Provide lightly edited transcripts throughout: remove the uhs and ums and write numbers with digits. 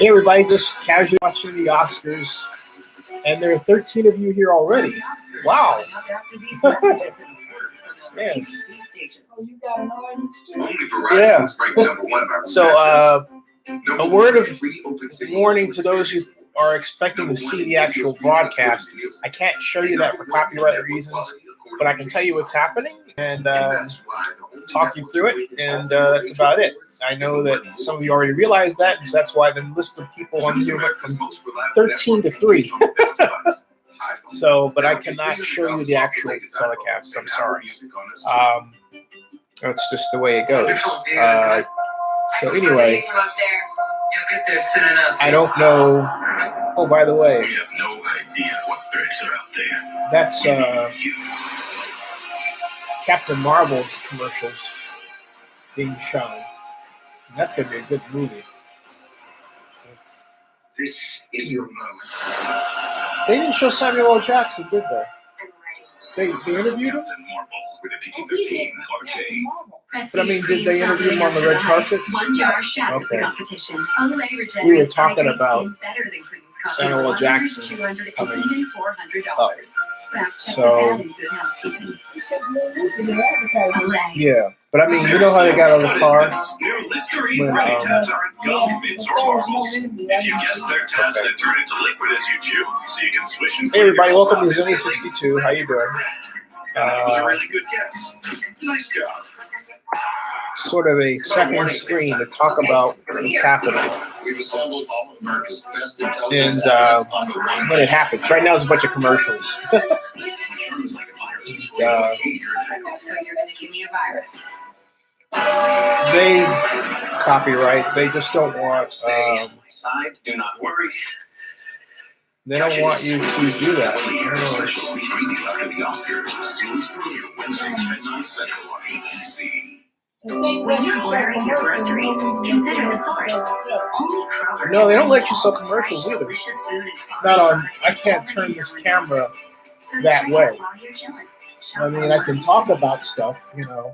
Hey everybody, just casually watching the Oscars, and there are 13 of you here already. Wow. Man. Yeah. So, a word of warning to those who are expecting to see the actual broadcast. I can't show you that for copyright reasons, but I can tell you what's happening and talk you through it, and that's about it. I know that some of you already realized that, and so that's why the list of people on here went from 13 to 3. So, but I cannot show you the actual telecast. I'm sorry. That's just the way it goes. So anyway, I don't know. Oh, by the way, we have no idea what threats are out there. That's Captain Marvel's commercials being shown. And that's going to be a good movie. This is your moment. They didn't show Samuel L. Jackson, did they? They interviewed him? Captain Marvel with a PG-13 RJ. But I mean, did they interview him on the red carpet? Okay. We were talking about Samuel L. Jackson coming up. So, yeah. But I mean, you know how they got on the car? New Listerine Runny tabs aren't gum, mints, or marbles. If you guess their tabs, then turn into liquid as you chew, so you can swish and Hey everybody, welcome to Zennie62. How you doing? That was a really good guess. Nice job. Sort of a second screen to talk about what's happening and when it happens. Right now, it's a bunch of commercials. They copyright. They just don't want. Do not worry. They don't want you to do that. When you're ordering your groceries, consider the source. Only Kroger. No, they don't let you sell commercials either. Not on. I can't turn this camera that way. I mean, I can talk about stuff, you know.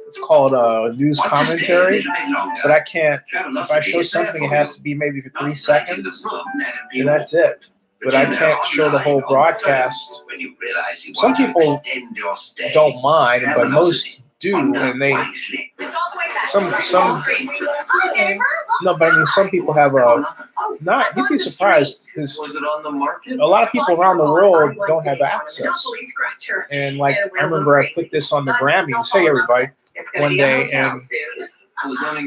It's called news commentary, but I can't. If I show something, it has to be maybe for 3 seconds, and that's it. But I can't show the whole broadcast. Some people don't mind, but most do, and they some no, but I mean some people have a not. You'd be surprised because a lot of people around the world don't have access. And like I remember I put this on the Grammys. Hey everybody, one day, and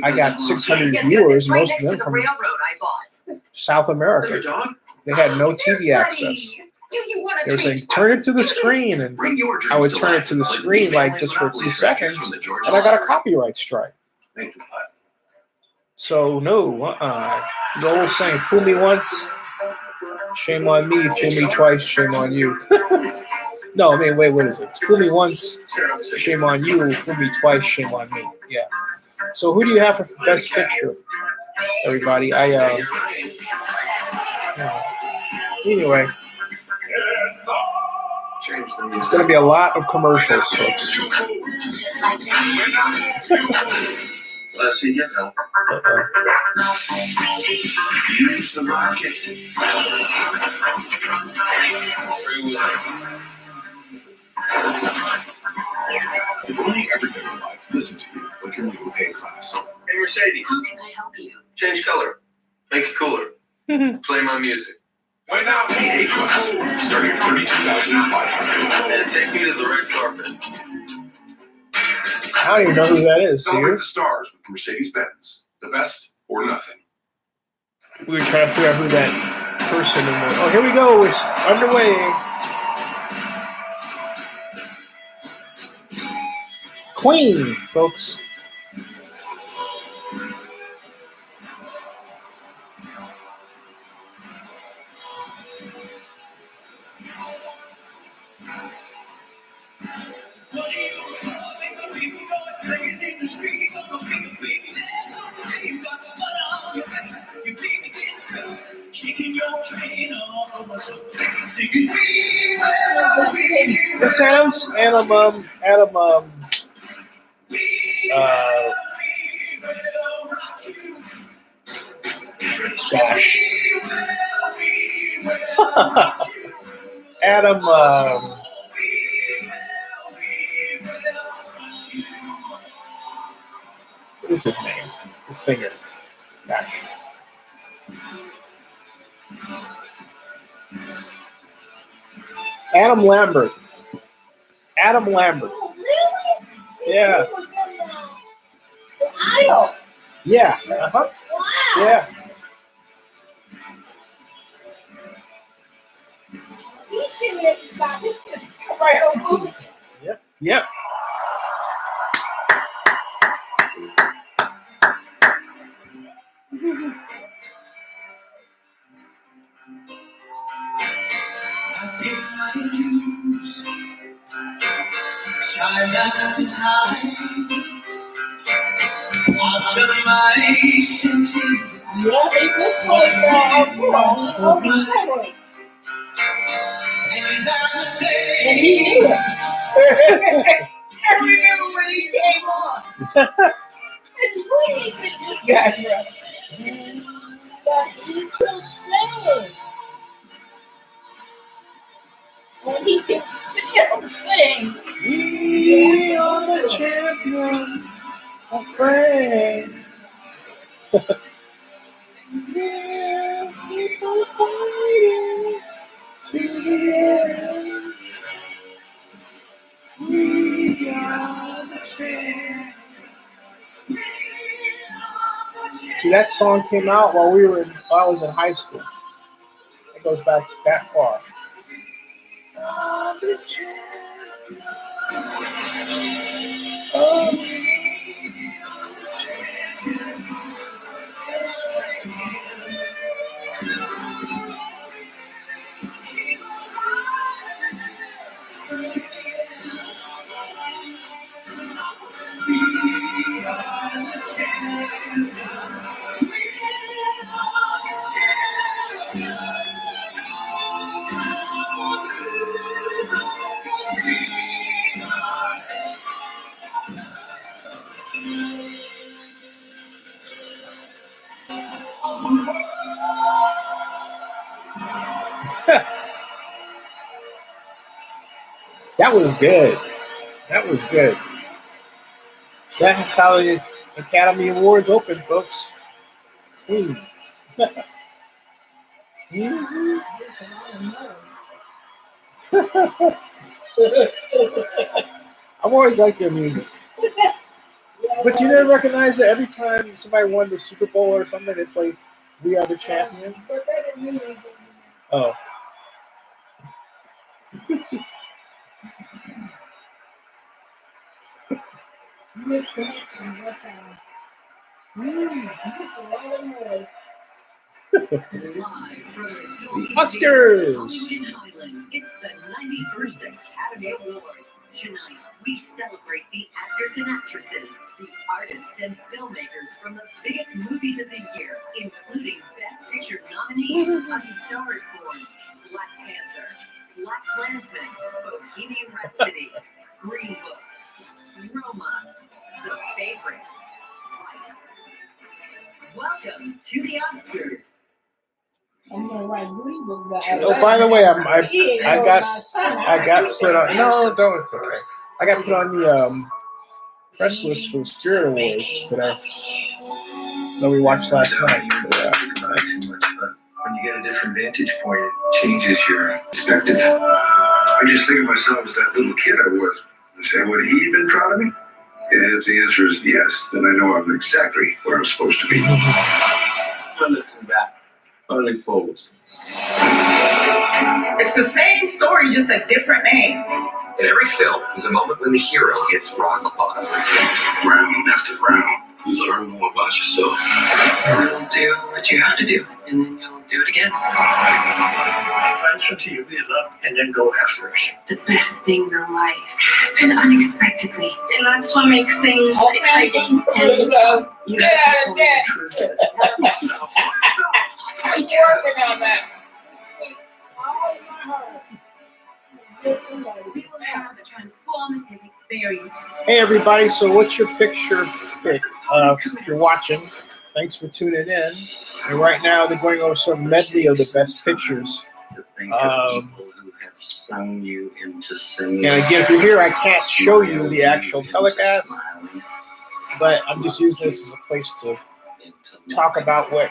I got 600 viewers, most of them from South America. They had no TV access. They were saying, turn it to the screen, and I would turn it to the screen like just for a few seconds, and I got a copyright strike. So no, the old saying, fool me once, shame on me, fool me twice, shame on you. No, I mean, wait, what is it? It's fool me once, shame on you, fool me twice, shame on me. Yeah. So who do you have for best picture, everybody? Anyway. There's going to be a lot of commercials, folks. Let's see, you know. Use the market. If only everything in life listened to you like your new A-class. Hey, Mercedes. How can I help you? Change color. Make it cooler. Play my music. Why not the A-class? Starting at $32,500. And take me to the red carpet. I don't even know who that is. Celebrate the stars with Mercedes-Benz. The best or nothing. We were trying to figure out who that person is. Oh, here we go. It's underway. Queen, folks. It's Adam, Gosh. Adam, what is his name? The singer. Gosh. Adam Lambert. Adam Lambert. Oh, really? Yeah. He was in the Idol. Yeah. Uh-huh. Wow. Yeah. He shouldn't have stopped. He just kept right on moving. Yep. Yep. I've paid my dues, time after time. I've done my sentence. Yeah, it looks like Elvis And and he knew it. I remember when he came on. What is it this guy does? But he could sing. And he can still sing. We are the champions of France. Yeah, keep on fighting to the end. We are the champions. See, that song came out while I was in high school. It goes back that far. That was good. That was good. So that's how the Academy Awards open, folks. Queen. I've always liked their music. But you didn't recognize that every time somebody won the Super Bowl or something, they played We Are the Champions? But that didn't mean anything. Oh. Good connection, what time? That's a lot of noise. The Oscars. It's the 91st Academy Awards. Tonight, we celebrate the actors and actresses, the artists and filmmakers from the biggest movies of the year, including Best Picture nominees, A Star is Born, Black Panther, Black Klansman, Bohemian Rhapsody, Green Book, Roma, The Favorite, Vice. Welcome to the Oscars. I'm gonna write Green Book guy. Oh, by the way, I got put on. No, don't. It's okay. I got put on the press list for the Spirit Awards today. That we watched last night. So, nice. When you get a different vantage point, it changes your perspective. I just think of myself as that little kid I was. I say, would he have been proud of me? And if the answer is yes, then I know I'm exactly where I'm supposed to be. I'm looking back. Only forwards. It's the same story, just a different name. In every film, there's a moment when the hero hits rock bottom. Round after round, you learn more about yourself. You'll do what you have to do, and then you'll do it again. Find something you really love and then go after it. The best things in life happen unexpectedly, and that's what makes things exciting. You know, You get have out to of follow that. the truth. I'm working on that. All my heart. Give somebody. We will have a transformative experience. Hey, everybody. So, what's your picture pick? If you're watching, Thanks for tuning in. And right now they're going over some medley of the best pictures. And again, if you're here, I can't show you the actual telecast, but I'm just using this as a place to talk about what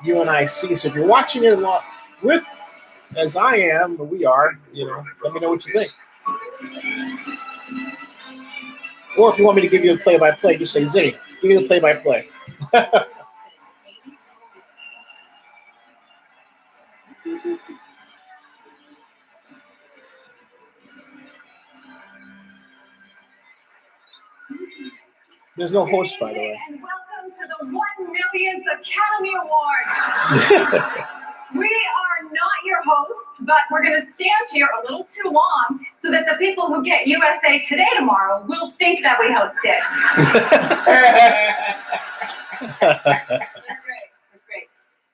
you and I see. So if you're watching it along with, as I am, or we are, let me know what you think. Or if you want me to give you a play-by-play, just say, Zennie, give me the play-by-play. There's no host, by the way. And welcome to the 1 millionth Academy Awards. We are not your hosts, but we're going to stand here a little too long so that the people who get USA Today tomorrow will think that we hosted. That's great. That's great.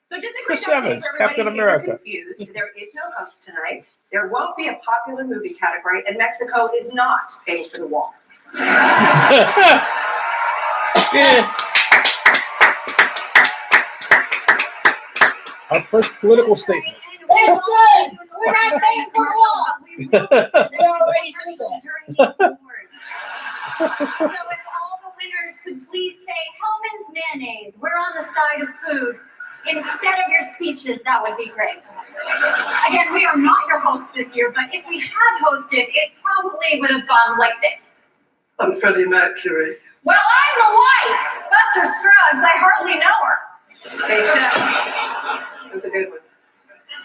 So just a quick Chris update Evans, for everybody Captain in case America. you're confused. There is no host tonight. There won't be a popular movie category, and Mexico is not paying for the wall. Our first political statement. That's good. We're not paying for the wall. We already do that. So if all the winners could please say Hellman's mayonnaise, we're on the side of food, instead of your speeches, that would be great. Again, we are not your hosts this year, but if we had hosted, it probably would have gone like this. I'm Freddie Mercury. Well, I'm the wife. Buster Scruggs, I hardly know her. Hey, Chad. That's a good one.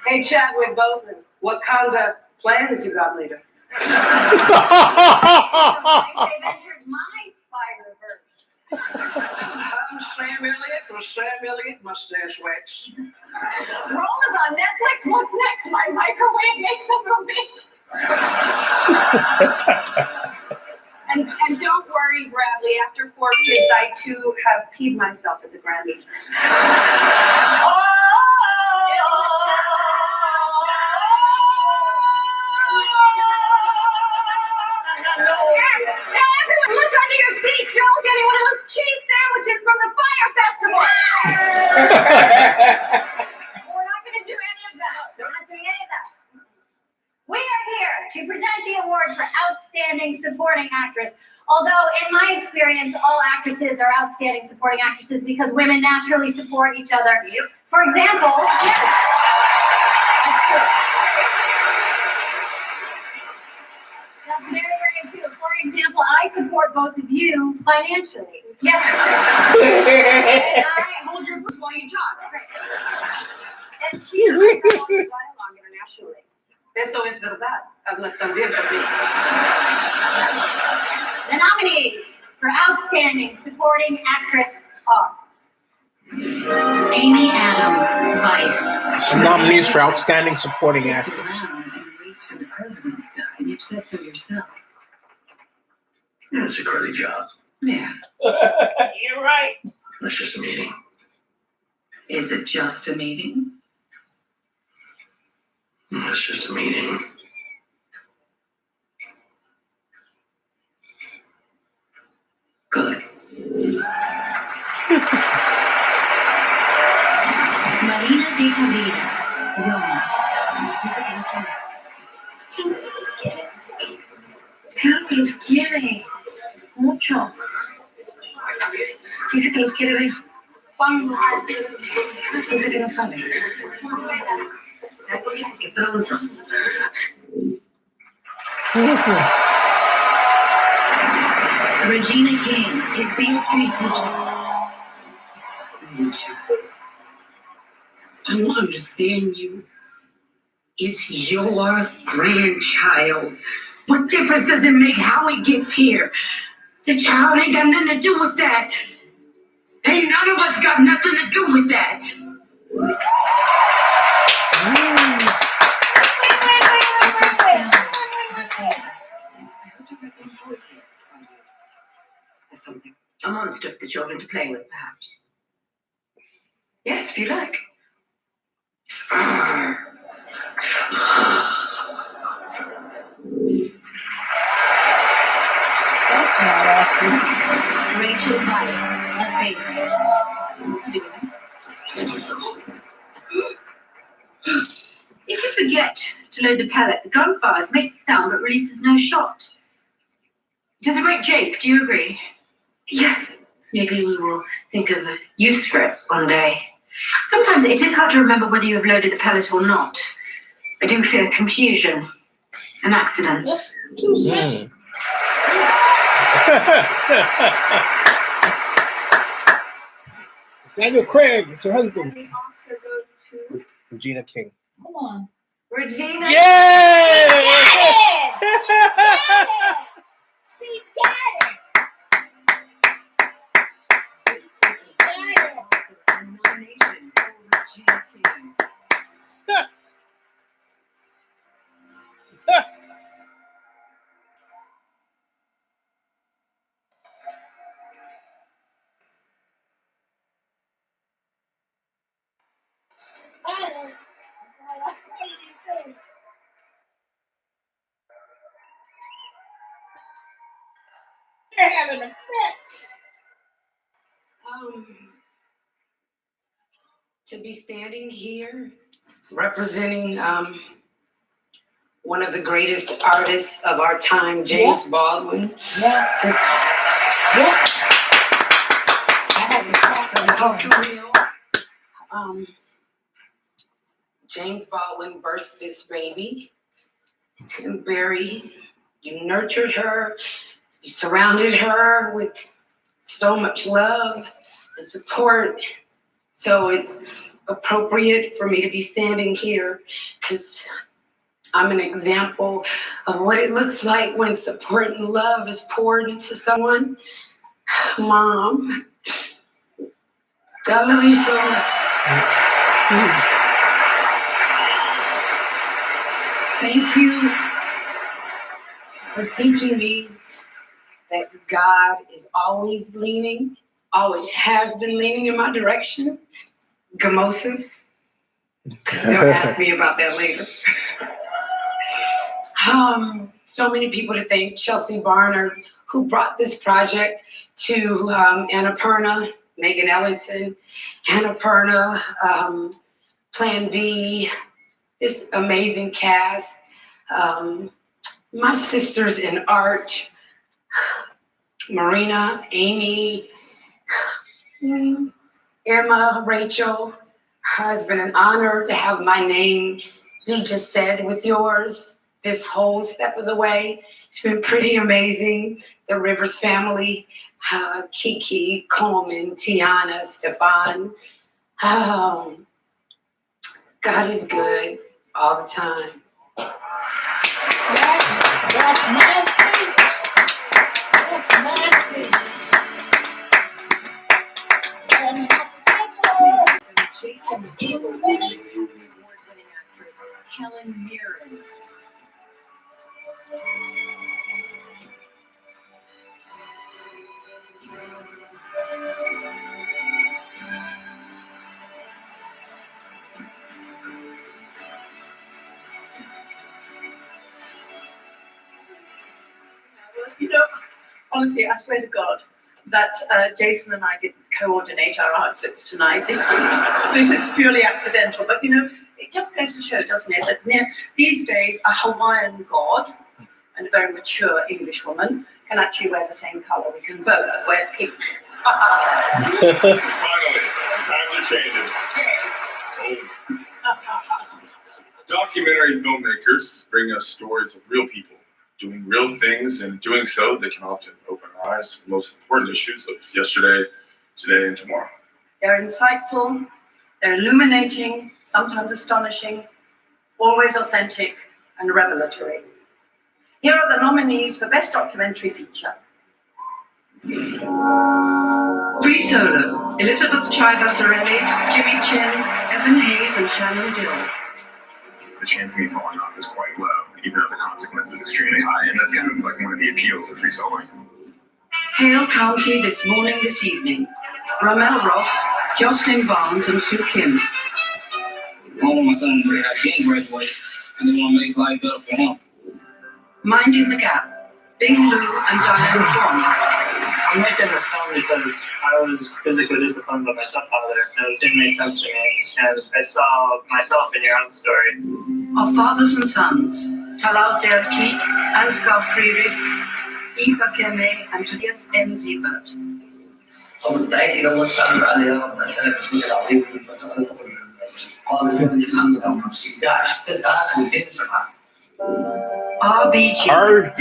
Hey, Chadwick Boseman, what kind of plans you got later? They've entered my Spider-Verse. I'm Sam Elliott from Sam Elliott Mustache Wax. Roma's on Netflix. What's next? My microwave makes a movie. And don't worry, Bradley. After 4 kids, I too have peed myself at the Grammys. Now everyone look under your seats. You're all getting one of those cheese sandwiches from the Fire Festival. We're not going to do any of that. We're not doing any of that. We are here to present the award for Outstanding Supporting Actress. Although, in my experience, all actresses are outstanding supporting actresses because women naturally support each other. For example, yes, that's true. That's very, very true. For example, I support both of you financially. Yes. And I hold your books while you talk. Right. And Tina, I got all the dialogue internationally. Eso es verdad. Hablas también conmigo. The nominees for Outstanding Supporting Actress are Amy Adams, Vice. Some nominees for Outstanding Supporting Actress. For the president's guy, and you've said so yourself. Yeah, it's a cruddy job. Yeah. You're right. That's just a meeting. Is it just a meeting? That's just a meeting. Good. Marina de Tavira, Roma. Dice que no sabe. Claro que los quiere. Mucho. Dice que los quiere ver. ¿Cuándo? Dice que no sabe. Que pronto. Regina King is Beale Street Culture. I don't understand you. It's your grandchild. What difference does it make how he gets here? The child ain't got nothing to do with that. Ain't none of us got nothing to do with that. A monster for the children to play with, perhaps. Yes, if you like. Rachel Weisz, a favorite. forget to load the pellet. The gun fires, makes a sound but releases no shot. To the great Jake, do you agree? Yes. Maybe we will think of a use for it one day. Sometimes it is hard to remember whether you have loaded the pellet or not. I do fear confusion and accidents. Mm. Daniel Craig, it's her husband. The Oscar goes to Regina King. Come on. Regina. Yay! She got it. A nomination for Regina King. They're having a fit. To be standing here representing one of the greatest artists of our time, James Baldwin. Yeah. I had to talk Surreal. James Baldwin birthed this baby. And Barry, you nurtured her, you surrounded her with so much love and support. So it's appropriate for me to be standing here because I'm an example of what it looks like when support and love is poured into someone. Mom, I love you so much. Thank you for teaching me that God is always leaning, always has been leaning in my direction. Gamosas. Don't ask me about that later. So many people to thank. Chelsea Barnard, who brought this project to Annapurna, Megan Ellenson, Annapurna, Plan B, this amazing cast. My sisters in art, Marina, Amy, Irma, Rachel. It's been an honor to have my name be just said with yours this whole step of the way. It's been pretty amazing. The Rivers family, Kiki, Coleman, Tiana, Stefan. God is good all the time. That's my speech. That's my speech. Jason King, Academy Award-winning actress Helen Mirren. You know, honestly, I swear to God that Jason and I didn't coordinate our outfits tonight. This is purely accidental. But you know, it just goes to show, doesn't it, that these days a Hawaiian god and a very mature English woman can actually wear the same color. We can both wear pink. Finally, times are changing. Documentary filmmakers bring us stories of real people doing real things, and doing so, they can often open our eyes to the most important issues of yesterday, today, and tomorrow. They're insightful, they're illuminating, sometimes astonishing, always authentic and revelatory. Here are the nominees for Best Documentary Feature. Free Solo, Elizabeth Chiva-Sorelli, Jimmy Chin, Evan Hayes, and Shannon Dill. The chance of me falling off is quite low, even though the consequence is extremely high, and that's kind of like one of the appeals of free soloing. Hale County, This Morning, This Evening. Ramel Ross, Jocelyn Barnes, and Sue Kim. I want my son to again graduate. I just want to make life better for him. Minding the Gap, Bing Lu and Diane Kwong. I'm making this film because I was physically disciplined by my stepfather, and it didn't make sense to me. And I saw myself in your own story. Our fathers and sons, Talal Derki, Ansgar Friedrich, Eva Kemme, and Tobias N. Siebert. وبالتالي لو اشتغل عليها مسألة التسويق العظيم في المسألة قالوا لي الحمد لله 11 9 2007 RBG. RD.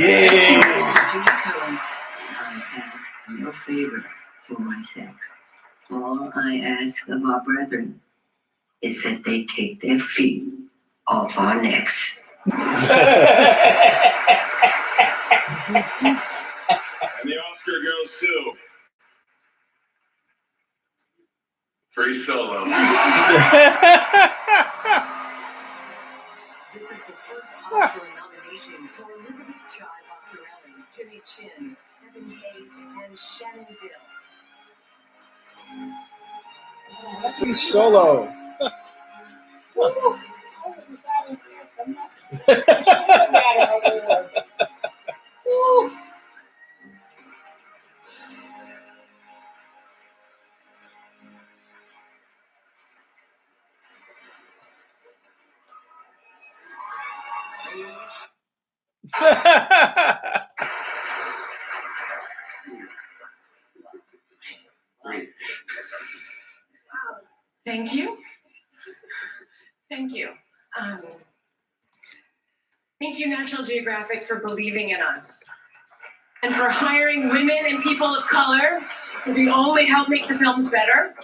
No favor for my sex. All I ask of our brethren is that they take their feet off our necks. And the Oscar goes to Free Solo. This is the first Oscar nomination for Elizabeth Chai Bossarelli, Jimmy Chin, Evan Hayes, and Shannon Dill. Free Solo. Thank you. Thank you. Thank you, National Geographic, for believing in us and for hiring women and people of color who only help make the films better.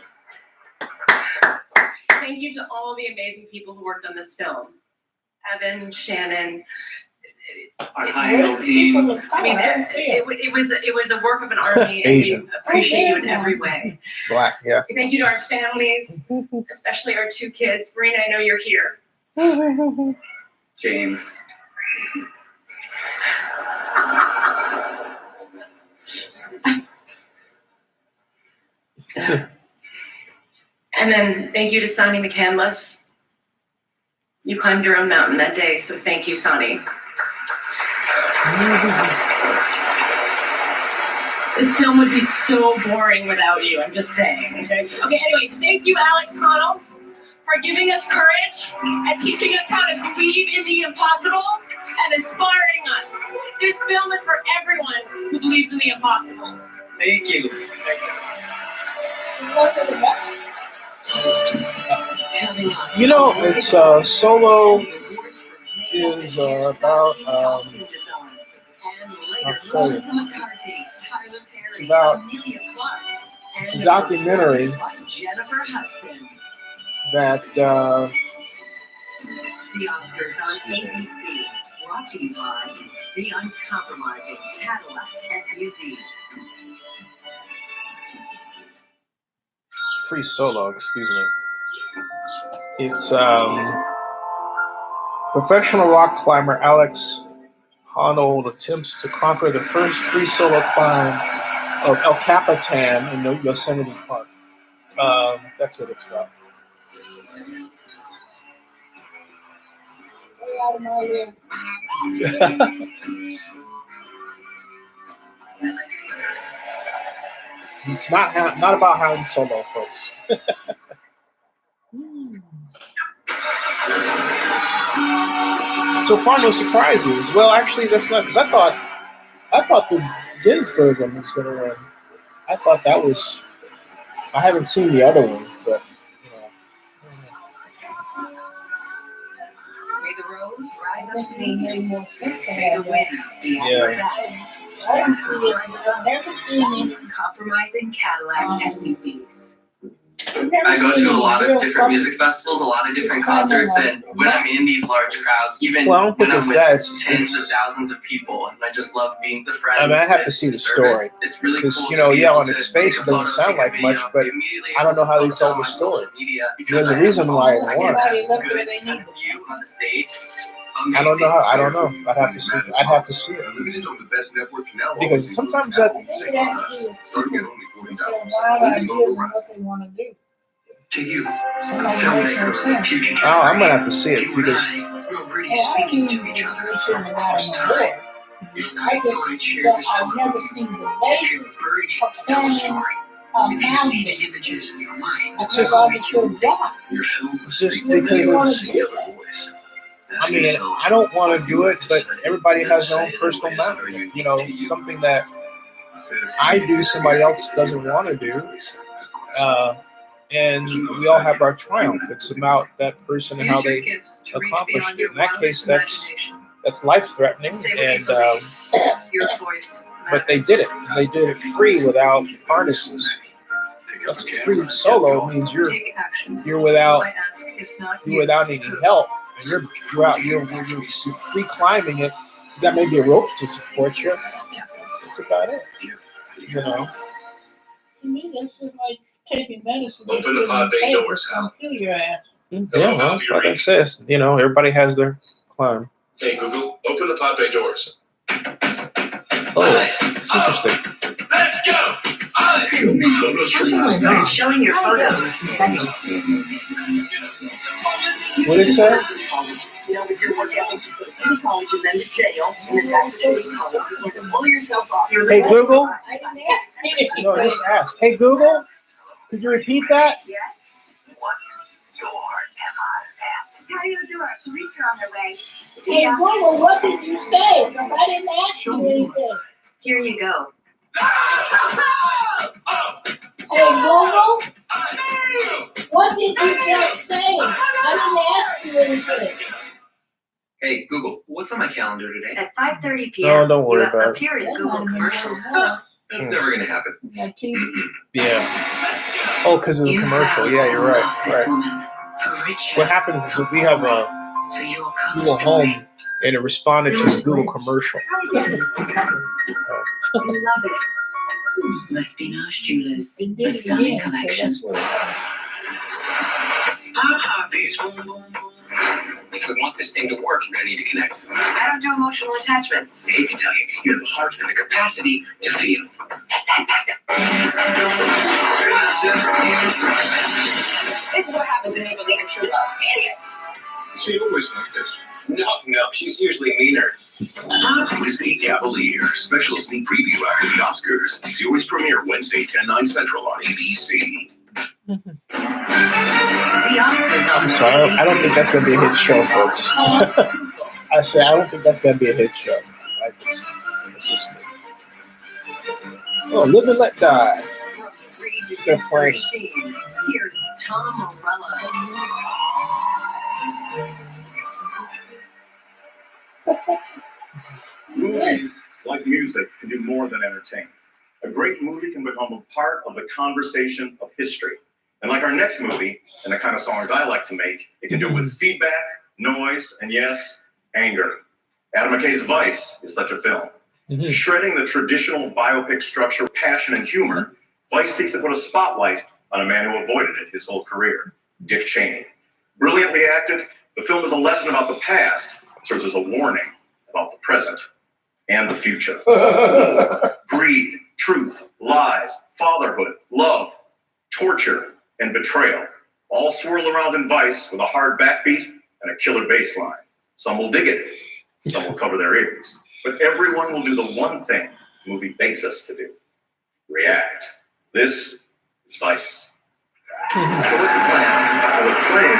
Thank you to all the amazing people who worked on this film. Evan, Shannon, Our high-end team. I mean, it was a work of an army, and Asian. we appreciate you in every way. Black, yeah. Thank you to our families, especially our two kids. Marina, I know you're here. James. And then thank you to Sonny McCandless. You climbed your own mountain that day, so thank you, Sonny. This film would be so boring without you, I'm just saying. Okay, anyway, thank you, Alex Honnold, for giving us courage and teaching us how to believe in the impossible and inspiring us. This film is for everyone who believes in the impossible. Thank you. You know, it's Solo is about I'll show you. It's a documentary that The Oscars on ABC, brought to you by the uncompromising Cadillac SUVs. Free Solo, excuse me. It's professional rock climber Alex Honnold attempts to conquer the first free solo climb of El Capitan in Yosemite Park. That's what it's about. It's not about Han Solo, folks. So far, no surprises. Well, actually, that's not because I thought the Ginsburg one was going to win. I thought that was. I haven't seen the other one, but you know. May the road rise up to be May the wind be at your back. I don't see it. I've never seen it. Compromising Cadillac SUVs. I go to a lot of different music festivals, a lot of different concerts, and when I'm in these large crowds, even when I'm with tens of thousands of people, and I just love being the friend. I mean, I have to see the story. It's really because cool you know, yeah, on its face it doesn't sound like much, but I don't know how they tell the story. There's a reason why it won. I don't know how. I don't know. I'd have to see. I'd have to see it. Because sometimes that. Starting at only $40. To you, filmmaker of the future. Oh, I'm gonna have to see it because. We're already speaking to each other for the first time. I've never seen the basis of planning a mountain. Images in your mind. It's just your film just because it's. I mean, I don't want to do it, but everybody has their own personal method. You know, something that I do, somebody else doesn't want to do. And we all have our triumph. It's about that person and how they accomplished it. In that case, that's life-threatening, and but they did it. They did it free without harnesses. That's free solo means you're without any help, and you're out. You're free climbing it. You got maybe a rope to support you. That's about it. You know. To me, that's just like taking medicine. Open the pod bay doors, Hal. Kill your ass. Yeah, well, like I said, you know, everybody has their climb. Hey Google, open the pod bay doors. Oh, it's interesting. Let's go! Show me photos from last night. Showing your photos. What did it say? You know, with your work ethic, just go to city college and then to jail, and then back to city college. You can pull yourself off. Hey Google. I didn't ask you. No, just ask. Hey Google, could you repeat that? Yes? What's your MI? How do you do it? Police are on their way. Hey, Google, what did you say? Because I didn't ask you anything. Here you go. Hey, Google, what did you just say? I didn't ask you anything. Hey, Google, what's on my calendar today? At 5:30 p.m. No, don't worry you about it. appear in Google commercial. That's never gonna happen. Yeah. Oh, because of the commercial. Yeah, you're right. Right. What happened is we have a Google Home, and it responded to the Google commercial. You love it. L'Espionage Jewelers. Did it Stunning again, collection. so that's what Boom, boom, boom. If we want this thing to work, you're gonna need to connect. I don't do emotional attachments. I hate to tell you, you have a heart and the capacity to feel. This is what happens when you believe in true love. Idiots. She always like this. No, she's usually meaner. Disney Cavalier, special sneak preview after the Oscars. Series premiere Wednesday, 10/9 Central on ABC. I'm sorry, I don't think that's going to be a hit show, folks. I said, I don't think that's going to be a hit show. It's just me. Oh, Live and Let Die. They're playing. Here's Tom Morello. Movies, like music, can do more than entertain. A great movie can become a part of the conversation of history. And like our next movie, and the kind of songs I like to make, it can do it with feedback, noise, and yes, anger. Adam McKay's Vice is such a film. Shredding the traditional biopic structure, passion, and humor, Vice seeks to put a spotlight on a man who avoided it his whole career, Dick Cheney. Brilliantly acted, the film is a lesson about the past, serves as a warning about the present and the future. Greed, truth, lies, fatherhood, love, torture, and betrayal all swirl around in Vice with a hard backbeat and a killer bass line. Some will dig it, some will cover their ears. But everyone will do the one thing the movie begs us to do: react. This is Vice. So what's the plan? The plan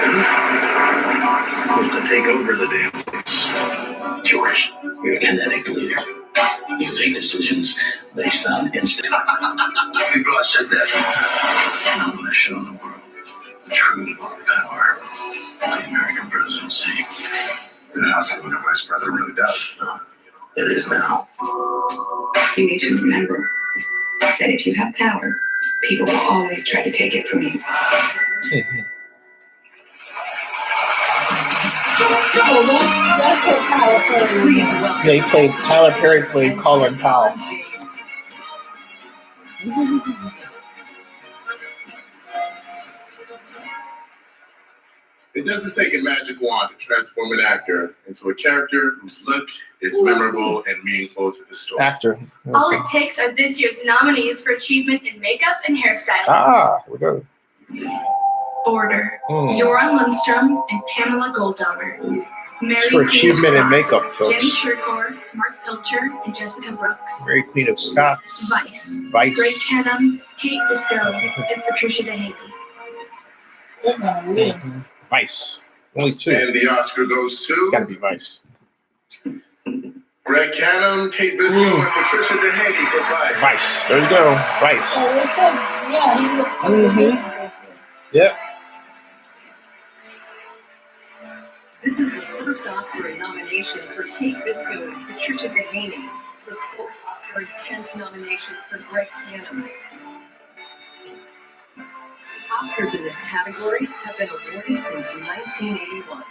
was to take over the damn place. George, you're a kinetic leader. You make decisions based on instinct. People have said that. And I'm going to show the world the true power of the American presidency. It's not something the vice president really does. No, it is now. You need to remember that if you have power, people will always try to take it from you. Oh, that's what Tyler Perry. They played, Tyler Perry played Colin Powell. It doesn't take a magic wand to transform an actor into a character whose look is memorable and meaningful to the story. Actor. All it takes are this year's nominees for achievement in makeup and hairstyling. Ah, we go. Border, Joran Lundstrom, and Pamela Goldhammer. It's for achievement in makeup, folks. Jenny Shirkor, Mark Pilcher, and Jessica Brooks. Mary Queen of Scots. Vice. Vice. Greg Canham, Kate Costello, and Patricia DeHaven. Vice. Only 2. And the Oscar goes to. Gotta be Vice. Greg Canham, Kate Bishop, and Patricia DeHaney for Vice. Vice. There you go. Vice. Oh, it's so, yeah, he looked so good. Yep. This is the first Oscar nomination for Kate Biscoe and Patricia DeHaney. The 4th Oscar and 10th nomination for Greg Canham. Oscars in this category have been awarded since 1981.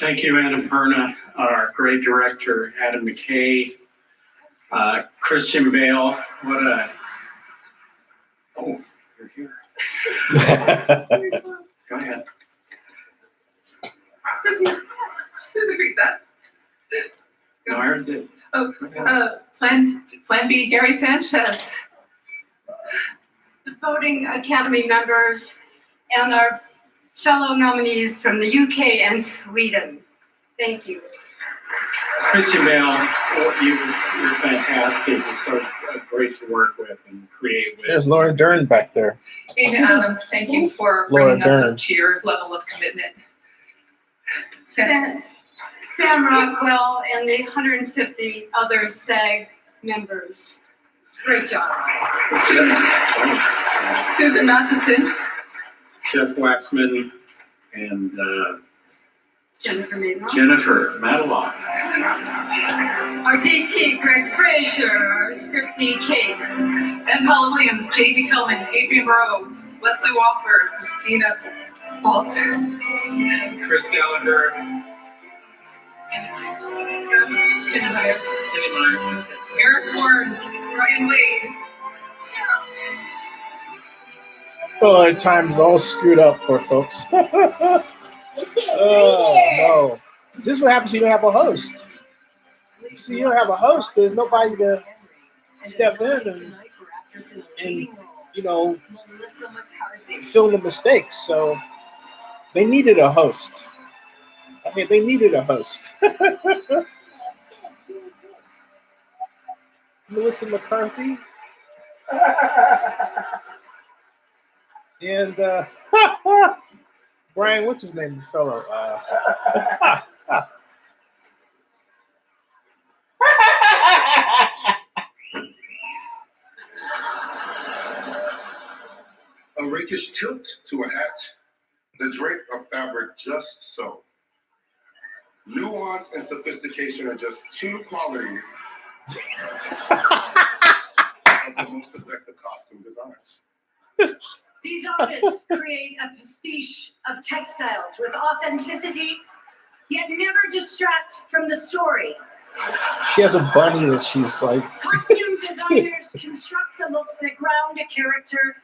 Thank you, Annapurna, our great director, Adam McKay, Christian Bale. What a... Oh, you're here. Go ahead. Who's agreed that? No, I already did. Oh, Plan B, Gary Sanchez. Voting Academy members and our fellow nominees from the UK and Sweden. Thank you. Christian Bale, you're fantastic. You're so great to work with and create with. There's Laura Dern back there. Amy Adams, thank you for Laura bringing us Dern. up to your level of commitment. Sam Rockwell and the 150 other SAG members. Great job. Susan Matheson. Jeff Waxman and Jennifer Matlock. Our DP, Greg Frazier, our script Kate. And Paula Williams, J.B. Kellman, Adrian Moreau, Leslie Walford, Christina Paulson. Chris Gallagher. Kenny Myers. Eric Warren, Ryan Wade. Oh, at times all screwed up, poor folks. Oh, no. Is this what happens when you don't have a host? See, you don't have a host. There's nobody to step in and you know, fill the mistakes. So they needed a host. I mean, they needed a host. Melissa McCarthy. And Brian, what's his name? The fellow. A rakish tilt to a hat, the drape of fabric just so. Nuance and sophistication are just 2 qualities of the most effective costume designs. These artists create a pastiche of textiles with authenticity, yet never distract from the story. She has a bunny that she's like. Costume designers construct the looks that ground a character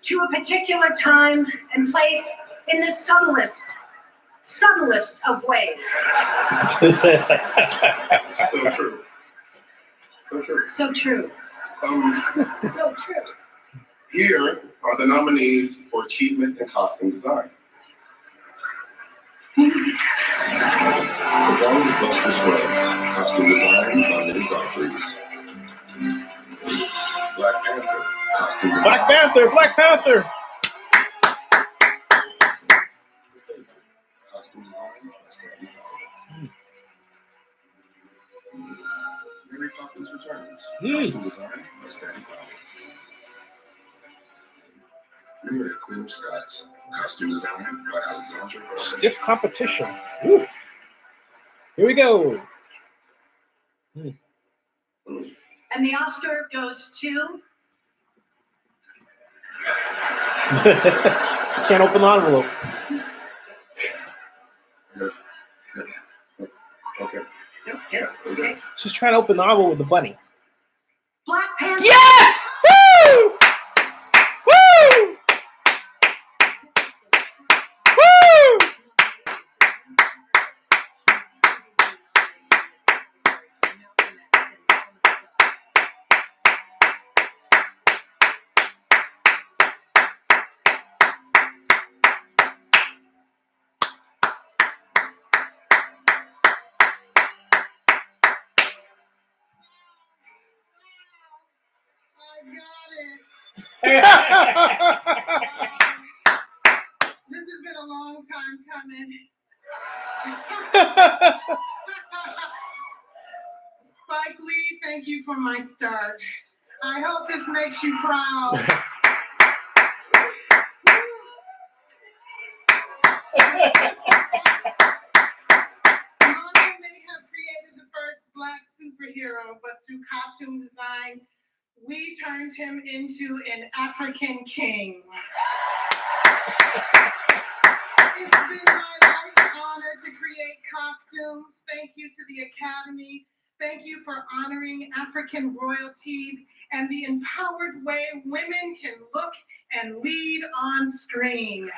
to a particular time and place in the subtlest of ways. So true. So true. So true. So true. Here are the nominees for achievement in costume design. The Bond of Buster Scruggs, costume design by Liz Dumfries. Black Panther, costume design. Black Panther, Black Panther. Costume design by Stanley Powell. Mary Poppins Returns, costume design by Stanley Powell. Mary Queen of Scots, costume design by Alexandra Burke. Stiff competition. Woo. Here we go. And the Oscar goes to. She can't open the envelope. Okay. Okay. She's trying to open the envelope with the bunny. Black Panther. Yes! Woo! Woo! Woo! This has been a long time coming. Spike Lee, thank you for my start. I hope this makes you proud. Marvel may have created the first Black superhero, but through costume design, we turned him into an African king. It's been my life's honor to create costumes. Thank you to the Academy. Thank you for honoring African royalty and the empowered way women can look and lead on screen.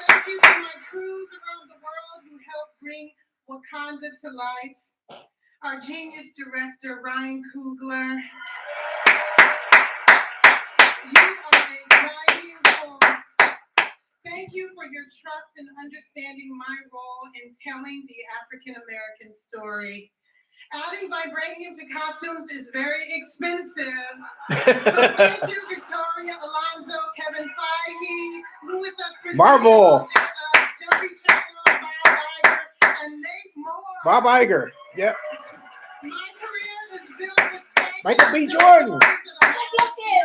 Thank you to my crews around the world who helped bring Wakanda to life. Our genius director, Ryan Coogler. You are a guiding force. Thank you for your trust in understanding my role in telling the African American story. Adding vibranium to costumes is very expensive. Thank you, Victoria Alonso, Kevin Feige, Louis Esposito, Marvel. Jeffrey Channel, Bob Iger, and Nate Moore. Bob Iger. Yep. My career is built with Michael B. Jordan.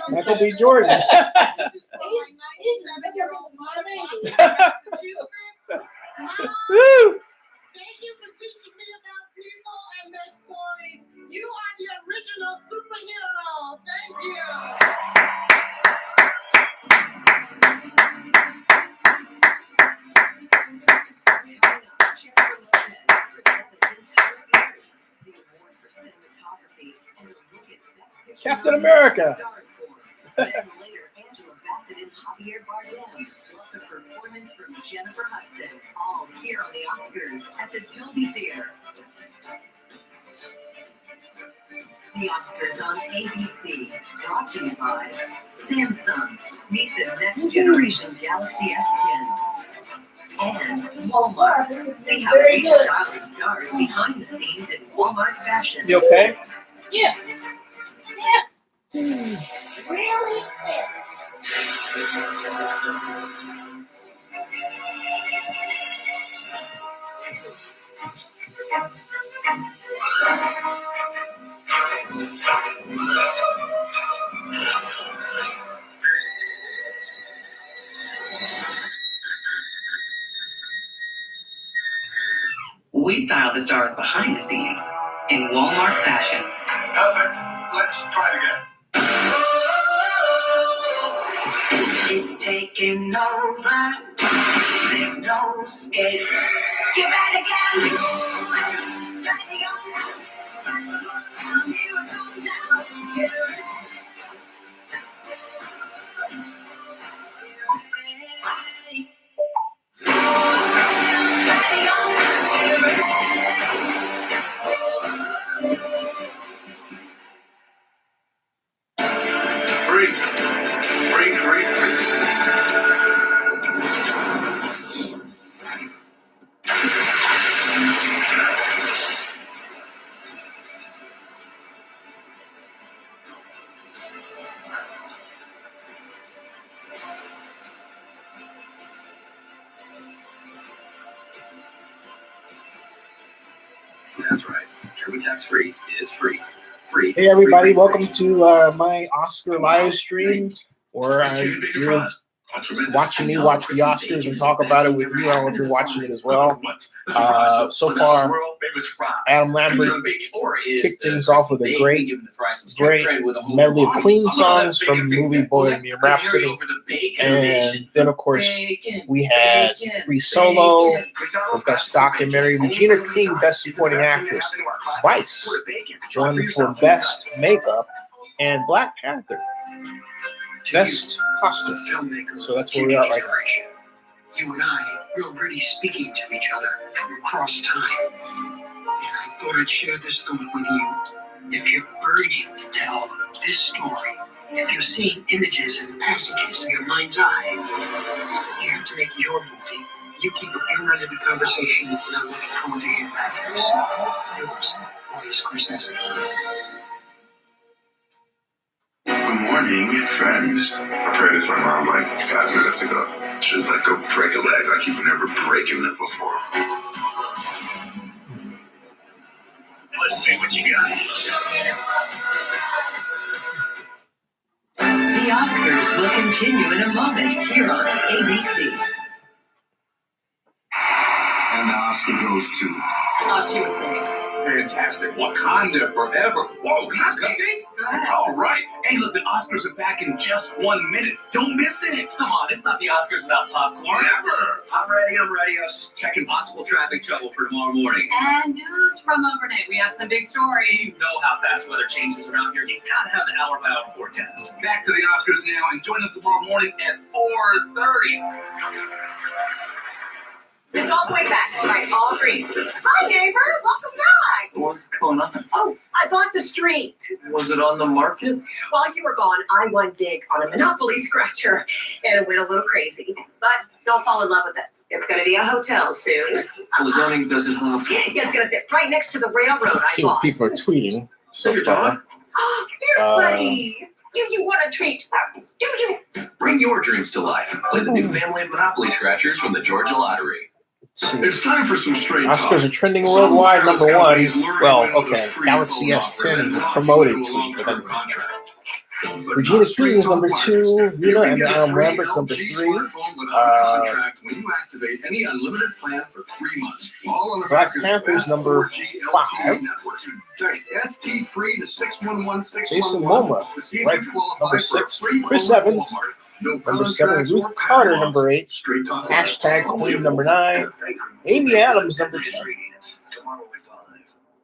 Michael B. Jordan. He's Woo! Thank you for teaching me about people and their stories. You are the original superhero. Thank you. Captain America. Then later, Angela Bassett and Javier Bardem, plus a performance from Jennifer Hudson, all here on the Oscars at the Dolby Theater. The Oscars on ABC, brought to you by Samsung. Meet the next generation Galaxy S10. And Walmart. See how we style the stars behind the scenes in Walmart fashion. You okay? Yeah. Really? We style the stars behind the scenes in Walmart fashion. Perfect. Let's try it again. It's taking over. There's no escape. Get ready again. Ready on. Here it comes now. Get ready. Free. Free, free, free. That's right. TurboTax Free is free. Free. Hey everybody, Free. welcome to my Oscar live stream, where you're watching me watch the Oscars and talk about it with you. I don't know if you're watching it as well. So far, Adam Lambert kicked things off with a great medley of Queen songs from the movie Bohemian Rhapsody. And then, of course, we had Free Solo for Best Documentary, Regina King, Best Supporting Actress, Vice won for Best Makeup, and Black Panther, Best Costume. So that's where we are right now. You and I, we're already speaking to each other from across time. And I thought I'd share this thought with you. If you're burning to tell this story, if you're seeing images and passages in your mind's eye, you have to make your movie. You keep your end of the conversation, and I'm looking forward to hearing back from you. Yours, always, Chris Essex. Good morning, friends. I prayed with my mom like 5 minutes ago. She was like, go break a leg like you've never broken it before. Let's see what you got. The Oscars will continue in a moment here on ABC. And the Oscar goes to. Oh, she was great. Fantastic. Wakanda forever. Whoa, not cupcake? All right. Hey, look, the Oscars are back in just 1 minute. Don't miss it. Come on, it's not the Oscars without popcorn. Never. I'm ready. I was just checking possible traffic trouble for tomorrow morning. And news from overnight. We have some big stories. You know how fast weather changes around here. You gotta have the hour by hour forecast. Back to the Oscars now, and join us tomorrow morning at 4:30. Just all the way back. All right, all three. Hi, neighbor. Welcome back. What's going on? Oh, I bought the street. Was it on the market? While you were gone, I won big on a Monopoly scratcher, and it went a little crazy. But don't fall in love with it. It's going to be a hotel soon. What zoning does it have? Yeah, it's going to sit right next to the railroad I See what bought. people are tweeting so far. Oh, there's Buddy. Do you want a treat? Do you? Bring your dreams to life. Play the new family of Monopoly scratchers from the Georgia Lottery. It's time for some straight Oscars are trending worldwide, #1. Well, okay, Galaxy S10 is the promoted tweet, but that's Regina King is #2, Rena and Adam Lambert's #3. When you activate any unlimited plan for 3 months, all on the Black Panther's #5. Text ST free to 611-611 Jason Momoa, to see if right, you qualify for a #6. free Chris phone at Evans, Walmart. No #7. contracts or Ruth Carter, catalogs. #8. Straight talk. Hashtag Queen, #9. Amy Adams, #10.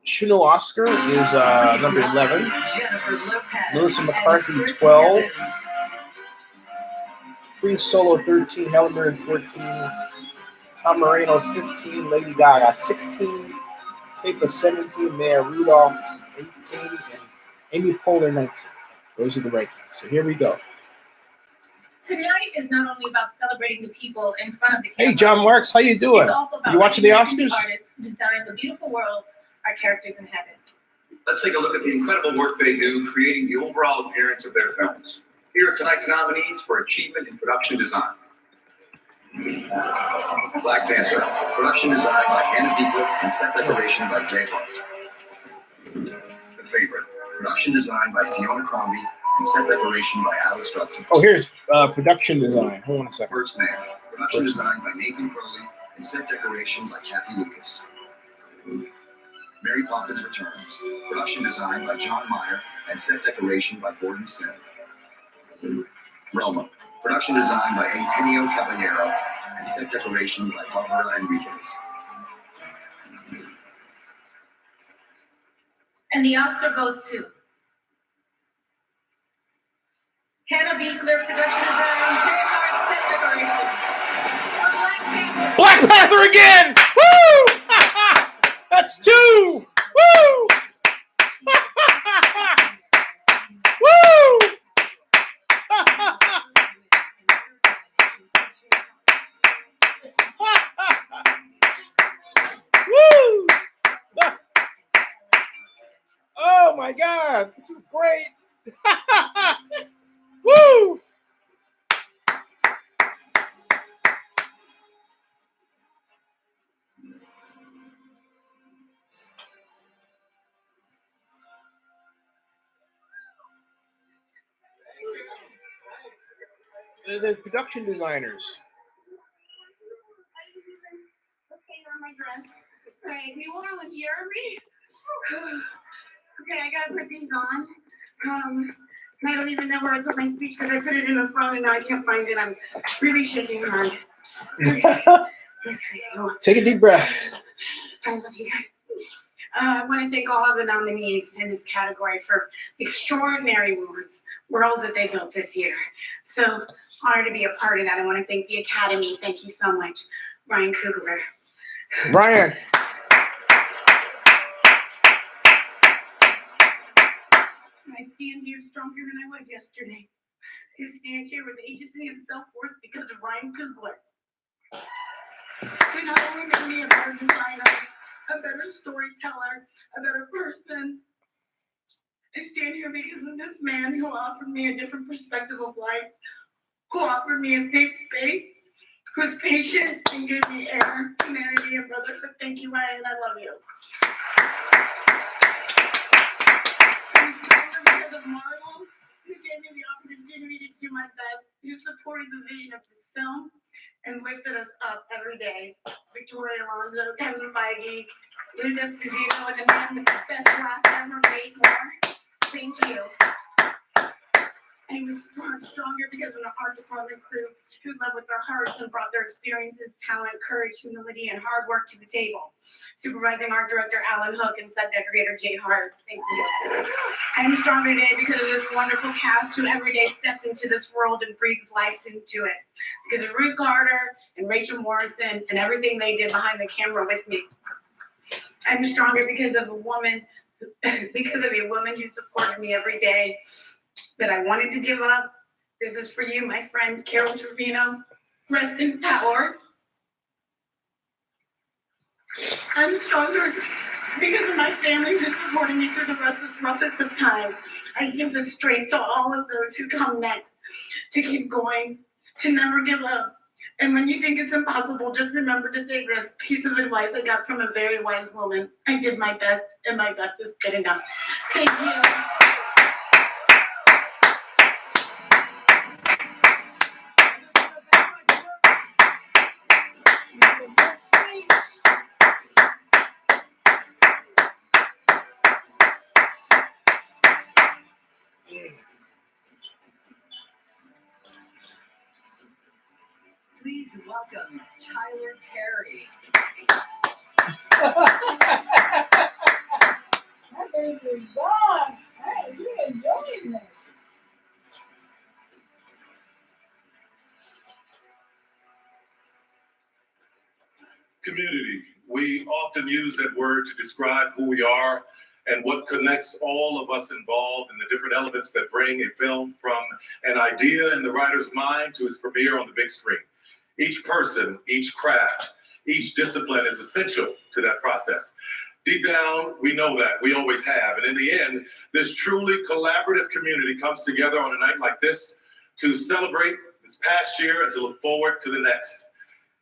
Shuno Oscar is #11. Jennifer Lopez. Melissa McCarthy, 12. Free Solo, 13. Helen Mirren, 14. Tom Moreno, 15. Lady Gaga, 16. Paper, 17. Mayor Rudolph, 18. And Amy Poehler, 19. Those are the rankings. So here we go. Tonight is not only about celebrating the people in front of the camera. Hey, John Marks, how you doing? It's also about You watching the recognizing Oscars? artists who design the beautiful world, our characters in heaven. Let's take a look at the incredible work they do creating the overall appearance of their films. Here are tonight's nominees for achievement in production design. Black Panther, production design by Hannah Beagle and set decoration by Jay Hart. The Favorite, production design by Fiona Crombie and set decoration by Alice Ruffin. Oh, here's production design. Hold on a second. First Man, production design by Nathan Crowley and set decoration by Kathy Lucas. Mary Poppins Returns, production design by John Meyer and set decoration by Gordon Sim. Roma, production design by Eugenio Caballero and set decoration by Barbara Enriquez. And the Oscar goes to Hannah Beekler, production design, Jay Hart, set decoration. For Black Panther. Black Panther again! Woo! That's 2! Woo! Woo! Woo! Oh my God, this is great! Woo! The production designers. My dress. Right, New Orleans, Jeremy. Okay, I gotta put these on. I don't even know where I put my speech because I put it in the phone and now I can't find it. I'm really shaking hard. Take a deep breath. I love you guys. I want to thank all of the nominees in this category for extraordinary worlds that they built this year. So honored to be a part of that. I want to thank the Academy. Thank you so much, Ryan Coogler. Ryan. I stand here stronger than I was yesterday. I stand here with agency and self-worth because of Ryan Coogler. He not only made me a better designer, a better storyteller, a better person, I stand here because of this man who offered me a different perspective of life, who offered me a safe space, who's patient and gave me air, humanity, and brotherhood. Thank you, Ryan. I love you. Because of Marvel, who gave me the opportunity to do my best, who supported the vision of this film and lifted us up every day. Victoria Alonso, Kevin Feige, Lou Esposito, and the man with the best laugh ever made more. Thank you. And he was stronger because of an art department crew who led with their hearts and brought their experiences, talent, courage, humility, and hard work to the table. Supervising art director Alan Hook and set decorator Jay Hart. Thank you. I am stronger today because of this wonderful cast who every day stepped into this world and breathed life into it. Because of Ruth Carter and Rachel Morrison and everything they did behind the camera with me. I'm stronger because of a woman who supported me every day that I wanted to give up. This is for you, my friend Carol Trevino. Rest in power. I'm stronger because of my family who's supporting me through the roughest of times. I give the strength to all of those who come next to keep going, to never give up. And when you think it's impossible, just remember to say this piece of advice I got from a very wise woman. I did my best, and my best is good enough. Thank you. Please welcome Tyler Perry. That baby's gone. Hey, you enjoying this? Community. We often use that word to describe who we are and what connects all of us involved and the different elements that bring a film from an idea in the writer's mind to its premiere on the big screen. Each person, each craft, each discipline is essential to that process. Deep down, we know that. We always have. And in the end, this truly collaborative community comes together on a night like this to celebrate this past year and to look forward to the next.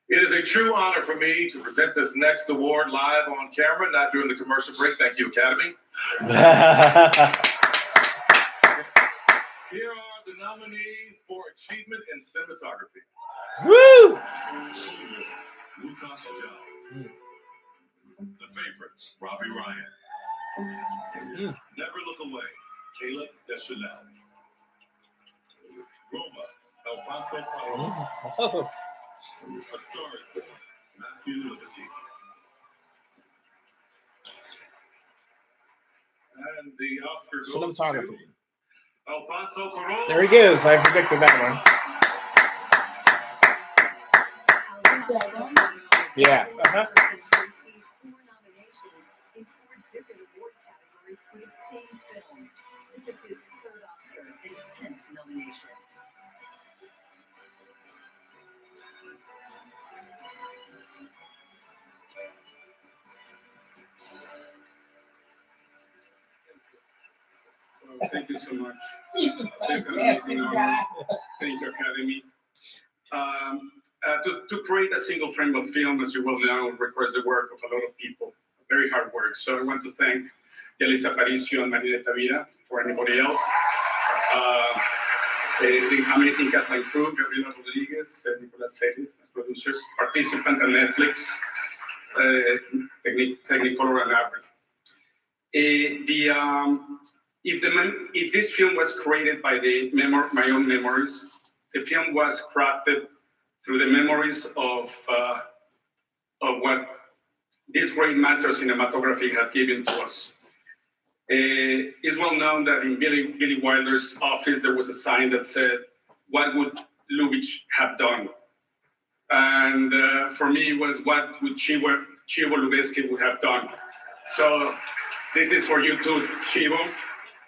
It is a true honor for me to present this next award live on camera, not during the commercial break. Thank you, Academy. Here are the nominees for Achievement in Cinematography. Woo! The Favorite, Robbie Ryan. Never Look Away, Caleb Deschanel. Roma, Alfonso Cuarón. A Star is Born, Matthew Liberty. And the Oscar goes Cinematography. to Alfonso Cuarón. There he is. I predicted that one. Yeah. Uh-huh. This is his third Oscar and 10th nomination. Thank you so much. He's a It's an amazing honor. guy. Thank you, Academy. To create a single frame of film, as you well know, requires the work of a lot of people, very hard work. So I want to thank Yalitza Aparicio and Maria Tavira for anybody else. The amazing cast and crew, Gabriela Rodriguez, Nicolas Celis, as producers, participant and Netflix, Technicolor and Avril. If this film was created by my own memories, the film was crafted through the memories of what this great master of cinematography had given to us. It's well known that in Billy Wilder's office there was a sign that said, "What would Lubitsch have done?" And for me, it was, "What would Chivo Lubezki would have done?" So this is for you too, Chivo.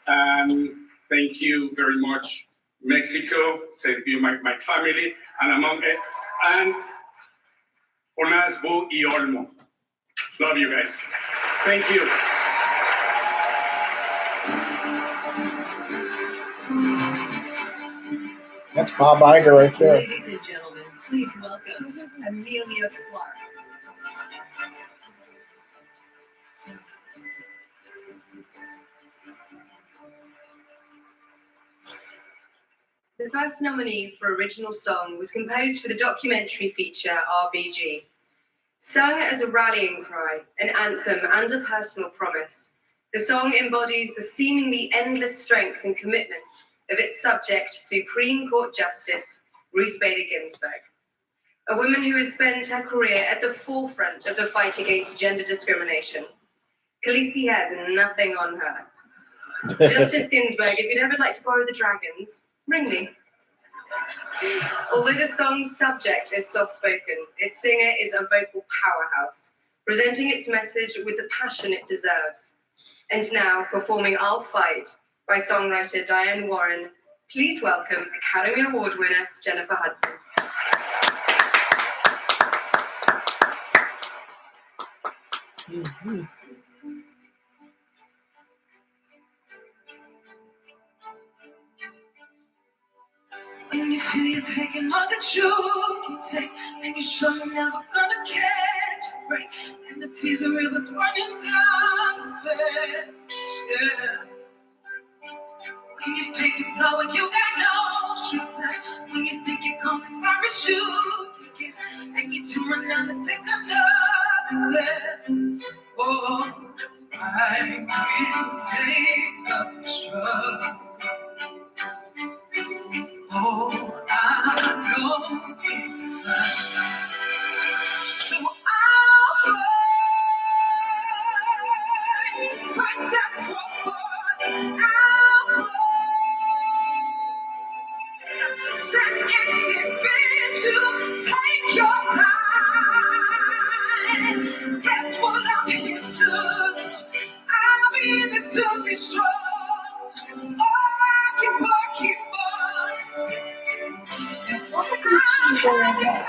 And thank you very much, Mexico. Thank you, my family, and Jonas, Bu, y Olmo. Love you guys. Thank you. That's Bob Iger right there. Ladies and gentlemen, please welcome Amelia Clark. The first nominee for original song was composed for the documentary feature RBG. Sung as a rallying cry, an anthem, and a personal promise, the song embodies the seemingly endless strength and commitment of its subject, Supreme Court Justice Ruth Bader Ginsburg, a woman who has spent her career at the forefront of the fight against gender discrimination. Khaleesi has nothing on her. Justice Ginsburg, if you'd ever like to borrow the dragons, ring me. Although the song's subject is soft-spoken, its singer is a vocal powerhouse, presenting its message with the passion it deserves. And now, performing I'll Fight by songwriter Diane Warren, please welcome Academy Award winner Jennifer Hudson. Mm-hmm. When you feel you're taking all that you can take, and you're sure you're never gonna catch a break, and the tears and rivers running down your face, yeah. When you think it's slow and you got no strength left, when you think you're gone as far as you can get, and you turn around and take another step, oh, I will take up the struggle. Oh, I know it's fine. So I'll fight that for I'll stand and defend you, take your side. That's what I'm here to do. I'll be there to be strong. Oh, I keep on. Why did she wear that?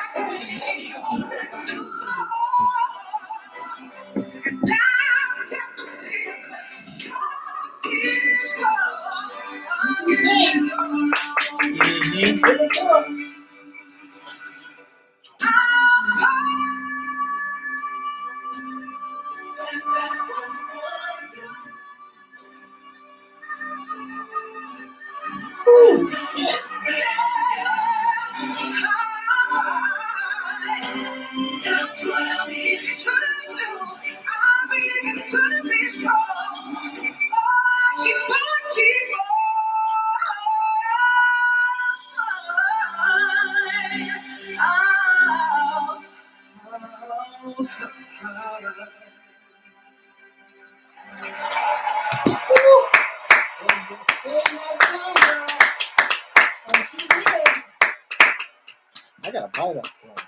That's what I'm here to do. I'll be here to be strong. Oh, keep I gotta buy that song.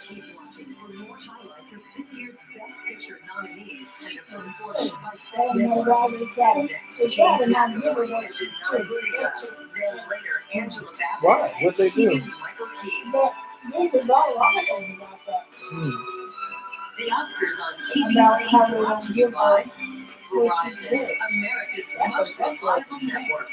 Keep watching for more highlights of this year's Best Picture nominees and a performance by I don't know why they got it. So try to not give her what she Then later, Angela Bassett. Why? What'd they do? Michael Keaton. But there's a lot of articles about that. The Oscars on About how they TV brought don't to you give by her what she Verizon, said. America's That's most a reliable network.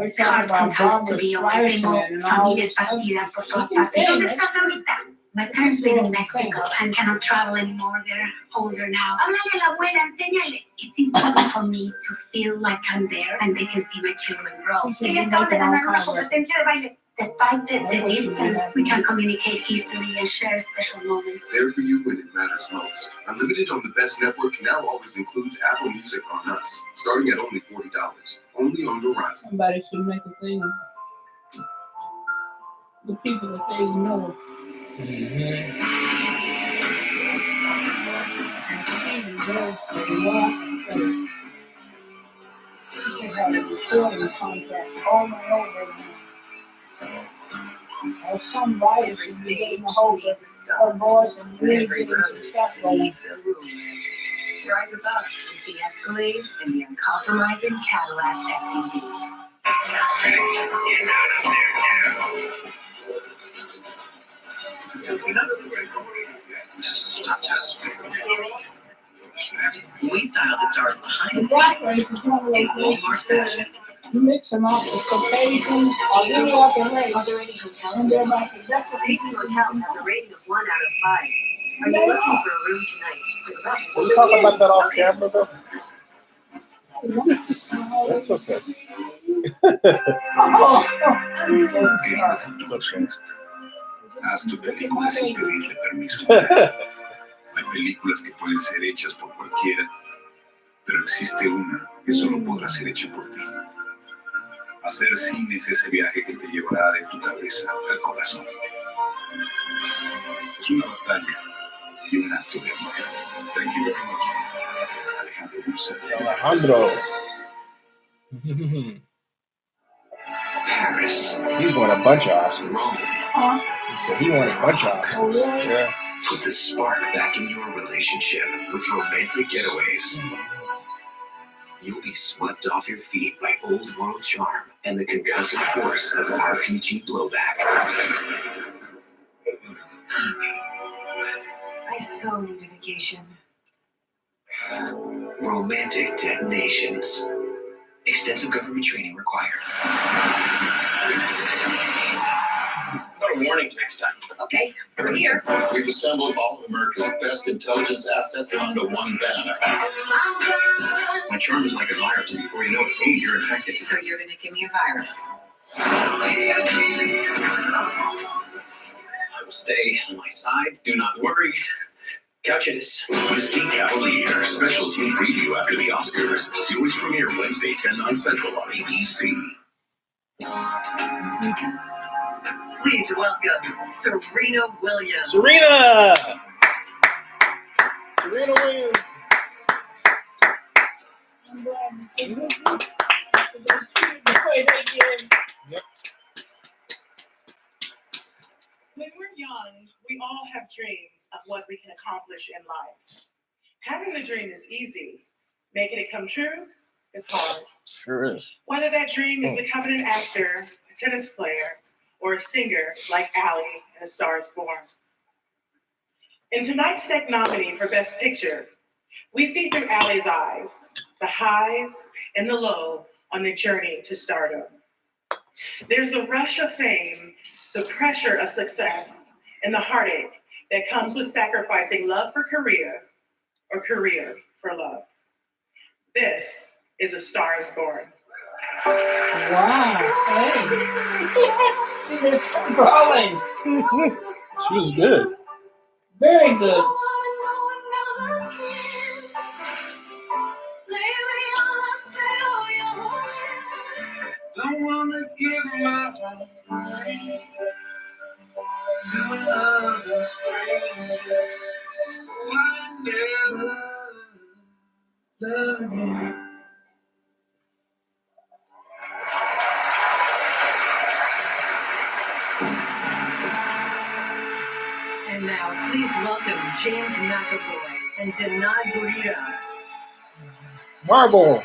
It's hard sometimes to be away. Tengo familia esparcida por todas partes. ¿Dónde estás ahorita? My parents live in Mexico and cannot travel anymore. They're older now. Háblale a la abuela, enséñale. It's important for me to feel like I'm there and they can see my children grow. Que le acabo de ganar una competencia de baile. Despite the distance, we can communicate easily and share special moments. There for you when it matters most. Unlimited on the best network now always includes Apple Music on us, starting at only $40. Only on Verizon. Somebody should make a thing. The people that they know. She had a recording contract over and over again. Or some writer should be getting a hold of her voice and really getting some stuff going. Rise above with the Escalade and the uncompromising Cadillac SUVs. We style the stars behind The the black scenes race is one of in those Walmart races where fashion. you mix them up with Caucasians, or you go up and race, Are there any hotels? and they're like, that's what Bates Motel has a rating of 1 out of 5. Are you looking for a room tonight? Can we talk about that off camera though? That's okay. Haz tu película sin pedirle permiso. Hay películas que pueden ser hechas por cualquiera, pero existe una que solo podrá ser hecha por ti. Hacer cine es ese viaje que te llevará de tu cabeza al corazón. Es una batalla y un acto de amor. Thank you very much. Alejandro. Paris. He's won a bunch of Oscars. Rome. He said he won a bunch of Oscars. Oh, really? Yeah. Put the spark back in your relationship with romantic getaways. You'll be swept off your feet by old world charm and the concussive force of RPG blowback. I so need a vacation. Romantic detonations. Extensive government training required. Put a warning next time. Okay, we're here. We've assembled all of America's best intelligence assets under one banner. My charm is like a virus, and before you know it, boom, you're infected. So you're gonna give me a virus. I will stay on my side. Do not worry. Couch it is. Mystique Cavalier, special sneak preview after the Oscars. Series premiere Wednesday, 10/9 Central on ABC. Please welcome Serena Williams. Serena! Serena Williams. I'm glad to see you. The way they did. Yep. When we're young, we all have dreams of what we can accomplish in life. Having the dream is easy. Making it come true is hard. Sure is. Whether that dream is becoming an actor, a tennis player, or a singer like Allie in A Star is Born. In tonight's Tech nominee for Best Picture, we see through Allie's eyes the highs and the low on the journey to stardom. There's the rush of fame, the pressure of success, and the heartache that comes with sacrificing love for career or career for love. This is A Star is Born. Wow. Hey. She was calling. She was good. Very good. Don't wanna give my heart to another stranger. I never love you. And now, please welcome James McAvoy and Denai Gurira. Marvel.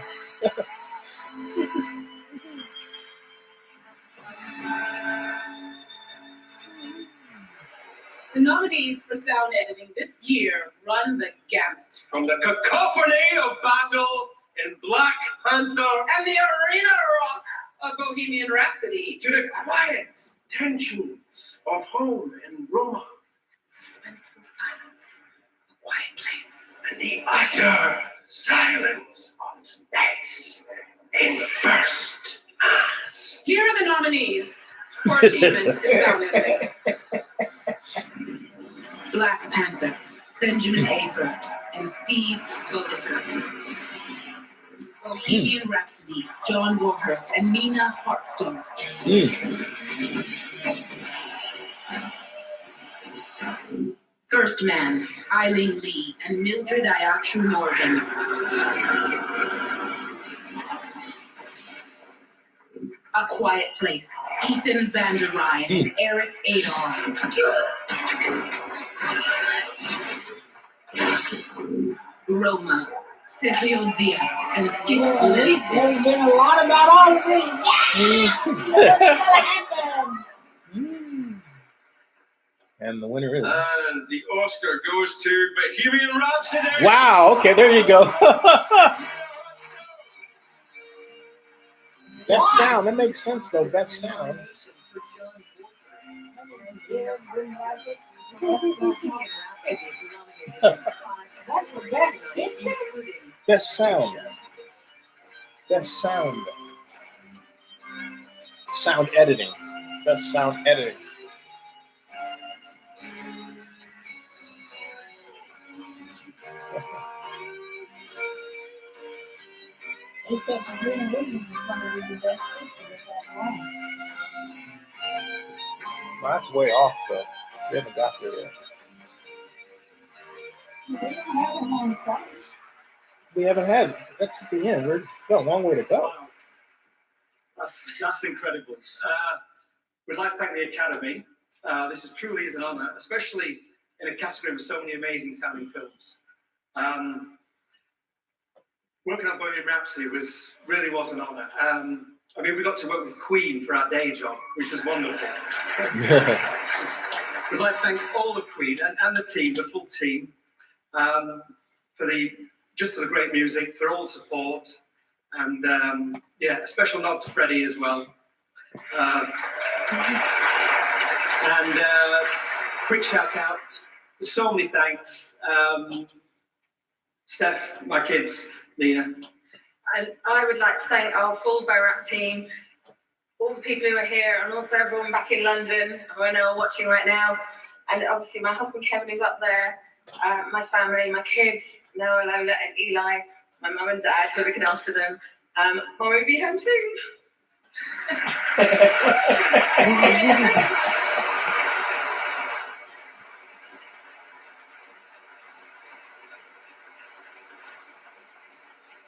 The nominees for sound editing this year run the gamut. From the cacophony of battle in Black Panther And the arena rock of Bohemian Rhapsody to the quiet tensions of home in Roma, suspenseful silence, a quiet place, and the utter silence of space in First Man. Here are the nominees for achievement in sound editing. Black Panther, Benjamin A. Burt and Steve Bodeker. Bohemian Rhapsody, John Warhurst and Nina Hartstone. First Man, Eileen Lee and Mildred Ayachu Morgan. A Quiet Place, Ethan Van der Ryan and Eric Adar. Roma, Sergio Diaz and Skip Lipson. There's been a lot about all of these. And the winner is. And the Oscar goes to Bohemian Rhapsody. Wow. Okay, there you go. Best sound. That makes sense, though. Best sound. That's the best picture. Best sound. Best sound. Sound editing. Best sound editing. They said the Green Ribbon was going to be the best picture of that long. Well, that's way off, though. We haven't got there yet. They don't have them on site. We haven't had. That's at the end. We've got a long way to go. That's incredible. We'd like to thank the Academy. This truly is an honour, especially in a category with so many amazing sounding films. Working on Bohemian Rhapsody really was an honour. I mean, we got to work with Queen for our day job, which was wonderful. We'd like to thank all the Queen and the team, the full team, for the great music, for all the support, and a special nod to Freddie as well. And quick shout out, so many thanks. Steph, my kids, Nina. And I would like to thank our full Borat team, all the people who are here, and also everyone back in London who I know are watching right now. And obviously my husband Kevin is up there, my family, my kids, Noah, Lola, and Eli, my mum and dad who are looking after them. Mum will be home soon.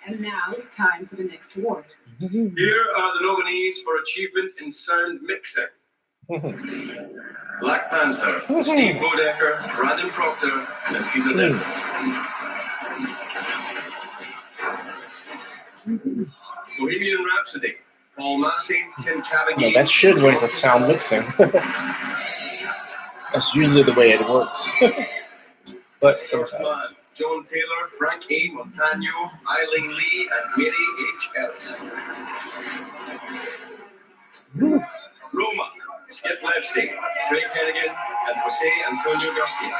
And now it's time for the next award. Here are the nominees for achievement in sound mixing. Black Panther, Steve Bodecker, Braden Proctor, and Peter Denver. Bohemian Rhapsody, Paul Massey, Tim Cavaghan. No, that should win for sound mixing. That's usually the way it works. But First Man, John Taylor, Frank A. Montano, Eileen Lee, and Mary H. Ellis. Roma, Skip Lepsy, Craig Hennigan, and Jose Antonio Garcia.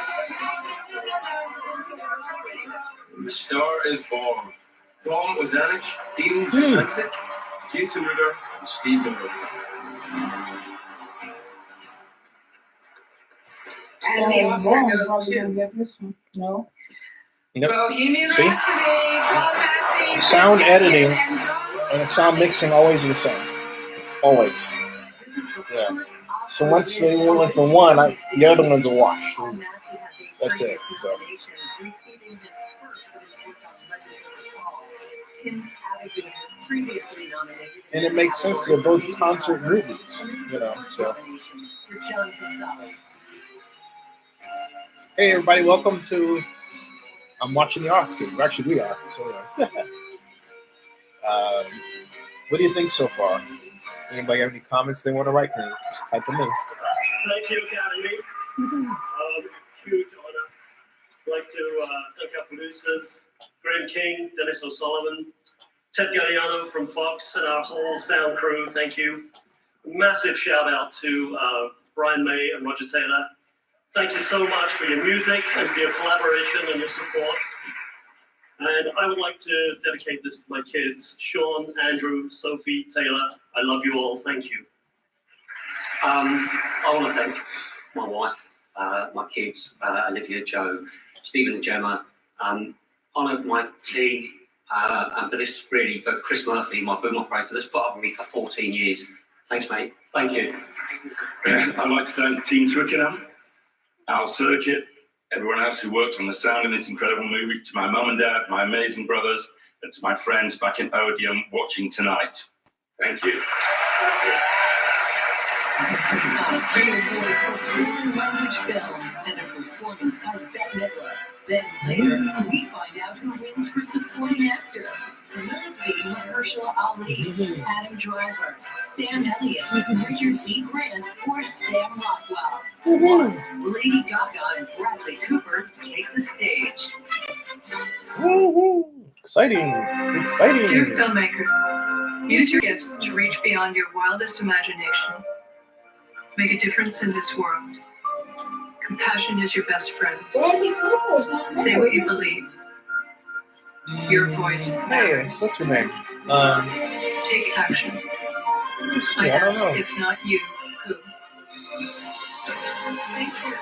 The Star is Born, Tom Ozanich, Dean Zubancic, Jason Ruder, and Steve Miller. And the Oscar goes to Get this one. No. Nope. Bohemian See? Rhapsody, Paul Massey, Sound editing and sound mixing always the same. Always. Yeah. So once they went for one, the other one's a wash. That's it. So. And it makes sense. They're both concert movies, so. Hey, everybody, welcome to I'm Watching the Oscars. Actually, we are. So, what do you think so far? Anybody have any comments they want to write? Just type them in. Thank you, Academy. Huge honor. I'd like to thank our producers, Graham King, Dennis O'Sullivan, Ted Galliano from Fox, and our whole sound crew. Thank you. Massive shout out to Brian May and Roger Taylor. Thank you so much for your music and for your collaboration and your support. And I would like to dedicate this to my kids, Sean, Andrew, Sophie, Taylor. I love you all. Thank you. I want to thank my wife, my kids, Olivia, Joe, Stephen and Gemma, honour my team, and for this really, for Chris Murphy, my boom operator, that's put up with me for 14 years. Thanks, mate. Thank you. I'd like to thank Team Twickenham, Al Circuit, everyone else who worked on the sound in this incredible movie, to my mum and dad, my amazing brothers, and to my friends back in Odeon watching tonight. Thank you. Language film and a performance by Bette Midler. Then later, we find out who wins for supporting actor. Will it be Mahershala Ali, Adam Driver, Sam Elliott, Richard E. Grant, or Sam Rockwell. Plus, Lady Gaga and Bradley Cooper take the stage. Woohoo! Exciting! Exciting! Dear filmmakers, use your gifts to reach beyond your wildest imagination. Make a difference in this world. Compassion is your best friend. Say what you believe. Your voice Hey, matters. what's your name? Take action. Let me see. I I don't ask, know. if not you, who? Thank you.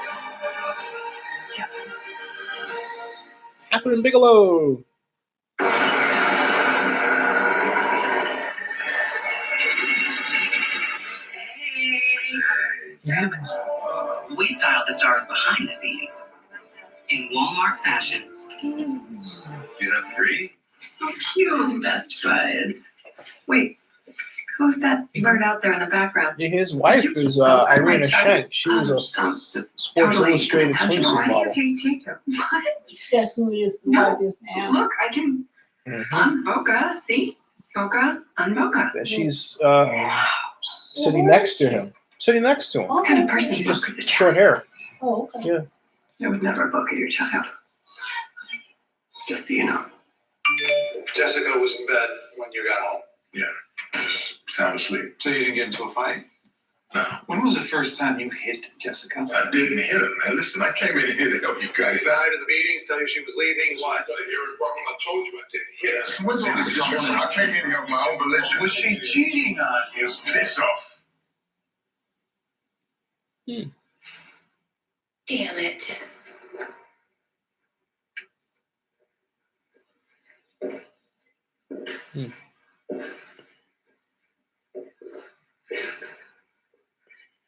Captain. Catherine Bigelow. We style the stars behind the scenes in Walmart fashion. You have Grady? So cute, best buds. Wait, who's that bird out there in the background? Yeah, his wife is Irina Shayk. She was a Sports Illustrated swimsuit model. What? That's who his wife is now. Look, I can unboca. See? Boca, unboca. She's sitting next to him. Sitting next to him. What kind of person She bocas just a short hair. Oh, okay. Yeah. I would never boca your child. Just so you know. Jessica was in bed when you got home. Yeah, just sound asleep. So you didn't get into a fight? No. When was the first time you hit Jessica? I didn't hit her, man. Listen, I came in here to help you guys out. Of the meetings, tell you she was leaving. What? You're wrong. I told you I didn't hit her. What's all this going on? I came in here of my own volition. Was she cheating on you? Piss off. Damn it.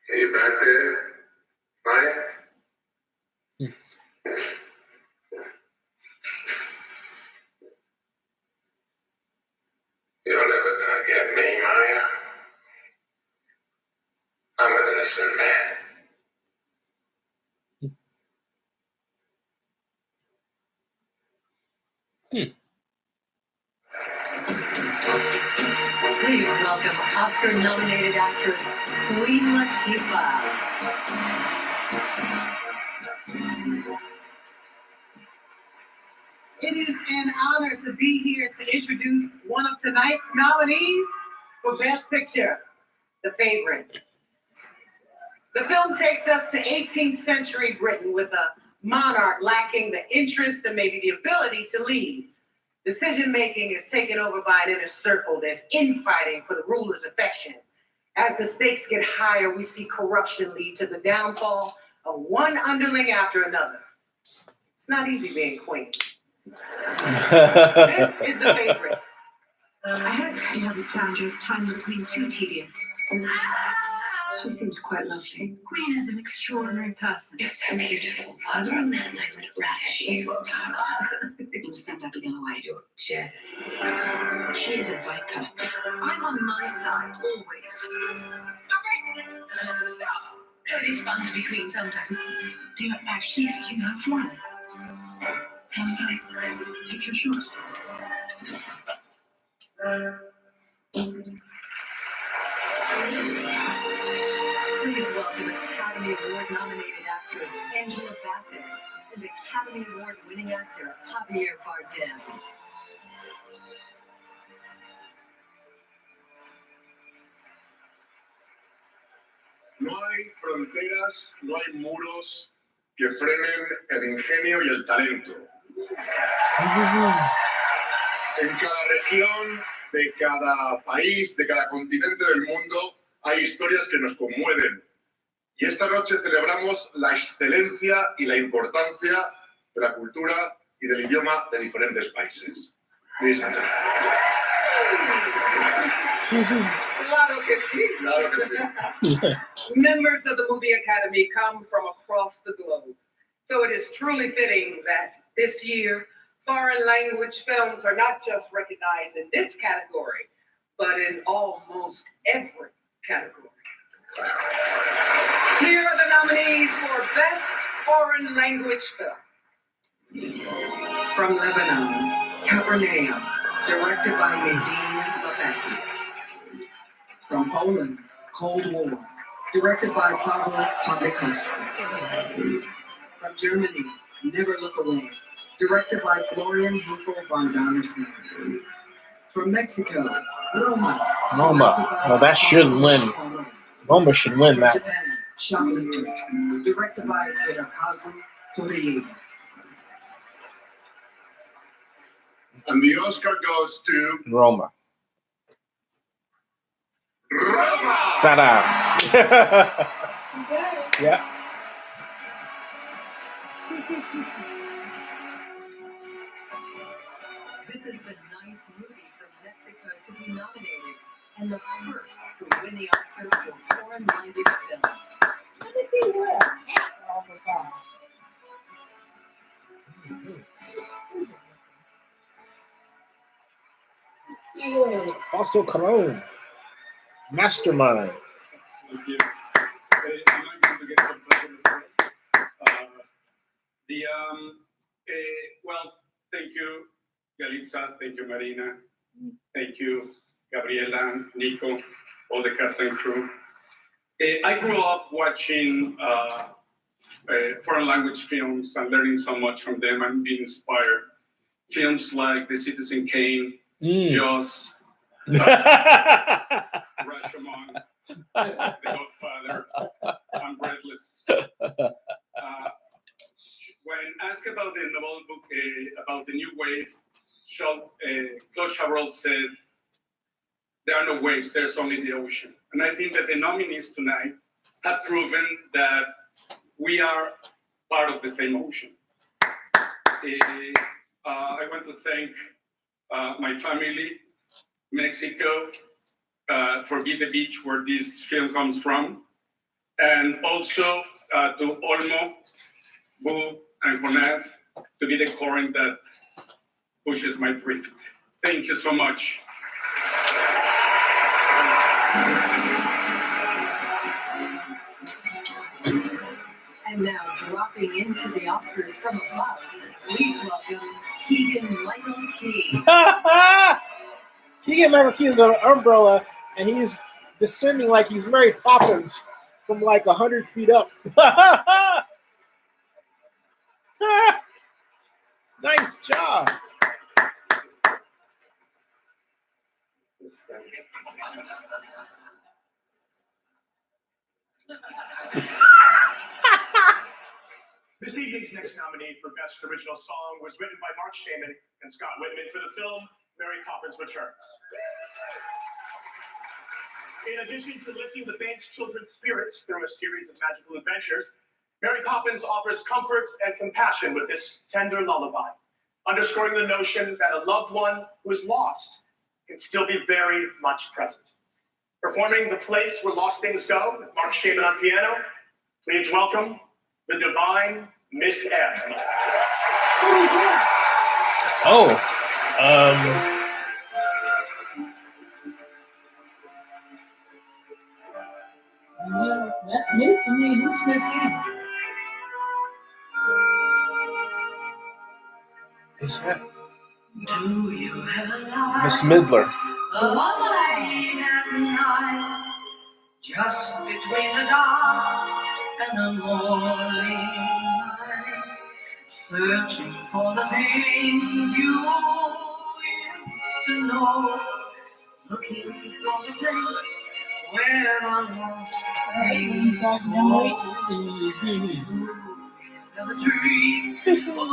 Hey, you back there, Maya? You're never gonna get me, Maya. I'm an innocent man. Please welcome Oscar-nominated actress Queen Latifah. It is an honor to be here to introduce one of tonight's nominees for Best Picture, The Favorite. The film takes us to 18th century Britain with a monarch lacking the interest and maybe the ability to lead. Decision-making is taken over by an inner circle. There's infighting for the ruler's affection. As the stakes get higher, we see corruption lead to the downfall of one underling after another. It's not easy being queen. This is The Favorite. I hope you haven't found your time with Queen too tedious. She seems quite lovely. Queen is an extraordinary person. You're so beautiful. Were there a man I would rather hear? You send Abigail away. You're jealous. She is a viper. I'm on my side, always. Stop it! Stop! It is fun to be queen sometimes. Do you actually think you have one? Haven't I? Take your shot. Please welcome Academy Award-nominated actress Angela Bassett and Academy Award-winning actor Javier Bardem. No hay fronteras, no hay muros que frenen el ingenio y el talento. En cada región, de cada país, de cada continente del mundo, hay historias que nos conmueven. Y esta noche celebramos la excelencia y la importancia de la cultura y del idioma de diferentes países. Luis Antonio. Claro que sí. Claro que sí. Members of the Movie Academy come from across the globe. So it is truly fitting that this year, foreign language films are not just recognized in this category, but in almost every category. Here are the nominees for Best Foreign Language Film. From Lebanon, Capernaum, directed by Nadine Babaki. From Poland, Cold War, directed by Paweł Pawlikowski. From Germany, Never Look Away, directed by Florian Henkel von Donnersman. From Mexico, Roma. Roma. Well, that should win. Roma should win that. Japan, Shoplifters, directed by Hirokazu Toriyama. And the Oscar goes to Roma. Roma. Ta-da. Yeah. This is the 9th movie from Mexico to be nominated, and the first to win the Oscar for foreign language film. Let me see what. Oh, my God. Yeah. Also Cologne. Mastermind. Thank you. I'm going to get some pleasure. Well, thank you, Yalitza. Thank you, Marina. Thank you, Gabriela, Nico, all the cast and crew. I grew up watching foreign language films and learning so much from them and being inspired. Films like The Citizen Kane, Jaws, Rashomon, The Godfather, and Breathless. When asked about the novel book, about the new wave, Claude Chabrol said, there are no waves, there's only the ocean. And I think that the nominees tonight have proven that we are part of the same ocean. I want to thank my family, Mexico, for Be the Beach, where this film comes from, and also to Olmo, Boo, and Jonas, to be the current that pushes my drift. Thank you so much. And now, dropping into the Oscars from above, please welcome Keegan-Michael Key. Keegan-Michael Key is an umbrella, and he's descending like he's Mary Poppins from like 100 feet up. Nice job. This evening's next nominee for Best Original Song was written by Mark Shaman and Scott Whitman for the film Mary Poppins Returns. In addition to lifting the band's children's spirits through a series of magical adventures, Mary Poppins offers comfort and compassion with this tender lullaby, underscoring the notion that a loved one who is lost can still be very much present. Performing The Place Where Lost Things Go with Mark Shaman on piano, please welcome the divine Miss M. Oh, well, that's new for me. Who's Miss M? Is that Do you have Miss Midler? a light at night, just between the dark and the morning light, searching for the things you used to know, looking for the place where the lost things go. Have a dream or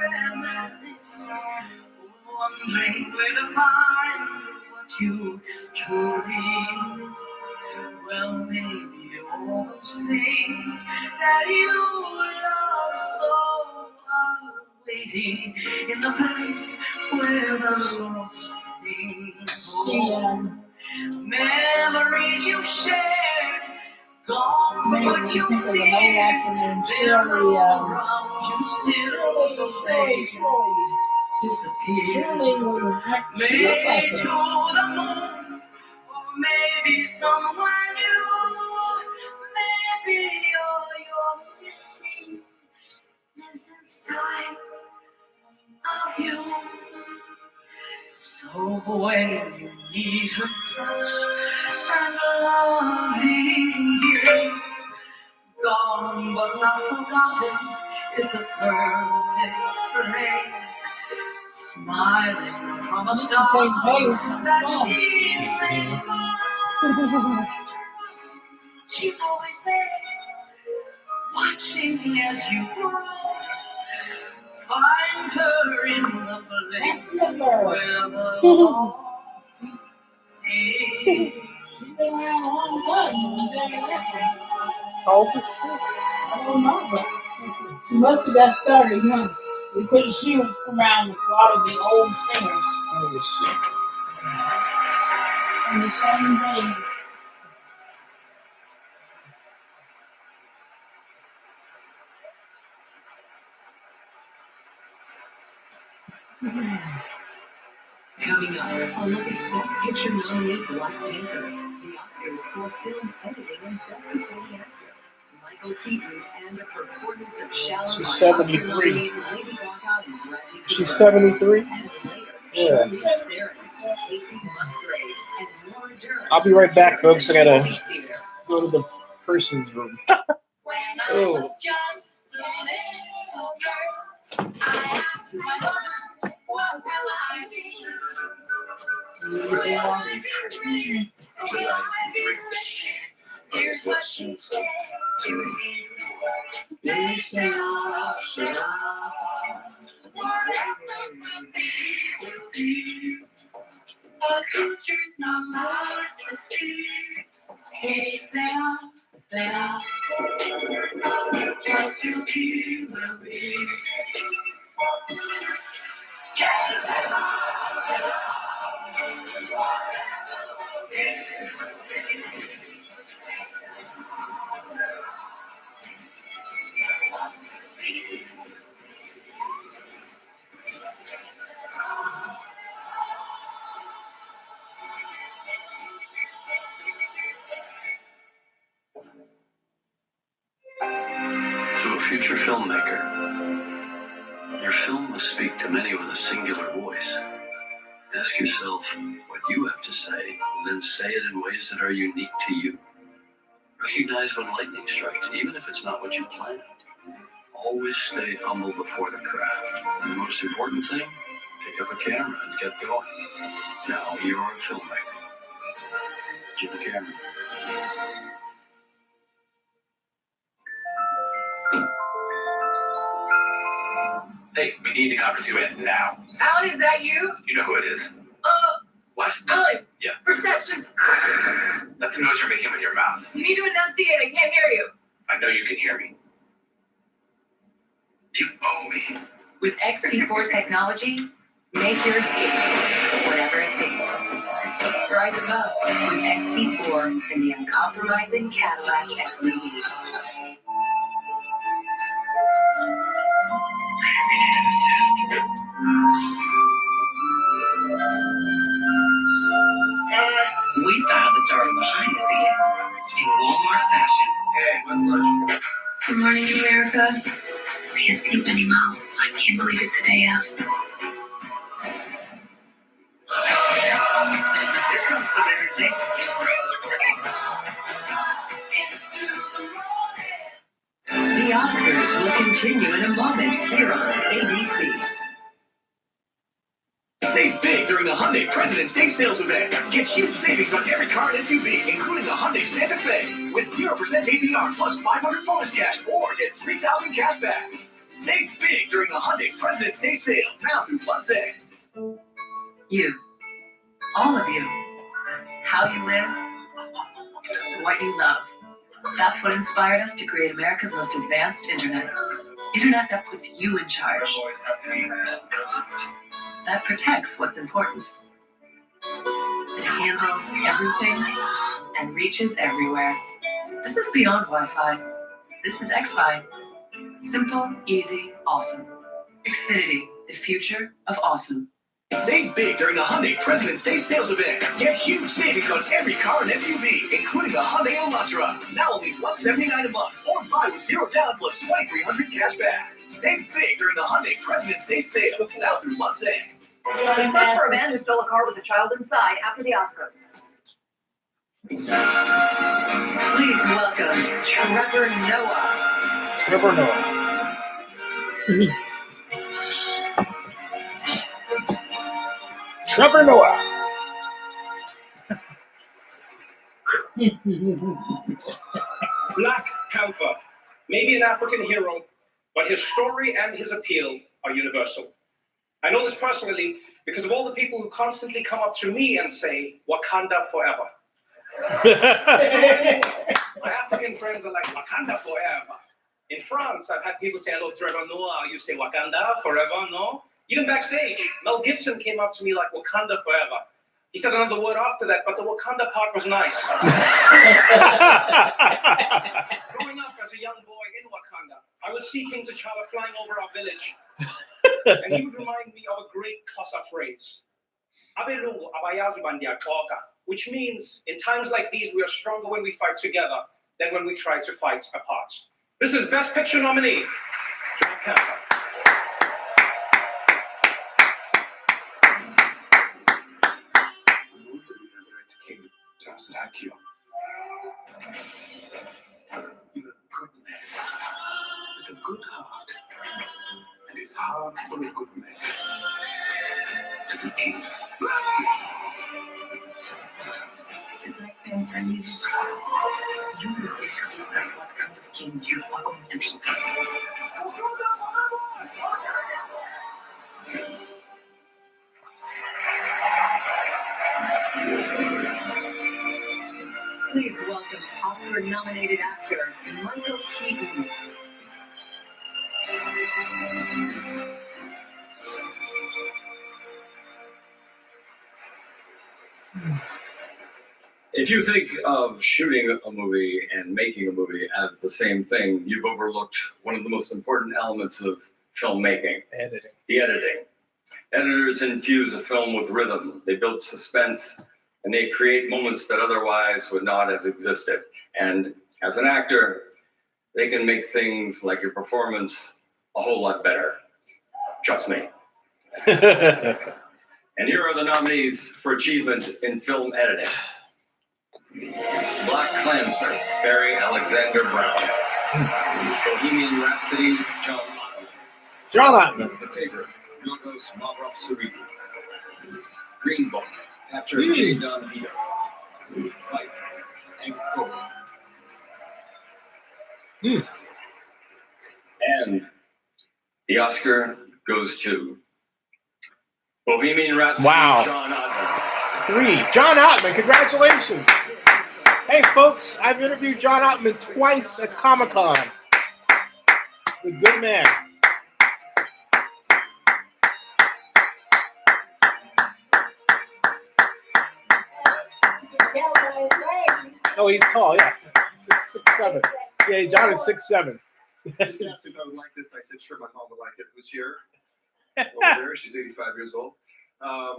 reminisce, wondering where to find what you truly miss. Well, maybe all those things that you love so are waiting in the place where the lost things go. Memories you've shared, gone from what you feared. They're all around you still, disappear. Maybe to the moon, or maybe somewhere new. Maybe all you're missing lives inside of you. So when you need her touch and loving kiss, gone but not forgotten is the perfect phrase. Smiling from a star that she makes mine. She's always there, watching as you grow. Find her in the place where the Lord is. She's been around a long time. How old is she? I don't know, but she must have got started young. Because she was around a lot of the old singers. Let me see. And the same thing. Coming up, a look at Best Picture nominee Black Panther, the Oscars for film editing and Best Supporting Actor, Michael Keaton, and a performance of Shallow. She's 73. She's 73? Yeah. I'll be right back, folks. I gotta go to the person's room. Oh. Here's what she said to me. The future's not ours to see. Hey, stay on, what will be, will be. To a future filmmaker, your film must speak to many with a singular voice. Ask yourself what you have to say, and then say it in ways that are unique to you. Recognize when lightning strikes, even if it's not what you planned. Always stay humble before the craft. And the most important thing, pick up a camera and get going. Now you're a filmmaker. To the camera. Hey, we need to conference you in now. Alan, is that you? You know who it is. What? Alan. Yeah. Perception. That's the noise you're making with your mouth. You need to enunciate. I can't hear you. I know you can hear me. You owe me. With XT4 technology, make your escape, whatever it takes. Rise above with XT4 and the uncompromising Cadillac SUV. We style the stars behind the scenes in Walmart fashion. Hey, what's lunch? Good morning, America. Can't sleep anymore. I can't believe it's the day of. Here comes some energy. The Oscars will continue in a moment here on ABC. Save big during the Hyundai President's Day sales event. Get huge savings on every car and SUV, including the Hyundai Santa Fe, with 0% APR plus 500 bonus cash, or get 3,000 cash back. Save big during the Hyundai President's Day sale, now through month's end. You. All of you. How you live, what you love. That's what inspired us to create America's most advanced internet. Internet that puts you in charge. That protects what's important. It handles everything and reaches everywhere. This is beyond Wi-Fi. This is X-Fi. Simple, easy, awesome. Xfinity, the future of awesome. Save big during the Hyundai President's Day sales event. Get huge savings on every car and SUV, including the Hyundai Elantra. Now only $179 a month, or buy with 0 down plus 2,300 cash back. Save big during the Hyundai President's Day sale, now through month's end. A search for a man who stole a car with a child inside after the Oscars. Please welcome Trevor Noah. Trevor Noah. Trevor Noah. Black Panther, maybe an African hero, but his story and his appeal are universal. I know this personally because of all the people who constantly come up to me and say, Wakanda forever. My African friends are like, Wakanda forever. In France, I've had people say, hello, Trevor Noah, you say Wakanda forever, no? Even backstage, Mel Gibson came up to me like, Wakanda forever. He said another word after that, but the Wakanda part was nice. Growing up as a young boy in Wakanda, I would see King T'Challa flying over our village. And he would remind me of a great Xhosa phrase, "Abelungu abayazi bandiyaxoka," which means, in times like these, we are stronger when we fight together than when we try to fight apart. This is Best Picture nominee, Black Panther. King Tamsanakio. You're a good man with a good heart, and his heart for a good man to be king. Black Panther lives. You will get to decide what kind of king you are going to be. Please welcome Oscar-nominated actor Michael Keaton. If you think of shooting a movie and making a movie as the same thing, you've overlooked one of the most important elements of filmmaking. Editing. The editing. Editors infuse a film with rhythm. They build suspense, and they create moments that otherwise would not have existed. And as an actor, they can make things like your performance a whole lot better. Trust me. And here are the nominees for achievement in film editing. Black Klansman, Barry Alexander Brown. Bohemian Rhapsody, John Ottman. John Ottman. The Favorite, Yorgos Mavropoulos. Green Book, Patrick J. Don Vito. Fights, Hank Coburn. And the Oscar goes to Bohemian Rhapsody, Wow. John Ottman. 3. John Ottman, congratulations. Hey, folks, I've interviewed John Ottman twice at Comic-Con. The good man. Oh, he's tall, yeah. 6'7". Yeah, John is 6'7". She asked if I would like this. I said, sure, my mom would like it. Who's here? Over there. She's 85 years old. Wow.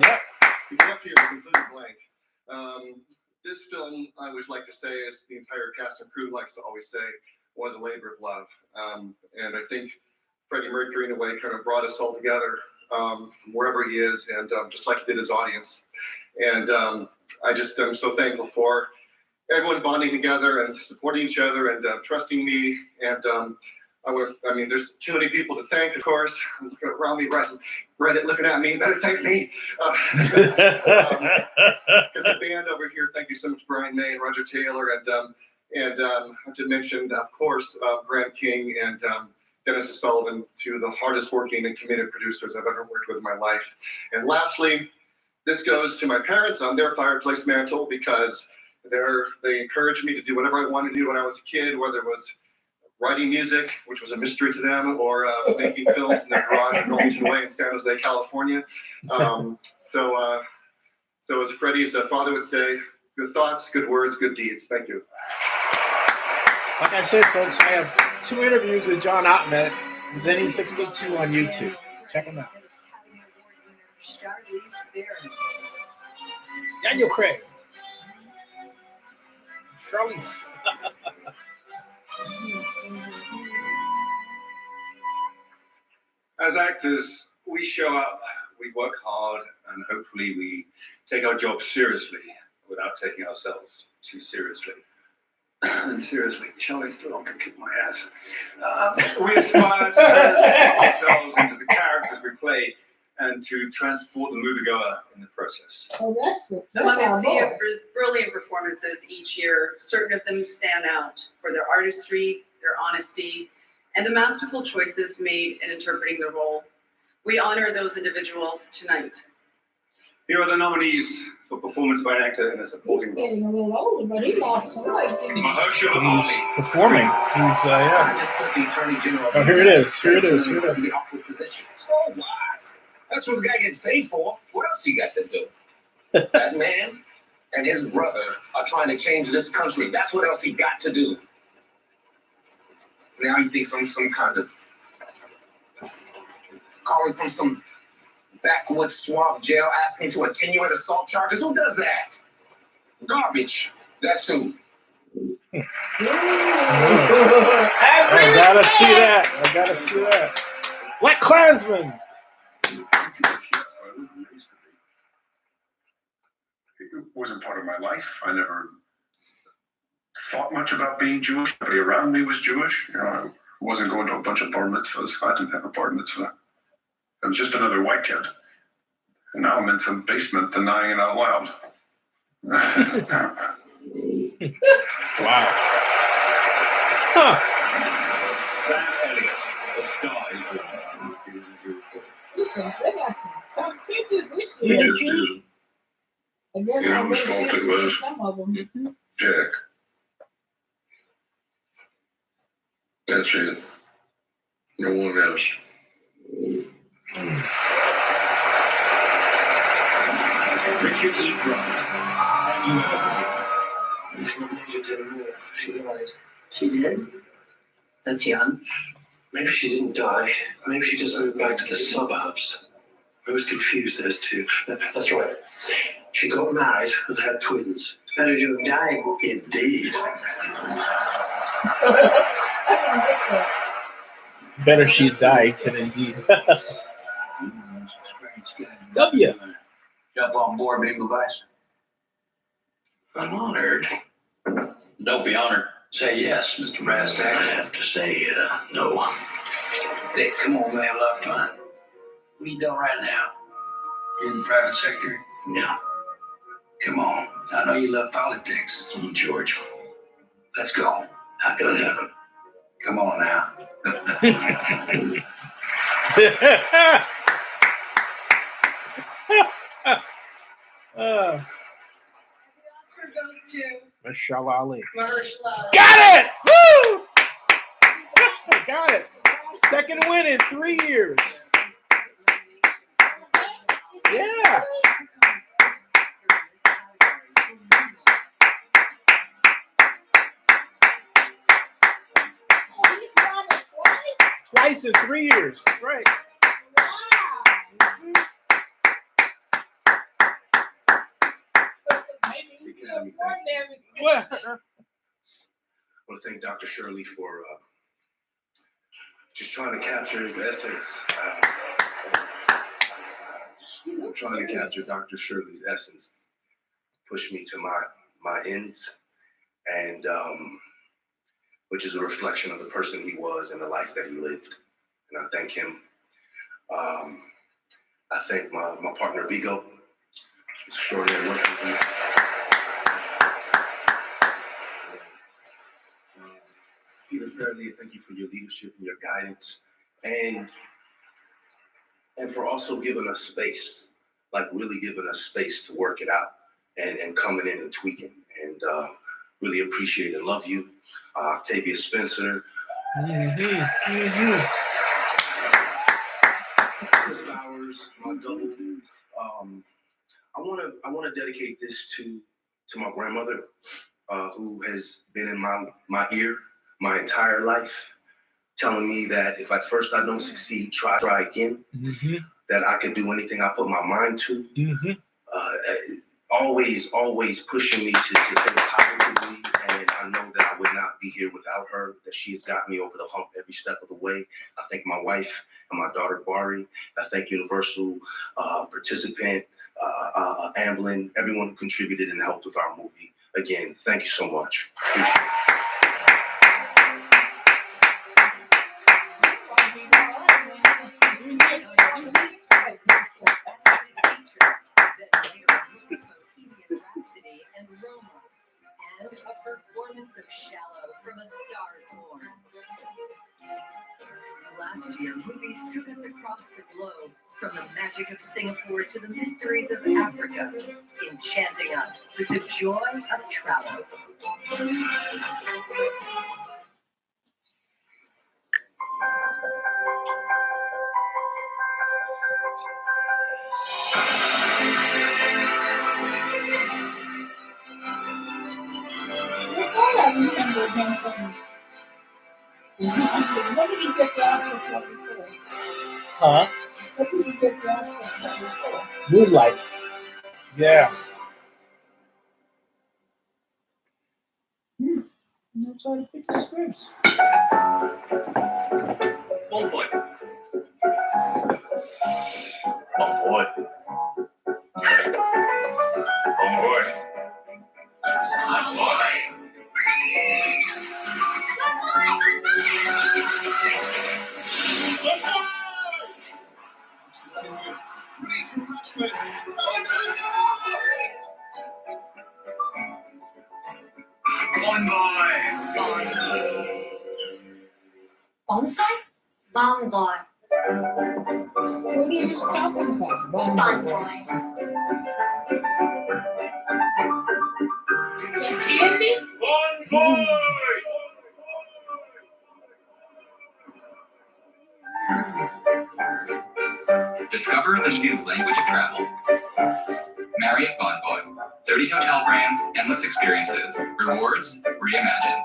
Yep. You get up here and completely blank. This film, I always like to say, as the entire cast and crew likes to always say, was a labor of love. And I think Freddie Mercury, in a way, kind of brought us all together from wherever he is, and just like he did his audience. And I just am so thankful for everyone bonding together and supporting each other and trusting me. And I mean, there's too many people to thank, of course. I'm looking around me, Reddit looking at me, better thank me. The band over here, thank you so much, Brian May and Roger Taylor. And I did mention, of course, Graham King and Dennis O'Sullivan, two of the hardest working and committed producers I've ever worked with in my life. And lastly, this goes to my parents on their fireplace mantle, because they encouraged me to do whatever I wanted to do when I was a kid, whether it was writing music, which was a mystery to them, or making films in their garage in Wilmington Way in San Jose, California. So as Freddie's father would say, good thoughts, good words, good deeds. Thank you. Like I said, folks, I have 2 interviews with John Ottman, Zennie62 on YouTube. Check him out. Daniel Craig. Charlize. As actors, we show up, we work hard, and hopefully we take our job seriously without taking ourselves too seriously. And seriously, Charlie's Theron can kick my ass. We aspire to transform ourselves into the characters we play and to transport the moviegoer in the process. Oh, that's our Among a sea boy. of brilliant performances each year, certain of them stand out for their artistry, their honesty, and the masterful choices made in interpreting the role. We honor those individuals tonight. Here are the nominees for performance by an actor in a supporting He's role. getting a little older, but he lost some weight, didn't he? He's performing. He's yeah. I just put the Attorney General. Oh, here it is. Here it is. Here it is. The awkward position. So what? That's what the guy gets paid for. What else he got to do? That man and his brother are trying to change this country. That's what else he got to do. Now he thinks I'm some kind of calling from some backwoods swamp jail asking to attenuate assault charges. Who does that? Garbage. That's who. I gotta see that. I gotta see that. Black Klansman. It wasn't part of my life. I never thought much about being Jewish. Everybody around me was Jewish. You know, I wasn't going to a bunch of bar mitzvahs. I didn't have a bar mitzvah. I was just another white kid. And now I'm in some basement denying it out loud. Wow. Huh. Sam Elliott, The Sky is Born. Listen, they got some tough pictures this You year. just do. I guess You know I whose didn't fault chance it to see was? some of them. Jack. That's it. No one else. Richard E. Grant. She died. She did? That's young. Maybe she didn't die. Maybe she just moved back to the suburbs. I was confused as to. That's right. She got married and had twins. Better you have died. Indeed. Better she died, said indeed. W. Jump on board, being the vice. I'm honored. Don't be honored. Say yes, Mr. Brass I Tacks. have to say no. Dick, come on, man, have a lot of fun. What are you doing right now? You in the private sector? No. Come on. I know you love politics. George. Let's go. How can it happen? Come on now. Oscar goes to Mashallah Ali. Mahershala. Got it! Woo! Got it. Second win in 3 years. Yeah. Twice in 3 years. That's right. What? I want to thank Dr. Shirley for just trying to capture his essence. Trying to capture Dr. Shirley's essence, push me to my ends, and which is a reflection of the person he was and the life that he lived. And I thank him. I thank my partner Vigo. It's extraordinary working with you. Peter Fairley, thank you for your leadership and your guidance, and for also giving us space, like really giving us space to work it out and coming in and tweaking, and really appreciate and love you. Octavia Spencer. Chris Bowers, my double. I want to dedicate this to my grandmother, who has been in my ear my entire life, telling me that if at first I don't succeed, try again. That I could do anything I put my mind to. Always pushing me to think positively, and I know that I would not be here without her, that she has got me over the hump every step of the way. I thank my wife and my daughter Bari. I thank Universal, participant, Amblin, everyone who contributed and helped with our movie. Again, thank you so much. Appreciate it. And a performance of Shallow from A Star Is Born. Last year, movies took us across the globe, from the magic of Singapore to the mysteries of Africa, enchanting us with the joy of travel. What did he get the Oscar for before? Huh? What did he get the Oscar for before? Moonlight. Yeah. No time to pick the scripts. Oh boy. Oh boy. Oh boy. Oh boy. Bonsai? Bon boy. What are you talking about? Bon boy. Candy? One boy. Discover the new language of travel. Marriott Bonvoy. 30 hotel brands, endless experiences. Rewards, reimagined.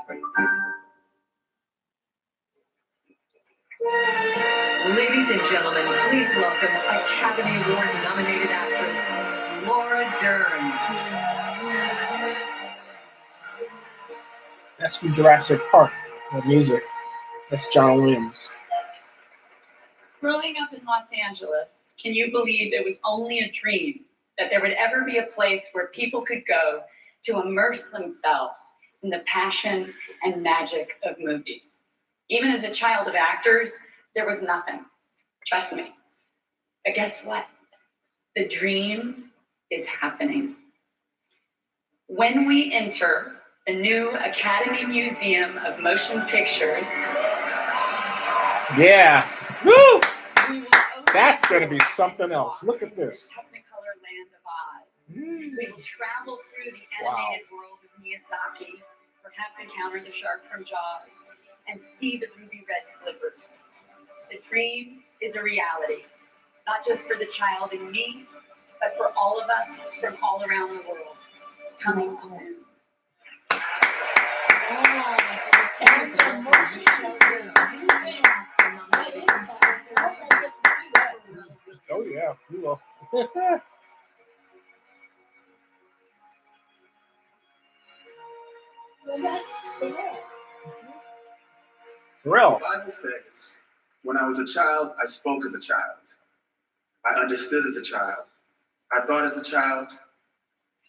Ladies and gentlemen, please welcome Academy Award nominated actress Laura Dern. That's from Jurassic Park, the music. That's John Williams. Growing up in Los Angeles, can you believe it was only a dream that there would ever be a place where people could go to immerse themselves in the passion and magic of movies? Even as a child of actors, there was nothing. Trust me. But guess what? The dream is happening. When we enter the new Academy Museum of Motion Pictures, Yeah. Woo! That's going to be something else. Look at this. Technicolor land of Oz. We will travel through the Wow. animated world of Miyazaki, perhaps encounter the shark from Jaws, and see the ruby red slippers. The dream is a reality, not just for the child in me, but for all of us from all around the world. Coming soon. Oh, yeah. We will. Well, that's sad. Real. The Bible says, when I was a child, I spoke as a child. I understood as a child. I thought as a child.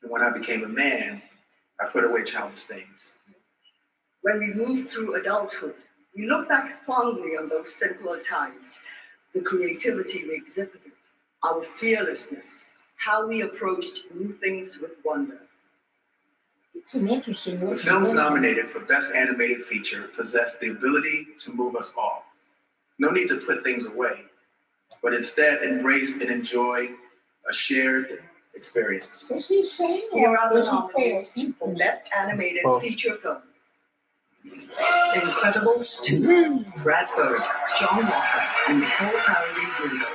And when I became a man, I put away childish things. When we move through adulthood, we look back fondly on those simpler times, the creativity we exhibited, our fearlessness, how we approached new things with wonder. It's an interesting The look. films nominated for Best Animated Feature possess the ability to move us all. No need to put things away, but instead embrace and enjoy a shared experience. What's he saying? Here are the Does he pay nominees us? for Best Animated Both. Feature Film. Incredibles 2, Brad Bird, John Walker, and Nicole Kennedy.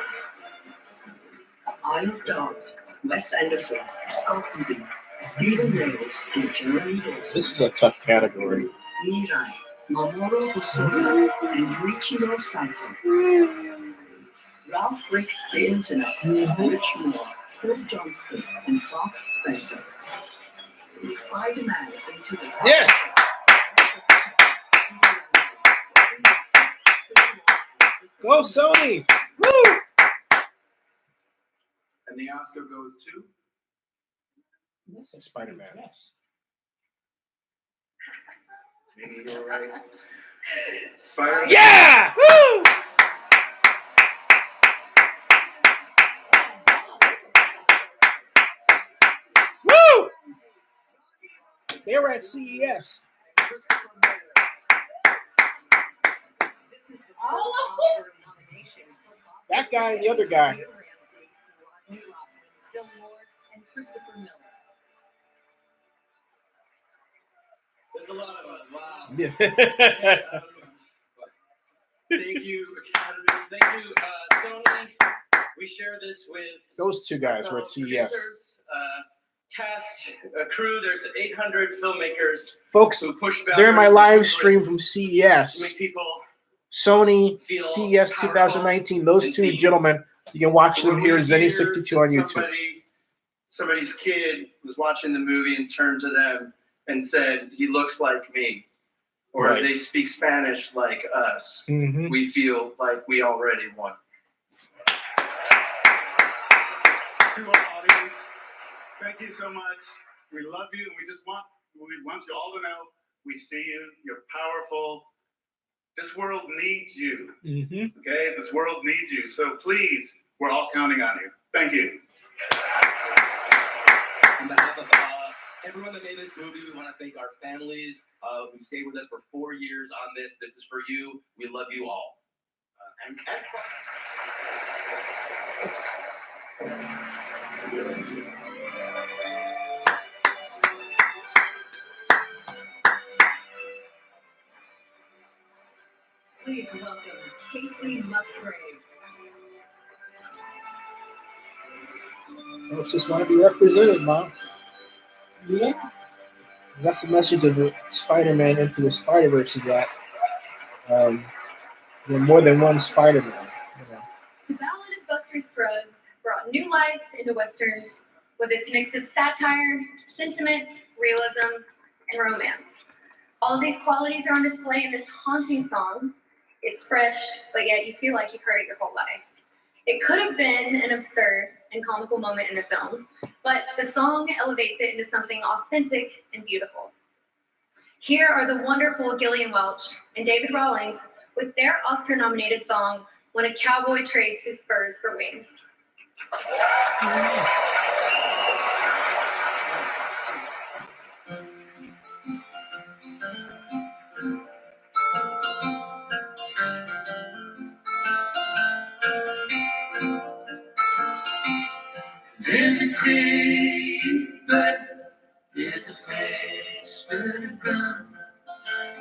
Isle of Dogs, Wes Anderson, Scott Rubin, Stephen Rales, and Jeremy Dawson. This is a tough category. Mirai, Mamoru Hosoda, and Yuichiro Saito. Ralph Breaks the Internet, Rich Moore, Phil Johnston, and Clark Spencer. Spider-Man Into the Spider-Man. Yes! Go Sony! Woo! And the Oscar goes to Spider-Man. maybe you're right. Spider-Man. Yeah! Woo! Woo! They were at CES. That guy and the other guy. There's a lot of us. Wow. Yeah. Thank you, Academy. Thank you, Sony. We share this with Those two guys were at CES. producers, cast, crew. There's 800 filmmakers. Folks, who push during my boundaries live stream from to CES, make people Sony feel CES 2019, those two gentlemen, you can watch them here, Zennie62 on YouTube. Somebody's kid was watching the movie and turned to them and said, "He looks like me," or Right. "They speak Spanish like us." Mhm. We feel like we already won. To our audience, thank you so much. We love you, and we want you all to know we see you. You're powerful. This world needs you. Mm-hmm. Okay, this world needs you. So please, we're all counting on you. Thank you. On behalf of everyone that made this movie, we want to thank our families who stayed with us for 4 years on this. This is for you. We love you all. And Please welcome Casey Musgraves. Folks just want to be represented, Mom. Yeah. That's the message of Spider-Man Into the Spider-Verse, is that there are more than one Spider-Man. You know. The Ballad of Buster Scruggs brought new life into Westerns with its mix of satire, sentiment, realism, and romance. All of these qualities are on display in this haunting song. It's fresh, but yet you feel like you've heard it your whole life. It could have been an absurd and comical moment in the film, but the song elevates it into something authentic and beautiful. Here are the wonderful Gillian Welch and David Rawlings with their Oscar-nominated song, When a Cowboy Trades His Spurs for Wings. Let me tell you, but there's a faster gun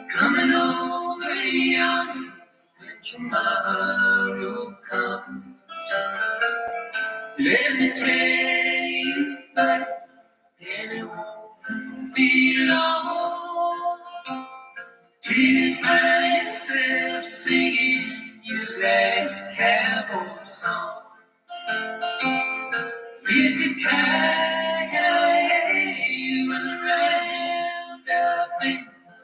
coming over yonder when tomorrow comes. Let me tell you, but then it won't be long till you find yourself singing your last cowboy song. Yippee-ki-yay, when the roundup ends.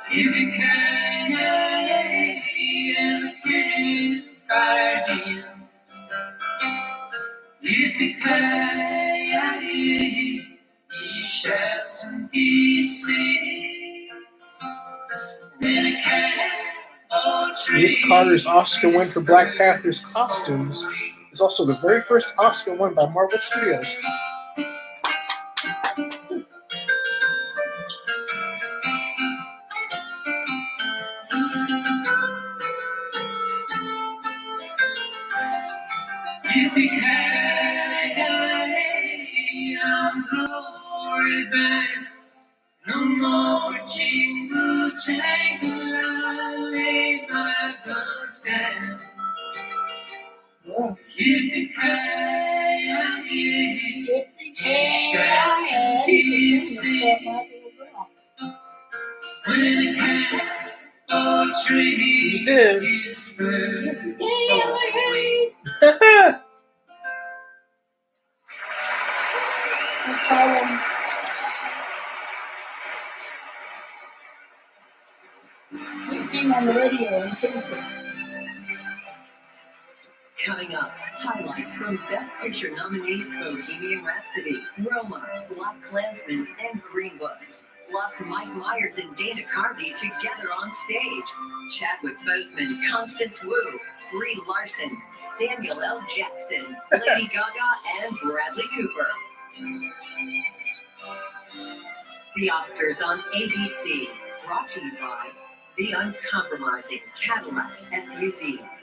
Yippee-ki-yay, and the campfire ends. Yippee-ki-yay, he shouts and he sings. When a cowboy Ruth Carter's Oscar win for Black Panther's costumes is also the very first Oscar won by Marvel Studios. Yippee-ki-yay, I'm glory bound. No more jingle jangle, I lay my guns down. Yippee-ki-yay, he shouts and he sings. When the cowboy trades his spurs for wings. This came on the radio in Tennessee. Coming up, highlights from Best Picture nominees Bohemian Rhapsody, Roma, Black Klansman, and Green Book. Plus Mike Myers and Dana Carvey together on stage. Chadwick Boseman, Constance Wu, Brie Larson, Samuel L. Jackson, Lady Gaga, and Bradley Cooper. The Oscars on ABC, brought to you by the uncompromising Cadillac SUVs.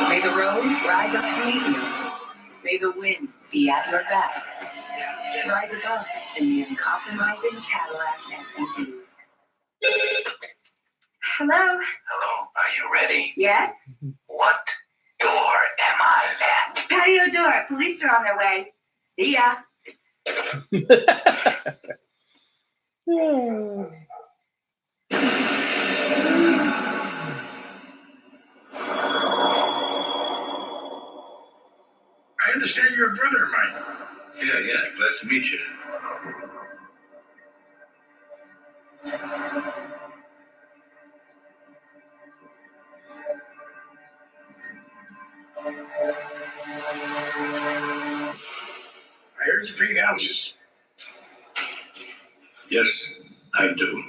May the road rise up to meet you. May the wind be at your back. Rise above in the uncompromising Cadillac SUVs. Hello? Hello, are you ready? Yes? What door am I at? Patio door. Police are on their way. See ya. I understand you're a brother of mine. Yeah, glad to meet you. I heard you paint houses. Yes, I do.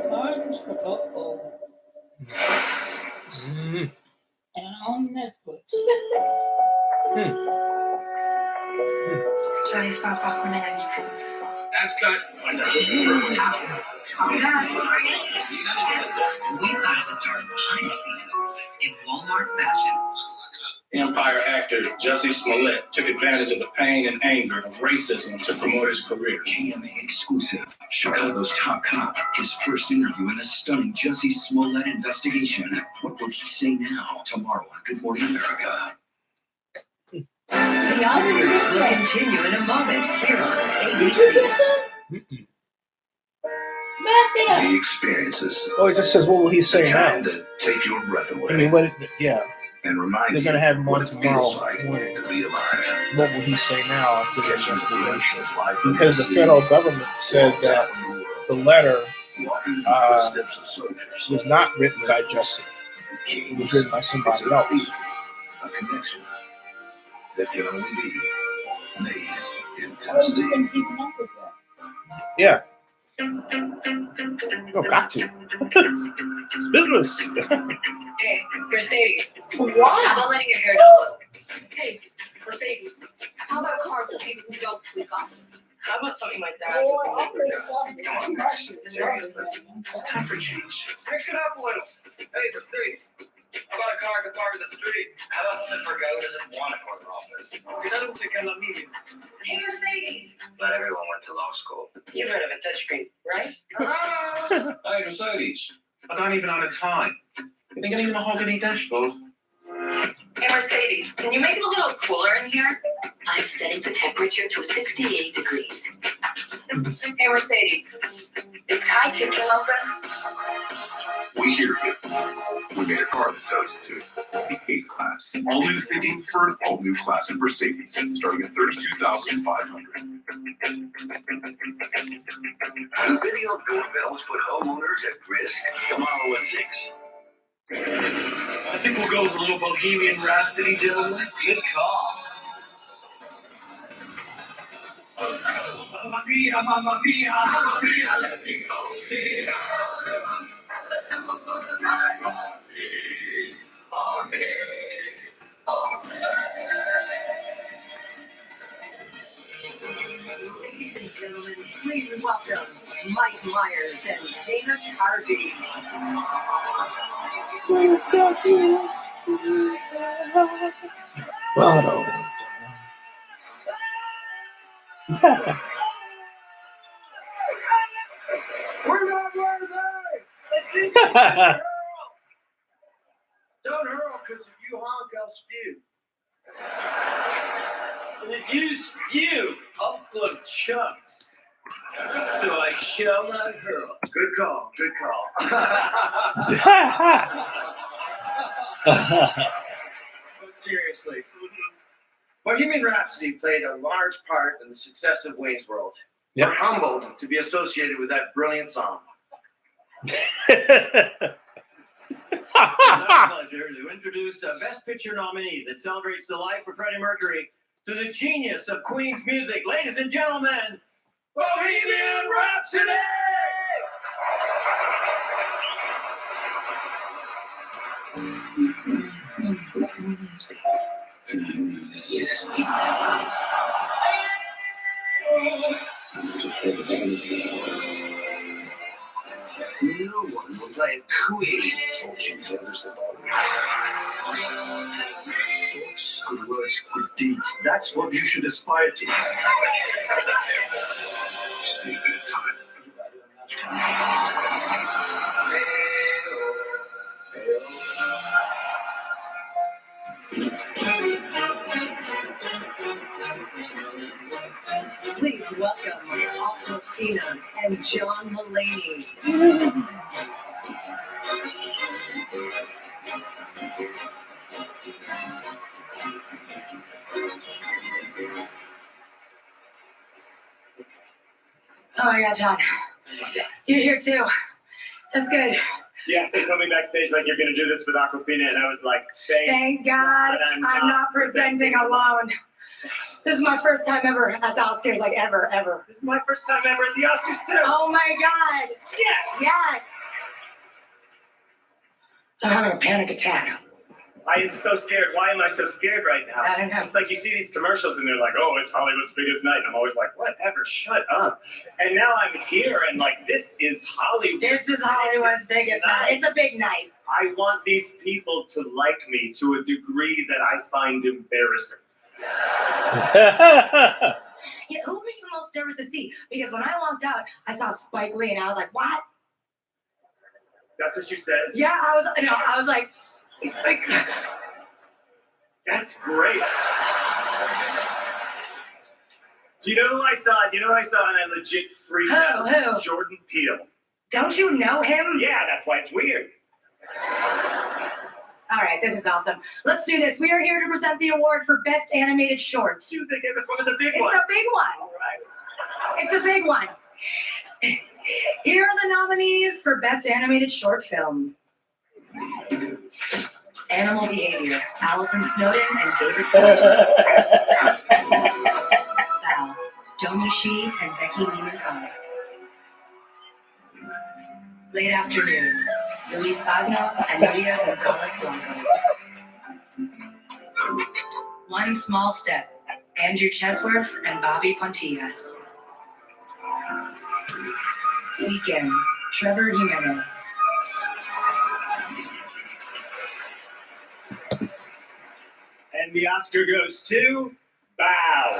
Gardens for Coco. And on Netflix. J'arrive pas à voir qu'on est amis pour ce soir. Ascot. Calm down. We style the stars behind the scenes in Walmart fashion. Empire actor Jussie Smollett took advantage of the pain and anger of racism to promote his career. GMA exclusive. Chicago's top cop. His first interview in the stunning Jussie Smollett investigation. What will he say now? Tomorrow on Good Morning America. The Oscars will continue in a moment here on ABC. The experiences. Oh, it just says, what will he say now? That take your breath away. I mean, what? Yeah. And remind They're going to have him on what it tomorrow feels like morning. to be alive. What will he say now after the investigation? Because the federal government said that the letter was not written by Jussie. It was written by somebody else. A connection that can only be made in Tennessee. Yeah. Oh, got to. It's business. Hey, Mercedes. What? How about letting your hair down? Hey, Mercedes, how about cars for people who don't tweak up? How about something like that? Come on, guys. Seriously. It's time for change. Mix it up a little. Hey, Mercedes. How about a car I can park in the street? How about something for a guy who doesn't want a corner office? Hey, Mercedes. Not everyone went to law school. You've heard of a touchscreen, right? Hey, Mercedes. I don't even own a tie. You think I need a mahogany dashboard? Hey, Mercedes, can you make it a little cooler in here? I'm setting the temperature to 68 degrees. Hey, Mercedes, is Thai kitchen open? We hear you. We made a car that does too. The A-Class. All new thinking for an all-new class of Mercedes, starting at $32,500. The video doorbells put homeowners at risk. Tomorrow at 6. I think we'll go with a little Bohemian Rhapsody, gentlemen. Good call. Mamma mia, mamma mia, mamma mia, let me go. Ladies and gentlemen, please welcome Mike Myers and Dana Carvey. We're not worthy! spew. And if you spew, I'll plug chunks. So I shall not hurl. Good call, good call. But seriously, Bohemian Rhapsody played a large part in the success of Wayne's World. Yep. We're humbled to be associated with that brilliant song. It's our pleasure to introduce the Best Picture nominee that celebrates the life of Freddie Mercury to the genius of Queen's music. Ladies and gentlemen, Bohemian Rhapsody! And I knew that listening, I'm not afraid of anything. No one will play a queen. Fortune favors the bold. Thoughts, good words, good deeds. That's what you should aspire to. Just need a bit of time. Please welcome Aquafina and John Mulaney. Oh my God, John. You're here too. That's good. Yeah, they told me backstage like you're gonna do this with Aquafina, and I was like, Thank God I'm not presenting alone. This is my first time ever at the Oscars, like ever. This is my first time ever at the Oscars too. Oh my God. Yeah. Yes. I'm having a panic attack. I am so scared. Why am I so scared right now? I don't know. It's like you see these commercials and they're like, oh, it's Hollywood's biggest night. And I'm always like, whatever, shut up. And now I'm here and like, this is Hollywood. This is Hollywood's biggest night. It's a big night. I want these people to like me to a degree that I find embarrassing. Yeah, who were you most nervous to see? Because when I walked out, I saw Spike Lee and I was like, what? That's what you said? Yeah, I was like, he's like, that's great. Do you know who I saw? And I legit freaked out? Who? Jordan Peele. Don't you know him? Yeah, that's why it's weird. All right, this is awesome. Let's do this. We are here to present the award for Best Animated Short. Dude, they gave us one of the big It's ones. a big one. All right. It's a big one. Here are the nominees for Best Animated Short Film. Animal Behavior, Allison Snowden and David Fincher. Val, Domi Shi and Becky Lehman-Kai. Late Afternoon, Luis Bagno and Maria Gonzalez Blanco. One Small Step, Andrew Chesworth and Bobby Pontillas. Weekends, Trevor Jimenez. And the Oscar goes to Bow.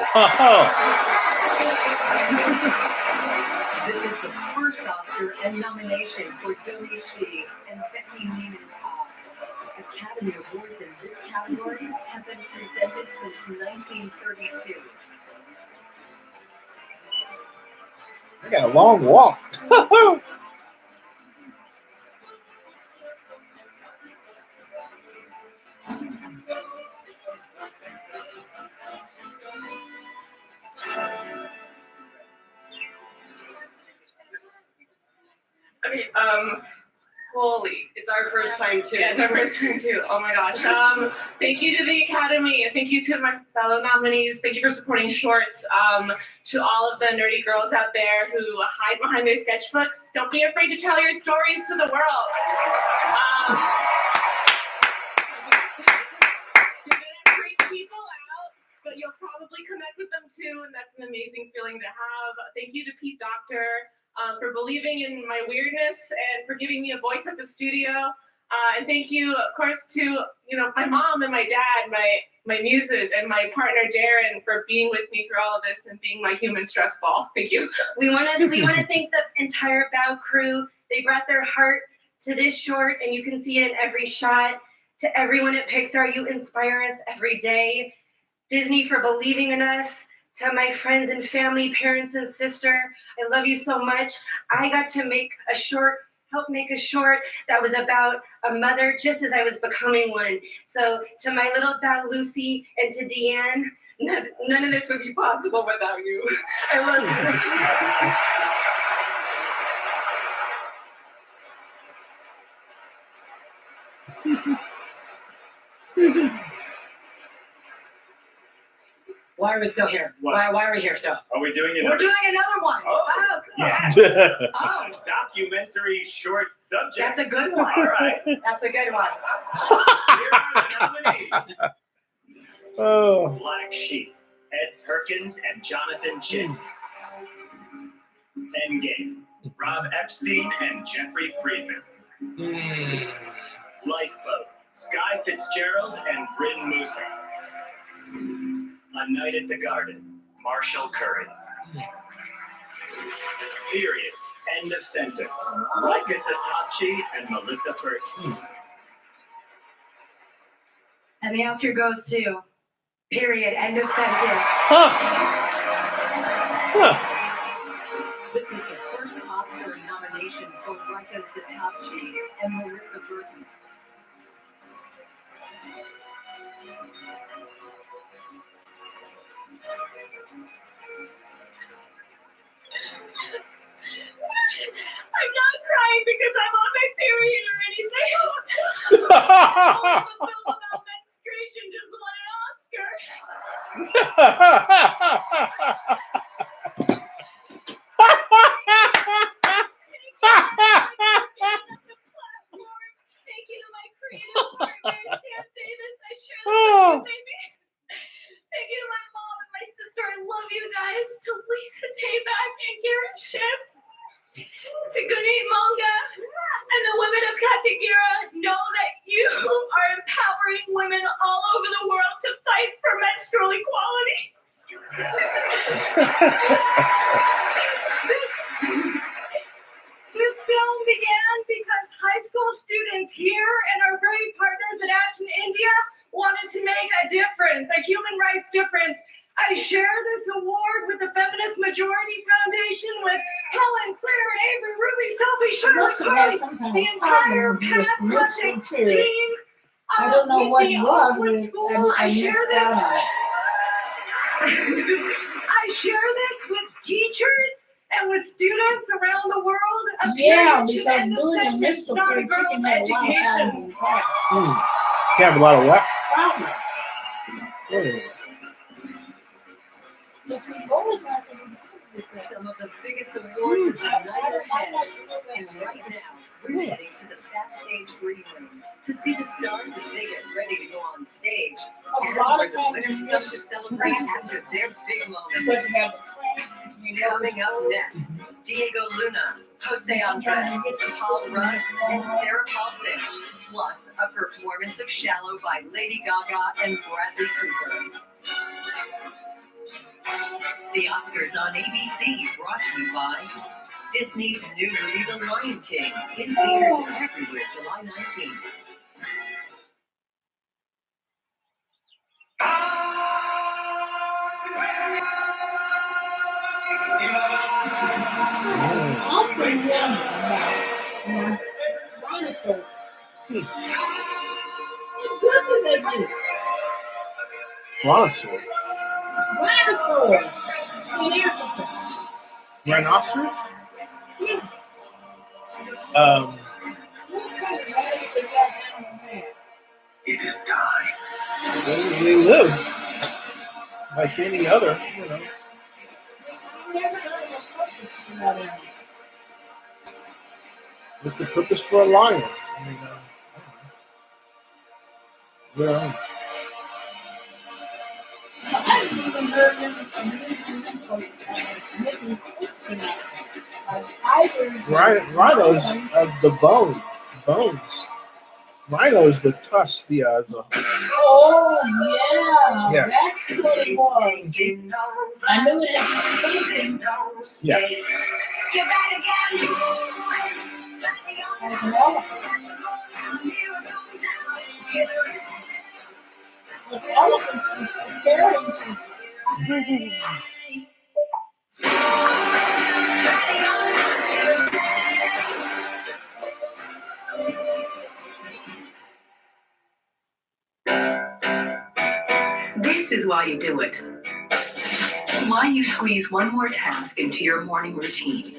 This is the first Oscar and nomination for Domi Shi and Becky Lehman-Kai. Academy Awards in this category have been presented since 1932. I got a long walk. Okay, holy, it's our first time too. Yeah, it's our first time too. Oh my gosh. Thank you to the Academy. Thank you to my fellow nominees. Thank you for supporting shorts. To all of the nerdy girls out there who hide behind their sketchbooks, don't be afraid to tell your stories to the world. You're gonna freak people out, but you'll probably connect with them too, and that's an amazing feeling to have. Thank you to Pete Doctor. For believing in my weirdness and for giving me a voice at the studio. And thank you, of course, to my mom and my dad, my muses, and my partner Darren for being with me through all of this and being my human stress ball. Thank you. We want to thank the entire Bow crew. They brought their heart to this short, and you can see it in every shot. To everyone at Pixar, you inspire us every day. Disney for believing in us. To my friends and family, parents and sister, I love you so much. I got to help make a short that was about a mother just as I was becoming one. So to my little pal Lucy and to Deanne, none of this would be possible without you. I love you. Why are we still here? Why are we here still? Are we doing We're doing another one. Oh, yeah. Oh, documentary short subject. That's a good one. All right. That's a good one. Here are the nominees. Oh. Black Sheep, Ed Perkins and Jonathan Chin. Endgame, Rob Epstein and Jeffrey Friedman. Lifeboat, Sky Fitzgerald and Bryn Musa. A Night at the Garden, Marshall Curry. Period. End of sentence. Rika Satapchi and Melissa Burke. And the Oscar goes to period. End of sentence. This is the first Oscar nomination for Rika Satapchi and Melissa Burton. I'm not crying because I'm on my period or anything. All of the film about menstruation just won an Oscar. Thank you to my creative partner, Sam Davis. I share this with you, baby. Thank you to my mom and my sister. I love you guys. To Lisa Tayback and Garrett Ship. To Gunay Manga and the women of Katagira, know that you are empowering women all over the world to fight for menstrual equality. This film began because high school students here and our brave partners at Action India wanted to make a difference, a human rights difference. I share this award with the Feminist Majority Foundation with Helen, Claire, Avery, Ruby, Sophie, Charlotte, Carly, the entire Path Project team. I don't know what it was. I share this with teachers and with students around the world. Yeah, because doing a mystical thing, she can have a lot of problems in class. Can't have a lot of what? Problems. Some of the biggest awards of the night ahead. And right now, we're heading to the backstage green room to see the stars as they get ready to go on stage. And where the winners come to celebrate after their big moment. Coming up next, Diego Luna, Jose Andres, Paul Rudd, and Sarah Paulson. Plus, a performance of Shallow by Lady Gaga and Bradley Cooper. The Oscars on ABC, brought to you by Disney's new movie, The Lion King, in theaters everywhere July 19th. Dinosaur. What good did they do? Dinosaur. Dinosaurs. Rhinoceros? Yeah. It is time. They live like any other, you know. What's the purpose for a lion? I mean, yeah. Rhinos of the bones. Rhinos, the tusk, the Oh, yeah. That's what it was. I knew it had something. Yeah. You're back again. With elephants and carrying This is why you do it. Why you squeeze one more task into your morning routine.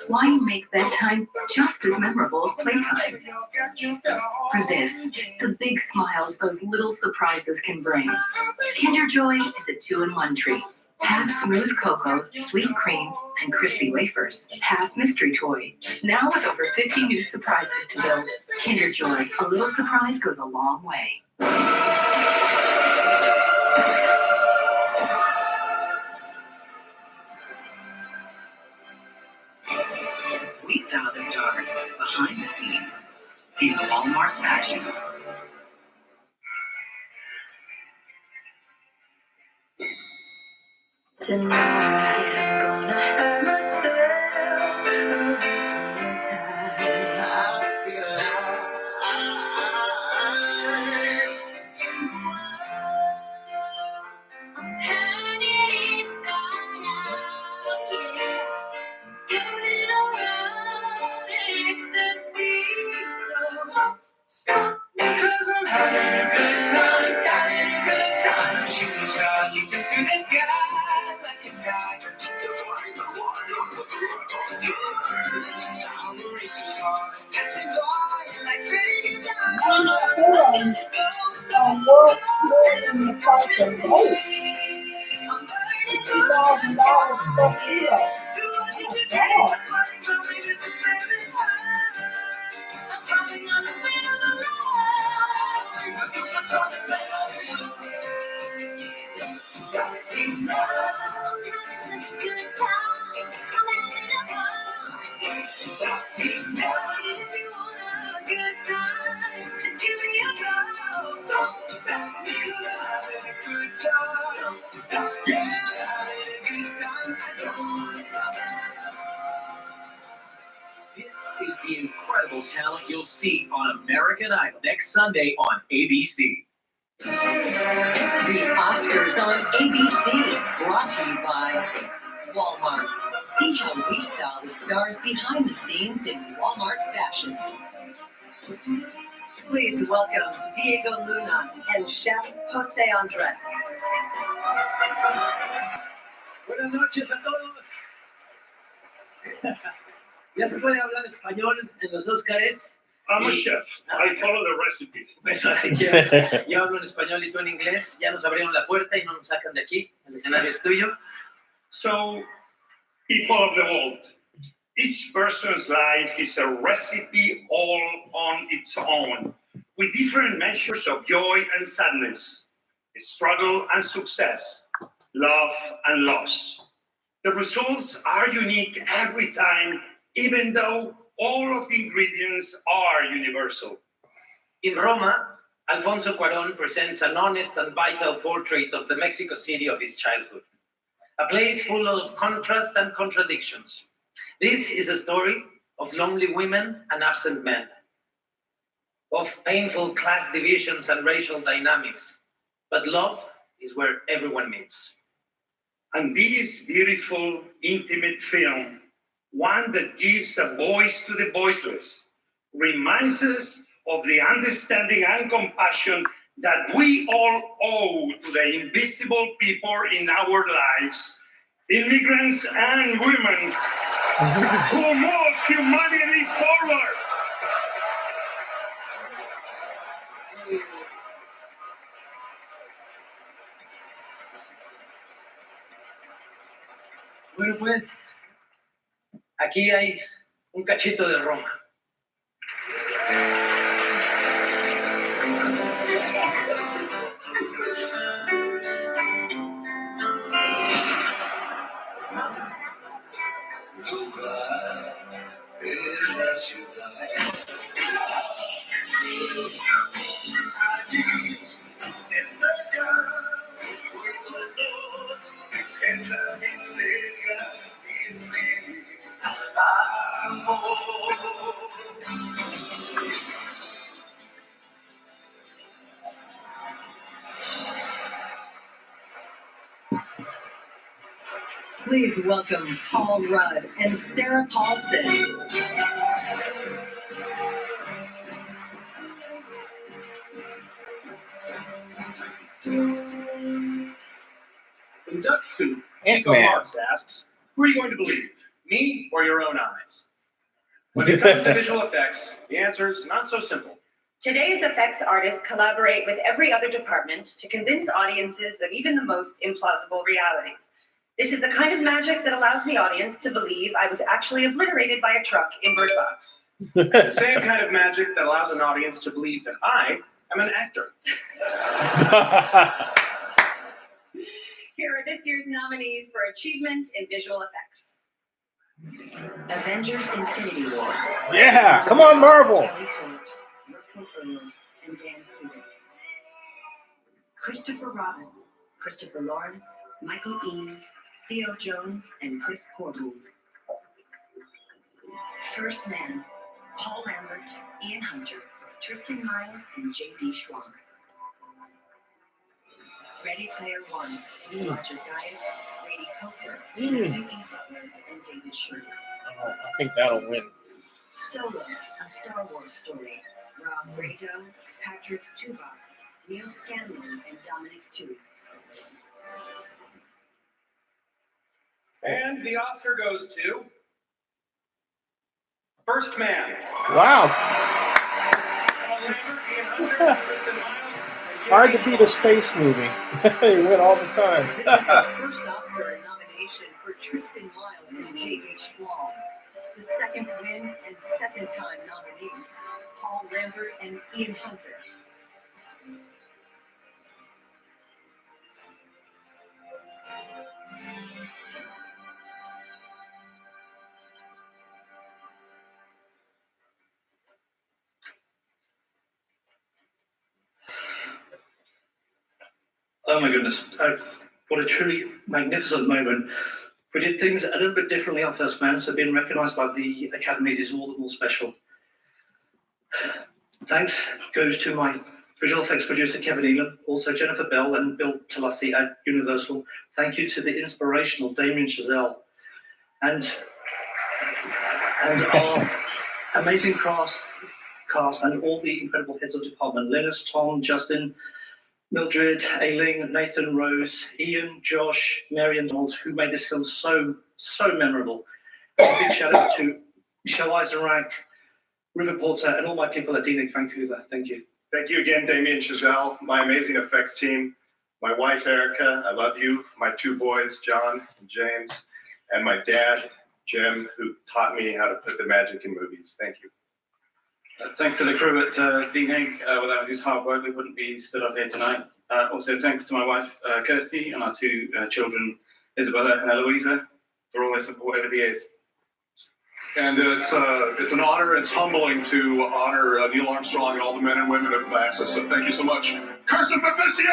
Why you make bedtime just as memorable as playtime. For this, the big smiles those little surprises can bring. Kinder Joy is a 2-in-1 treat. Half smooth cocoa, sweet cream, and crispy wafers. Half mystery toy. Now with over 50 new surprises to build. Kinder Joy, a little surprise goes a long way. We saw the stars behind the scenes in Walmart fashion. Tonight I'm gonna have myself a good time. I feel alive. I'm turning inside out, yeah. Floating around in ecstasy, so don't stop me. 'Cause I'm having a good time, having a good time. Shooting star leaping through the sky like a tiger. I'm a racing car, dancing boy like crazy diamonds. work here in the price of gold. $60,000 per kilo. Oh, This is the incredible talent you'll see on American Idol next Sunday on ABC. The Oscars on ABC, brought to you by Walmart. See how we style the stars behind the scenes in Walmart fashion. Please welcome Diego Luna and Chef Jose Andres. Buenas noches a todos. ¿Ya se puede hablar español en los Óscares? I'm a chef. I follow the recipe. Bueno, así que yo hablo en español y tú en inglés. Ya nos abrieron la puerta y no nos sacan de aquí. El escenario es tuyo. So, people of the world, each person's life is a recipe all on its own, with different measures of joy and sadness, struggle and success, love and loss. The results are unique every time, even though all of the ingredients are universal. In Roma, Alfonso Cuarón presents an honest and vital portrait of the Mexico City of his childhood. A place full of contrast and contradictions. This is a story of lonely women and absent men, of painful class divisions and racial dynamics. But love is where everyone meets. And this beautiful, intimate film, one that gives a voice to the voiceless, reminds us of the understanding and compassion that we all owe to the invisible people in our lives, immigrants and women who move humanity forward. Bueno, pues, aquí hay un cachito de Roma. Please welcome Paul Rudd and Sarah Paulson. In Duck Soup, Ant-Man. Nico Marks asks, who are you going to believe, me or your own eyes? When it comes to visual effects, the answer is not so simple. Today's effects artists collaborate with every other department to convince audiences of even the most implausible realities. This is the kind of magic that allows the audience to believe I was actually obliterated by a truck in Bird Box. The same kind of magic that allows an audience to believe that I am an actor. Here are this year's nominees for achievement in visual effects. Avengers Infinity War. Yeah, come on, Marvel. Kelly Holt, Russell Earl, and Dan Sudik. Christopher Robin, Christopher Lawrence, Michael Eames, Theo Jones, and Chris Corbould. First Man, Paul Lambert, Ian Hunter, Tristan Miles, and J.D. Schwab. Ready Player One, Roger Diet, Brady Cofer, U.E. Butler, and David Sherman. Oh, I think that'll win. Solo, a Star Wars story. Rob Brado, Patrick Tubak, Neil Scanlon, and Dominic Tui. And the Oscar goes to First Man. Wow. Paul Lambert, Ian Hunter, Tristan Miles, and Hard to beat a space movie. They win all the time. This is the first Oscar nomination for Tristan Miles and J.D. Schwab. The second win and second-time nominees, Paul Lambert and Ian Hunter. Oh my goodness, what a truly magnificent moment. We did things a little bit differently on First Man, so being recognised by the Academy is all the more special. Thanks goes to my visual effects producer Kevin Elam, also Jennifer Bell and Bill Talassi at Universal. Thank you to the inspirational Damien Chazelle and our amazing cast and all the incredible heads of department, Linus, Tom, Justin, Mildred, Aileen, Nathan, Rose, Ian, Josh, Mary and Donald, who made this film so memorable. A big shout out to Michelle Eisenrack, River Porter, and all my people at DNIC Vancouver. Thank you. Thank you again, Damien Chazelle, my amazing effects team, my wife, Erica, I love you, my two boys, John and James, and my dad, Jim, who taught me how to put the magic in movies. Thank you. Thanks to the crew at DNIC, without whose hard work we wouldn't be stood up here tonight. Also thanks to my wife, Kirsty, and our two children, Isabella and Eloisa, for all their support over the years. And it's an honor, it's humbling to honor Neil Armstrong and all the men and women of NASA, so thank you so much. Kirsten Beficio!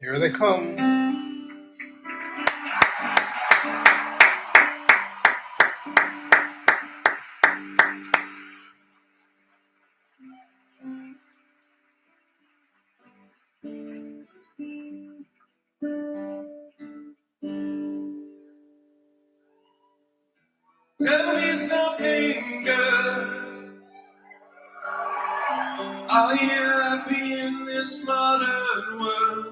Here they come. Tell me something, girl. Are you happy in this modern world?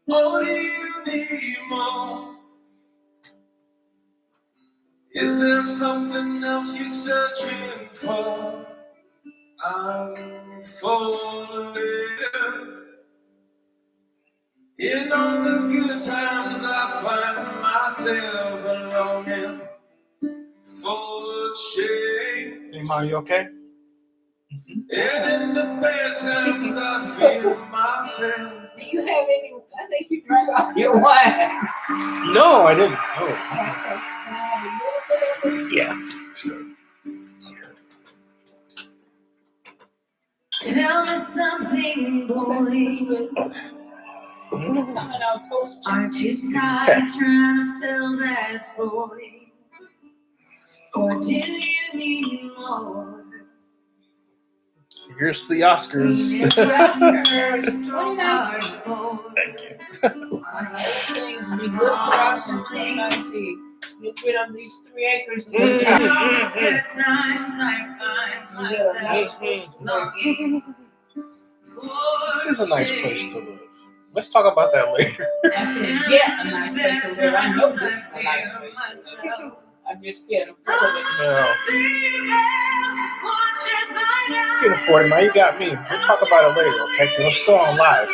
Or do you need more? Is there something else you're searching for? I'm falling in all the good times. I find myself longing for change. Hey, Ma, you okay? And in the bad times, I feel myself. Do you have any? I think you drank all your wine. No, I didn't. Oh. Yeah. Aren't you tired trying to fill that void? Or do you need more? Here's the Oscars. Thank you. We live for us in 2019. Get rid of these 3 acres. At times I find myself longing. This is a nice place to live. Let's talk about that later. I said, yeah, a nice place to live. I know this is a nice place to live. I'm just scared of it. No. You can afford it, man. You got me. We'll talk about it later, okay? Because I'm still on live.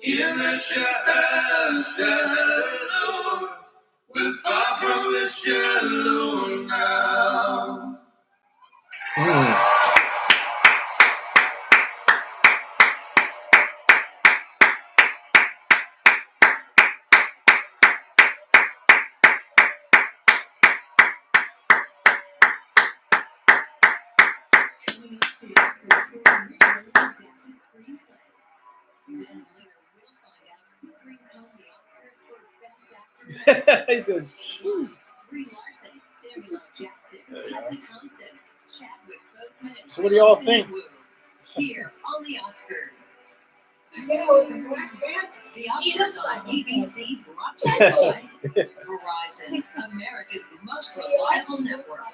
In the shallow, we're far from the shallow now. He said, so what do y'all think? Here on the Oscars. The Oscars on ABC brought to you by Verizon, America's most reliable network.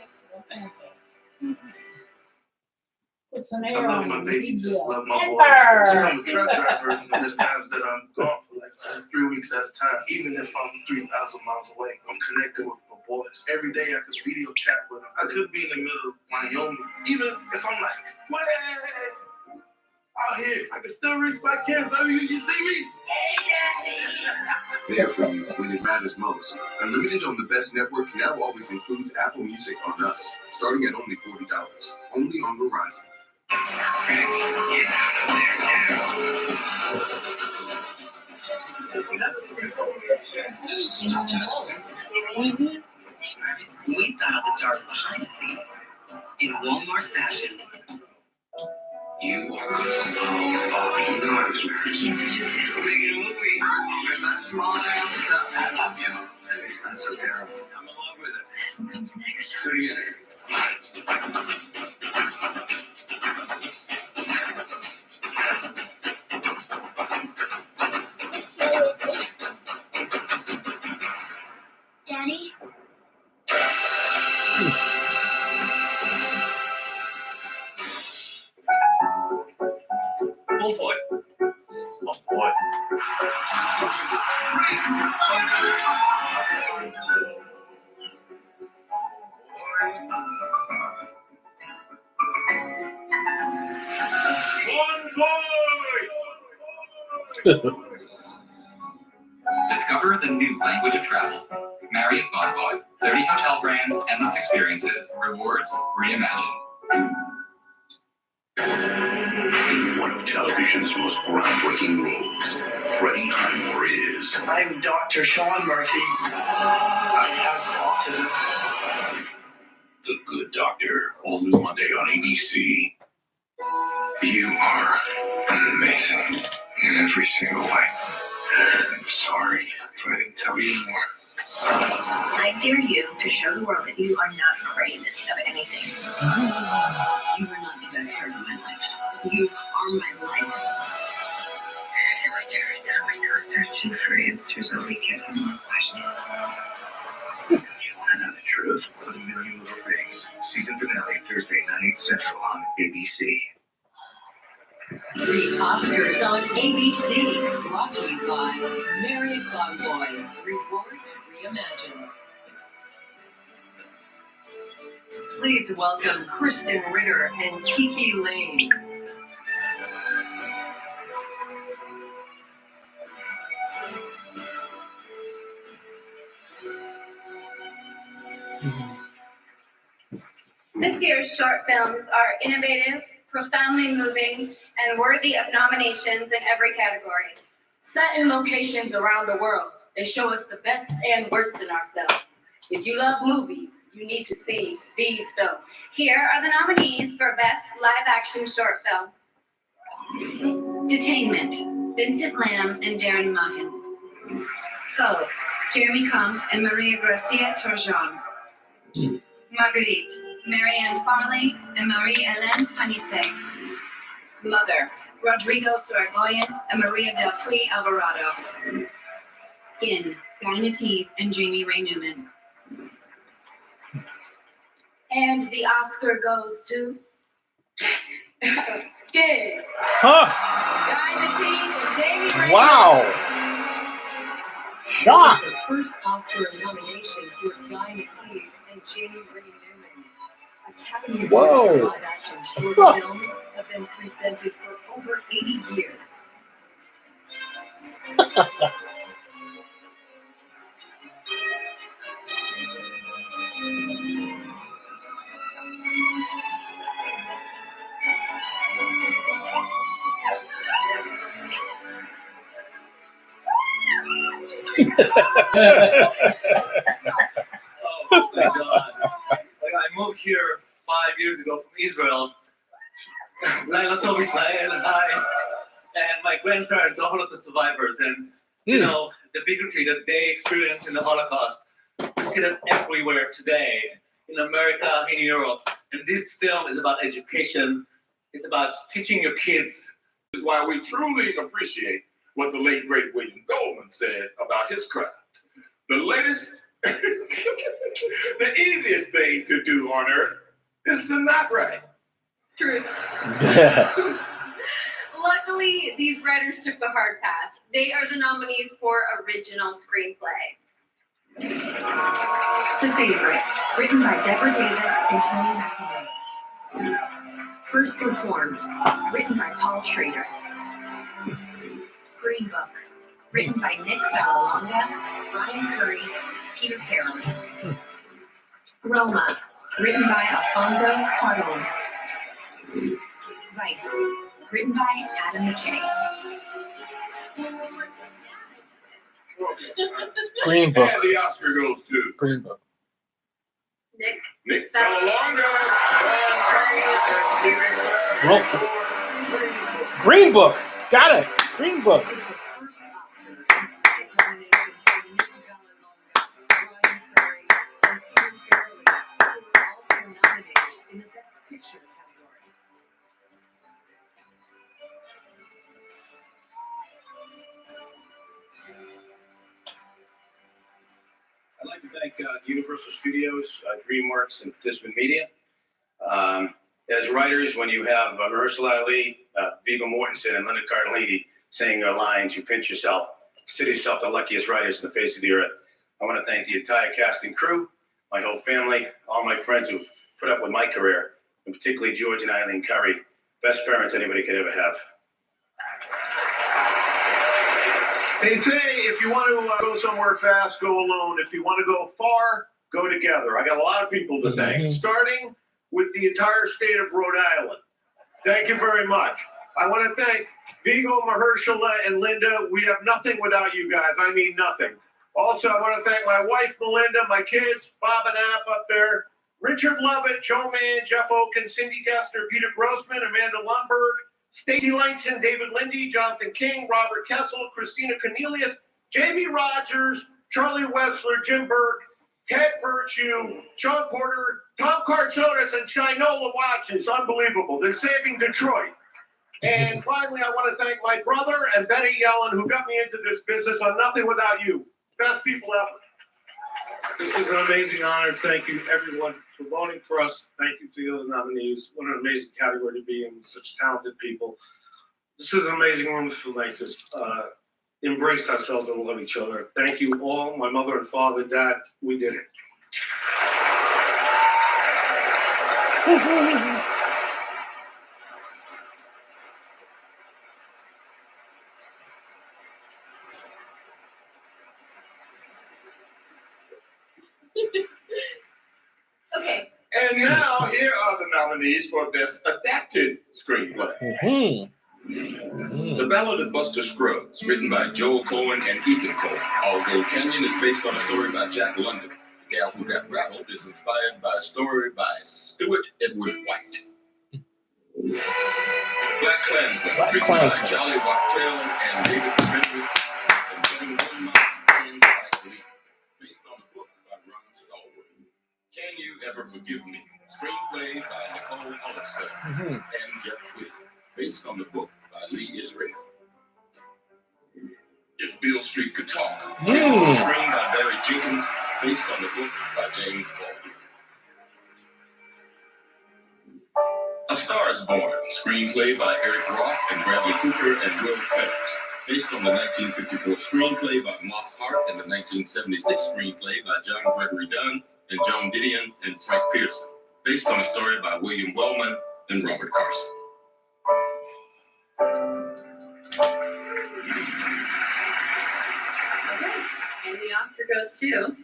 Put some I air love on my it. babies, Yeah. love my boys. Pepper. Since I'm a truck driver, and there's times that I'm gone for like 3 weeks at a time. Even if I'm 3,000 miles away, I'm connected with my boys. Every day I could video chat with them. I could be in the middle of Wyoming. Even if I'm like, way out here, I can still reach my kids. Baby, you see me? There for you when it matters most. Unlimited on the best network now always includes Apple Music on us, starting at only $40. Only on Verizon. We style the stars behind the scenes. In Walmart fashion. You are gonna love falling yards. Making a movie. Is that small now? I love you. It's not so terrible. I'm in love with it. What comes next? Do it again. Daddy? Oh boy. Oh boy. One boy! Discover the new language of travel. Marriott Bonvoy. 30 hotel brands, endless experiences, rewards, reimagined. One of television. nation's most groundbreaking roles, Freddie Highmore is I'm Dr. Sean Murphy. I have autism. The Good Doctor, all new Monday on ABC. You are amazing in every single way. I'm sorry if I didn't tell you more. I dare you to show the world that you are not afraid of anything. You are not the best part of my life. You are my life. I feel like every time I go searching for answers, all we get are more questions. If you want to know the truth, look at A Million Little Things. Season finale Thursday, 9/8 Central on ABC. The Oscars on ABC, brought to you by Marriott Bonvoy, Rewards Reimagined. Please welcome Kristen Ritter and Tiki Lane. This year's short films are innovative, profoundly moving, and worthy of nominations in every category. Set in locations around the world, they show us the best and worst in ourselves. If you love movies, you need to see these films. Here are the nominees for Best Live Action Short Film. Detainment, Vincent Lam and Darren Mahin. Fauve, Jeremy Comte and Maria Gracia Turgeon. Marguerite, Marianne Farley and Marie-Hélène Panissé. Mother, Rodrigo Sorogoyen and Maria Del Puy Alvarado. Skin, Guy Nativ and Jamie Ray Newman. And the Oscar goes to Skin. Huh. Guy Nativ and Jamie Ray Wow. Newman. Shock. The first Oscar nomination for Guy Nativ and Jamie Ray Newman. Academy Awards Whoa. for live action short films have been presented for over 80 years. Oh my God. Like I moved here 5 years ago from Israel. Laila told me Israel and my grandparents are all of the survivors, and you know the bigotry that they experienced in the Holocaust. We see that everywhere today, in America, in Europe. And this film is about education. It's about teaching your kids. This is why we truly appreciate what the late great William Goldman said about his craft. The latest, the easiest thing to do on earth is to not write. True. Luckily, these writers took the hard path. They are the nominees for Original Screenplay. The Favorite, written by Deborah Davis and Tony McAvoy. First Reformed, written by Paul Schrader. Green Book, written by Nick Vallelonga, Brian Curry, Peter Farrelly. Roma, written by Alfonso Cuarón. Vice, written by Adam McKay. Green Book. And the Oscar goes to Green Book. Nick Vallelonga. Well, Green Book. Got it. Green Book. I'd like to thank Universal Studios, DreamWorks, and Participant Media. As writers, when you have Mahershala Ali, Viggo Mortensen, and Linda Cardellini saying their lines, you pinch yourself, consider yourself the luckiest writers in the face of the earth. I want to thank the entire cast and crew, my whole family, all my friends who've put up with my career, and particularly George and Eileen Curry, best parents anybody could ever have. They say if you want to go somewhere fast, go alone. If you want to go far, go together. I got a lot of people to thank, starting with the entire state of Rhode Island. Thank you very much. I want to thank Vigo, Mahershala, and Linda. We have nothing without you guys. I mean nothing. Also, I want to thank my wife, Melinda, my kids, Bob and App up there, Richard Lovett, Joe Mann, Jeff Oken, Cindy Gester, Peter Grossman, Amanda Lundberg, Stacey Langston, David Lindy, Jonathan King, Robert Kessel, Christina Cornelius, Jamie Rogers, Charlie Wessler, Jim Burke, Ted Virtue, Sean Porter, Tom Kartsotis, and Shinola Watches. Unbelievable. They're saving Detroit. And finally, I want to thank my brother and Betty Yellen, who got me into this business. I'm nothing without you. Best people ever. This is an amazing honor. Thank you, everyone, for voting for us. Thank you to the other nominees. What an amazing category to be in, such talented people. This is an amazing room of filmmakers. Embrace ourselves and love each other. Thank you all, my mother and father, Dad. We did it. Okay. And now, here are the nominees for Best Adapted Screenplay. The Ballad of Buster Scruggs, written by Joel Cohen and Ethan Cohen. Although Canyon is based on a story by Jack London, The Gal Who Got Rattled is inspired by a story by Stuart Edward White. Black Klansman, written by Charlie Wachtel and David Fredericks and Kevin Wilmot and Spike Lee. Based on a book by Ron Stallworth. Can You Ever Forgive Me? Screenplay by Nicole Olofsson and Jeff Witt. Based on the book by Lee Israel. If Beale Street Could Talk, written for the screen by Barry Jenkins, based on the book by James Baldwin. A Star Is Born, screenplay by Eric Roth and Bradley Cooper and Will Fetters, based on the 1954 screenplay by Moss Hart and the 1976 screenplay by John Gregory Dunn and Joan Didion and Frank Pearson, based on a story by William Wellman and Robert Carson. And the Oscar goes to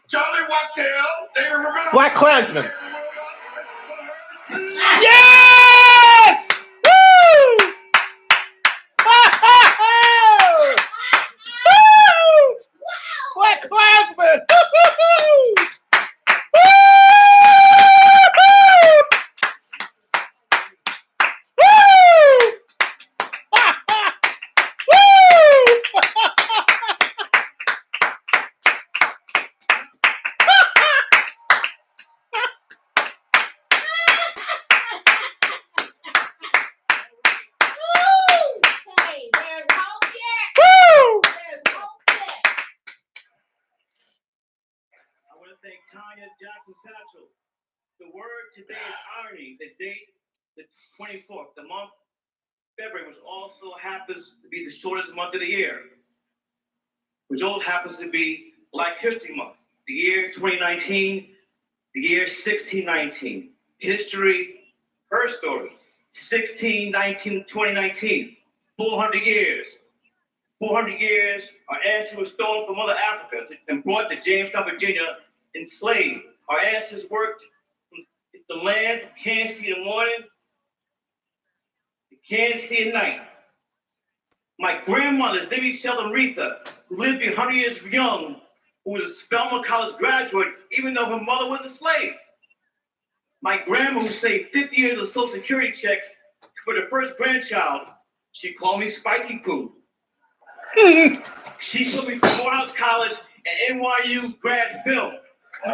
Charlie Wachtel, David Romero. Black Klansman. Yes! Woo! Woo! Black Klansman. Thank Tanya Jackson Satchel. The word today is irony. The date, the 24th, the month, February, which also happens to be the shortest month of the year, which also happens to be Black History Month. The year 2019, the year 1619. History, her story, 1619 2019, 400 years. 400 years, our ancestors were stolen from Mother Africa and brought to Jamestown, Virginia, enslaved. Our ancestors worked the land, can't see in the morning, can't see at night. My grandmother, Zibby Sheldon Retha, who lived 100 years young, who was a Spelman College graduate, even though her mother was a slave. My grandma, who saved 50 years of Social Security checks for the first grandchild, she called me Spiky Poo. She took me from Morehouse College and NYU grad film. I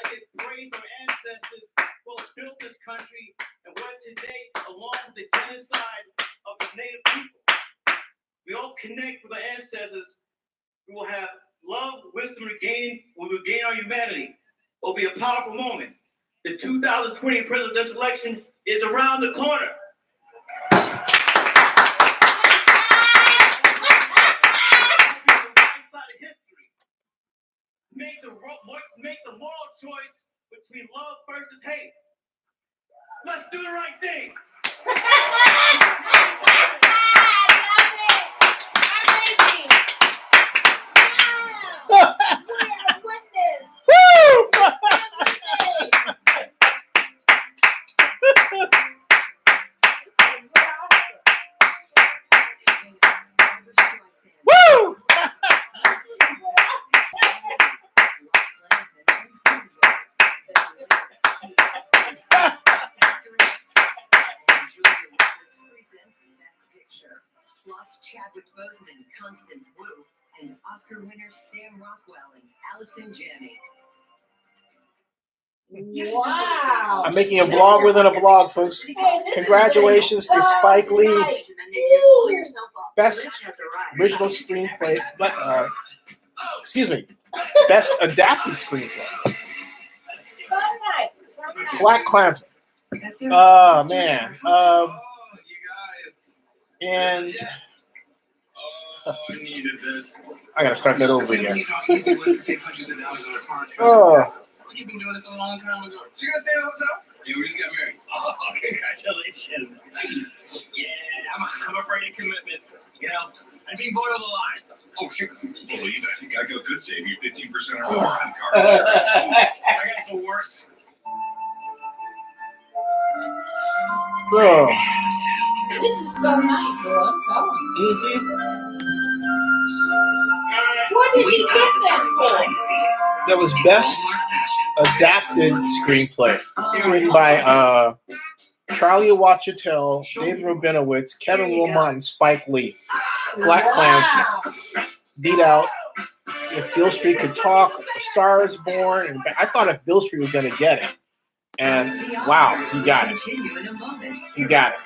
get praise our ancestors both built this country and what today, along with the genocide of the native people. We all connect with our ancestors. We will have love, wisdom, we will regain our humanity. It will be a powerful moment. The 2020 presidential election is around the corner. Make the moral choice between love versus hate. Let's do the right thing. Bozeman, Constance Wu, and Oscar winners Sam Rockwell and Allison Janney. Wow. I'm making a vlog within a vlog, folks. Congratulations to Spike Lee. Best original screenplay. Excuse me. Best adapted screenplay. Black Klansman. Oh, man. And I needed this. I gotta start that over again. You've been doing this a long time ago. So you guys stay in the hotel? Yeah, we just got married. Oh, congratulations. Yeah, I'm afraid of commitment. You know, I'd be boiled alive. Oh, shit. Believe it. Geico could save you 15% or more on car insurance. I got some worse. Bro. This is so nice, bro. I'm telling you. What did he get that for? That was best adapted screenplay, written by Charlie Wachitel, David Rabinowitz, Kevin Wilmot, and Spike Lee. Black Klansman beat out If Bill Street Could Talk, A Star Is Born, and I thought If Bill Street was going to get it, and wow, he got it. He got it.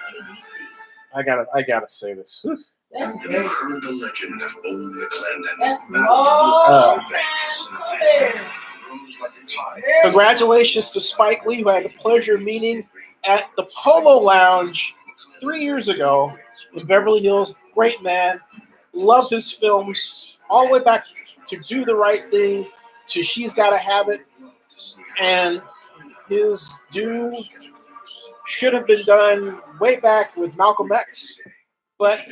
I gotta say this. That's Have you heard the legend of old McClendon? That's long time coming. Congratulations to Spike Lee, who I had the pleasure of meeting at the Polo Lounge 3 years ago in Beverly Hills. Great man. Love his films. All the way back to Do the Right Thing, to She's Gotta Have It. And his due should have been done way back with Malcolm X, but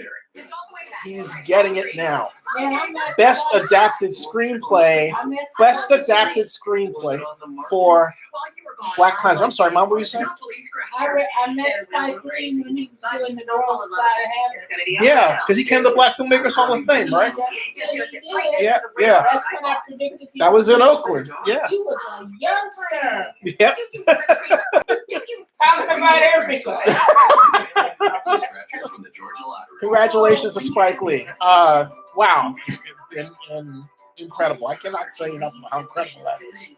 he's getting it now. Best adapted screenplay. Best adapted screenplay for Black Klansman. I'm sorry, Mom, what were you saying? I met Spike Lee when he was doing The Girls Gotta Have It. Yeah, because he came to Black Filmmakers Hall of Fame, right? Yeah, yeah. That's when I predicted he That was in Oakland. Yeah. He was a youngster. Yep. Talking about everything. Congratulations to Spike Lee. Wow. And incredible. I cannot say enough about how incredible that is.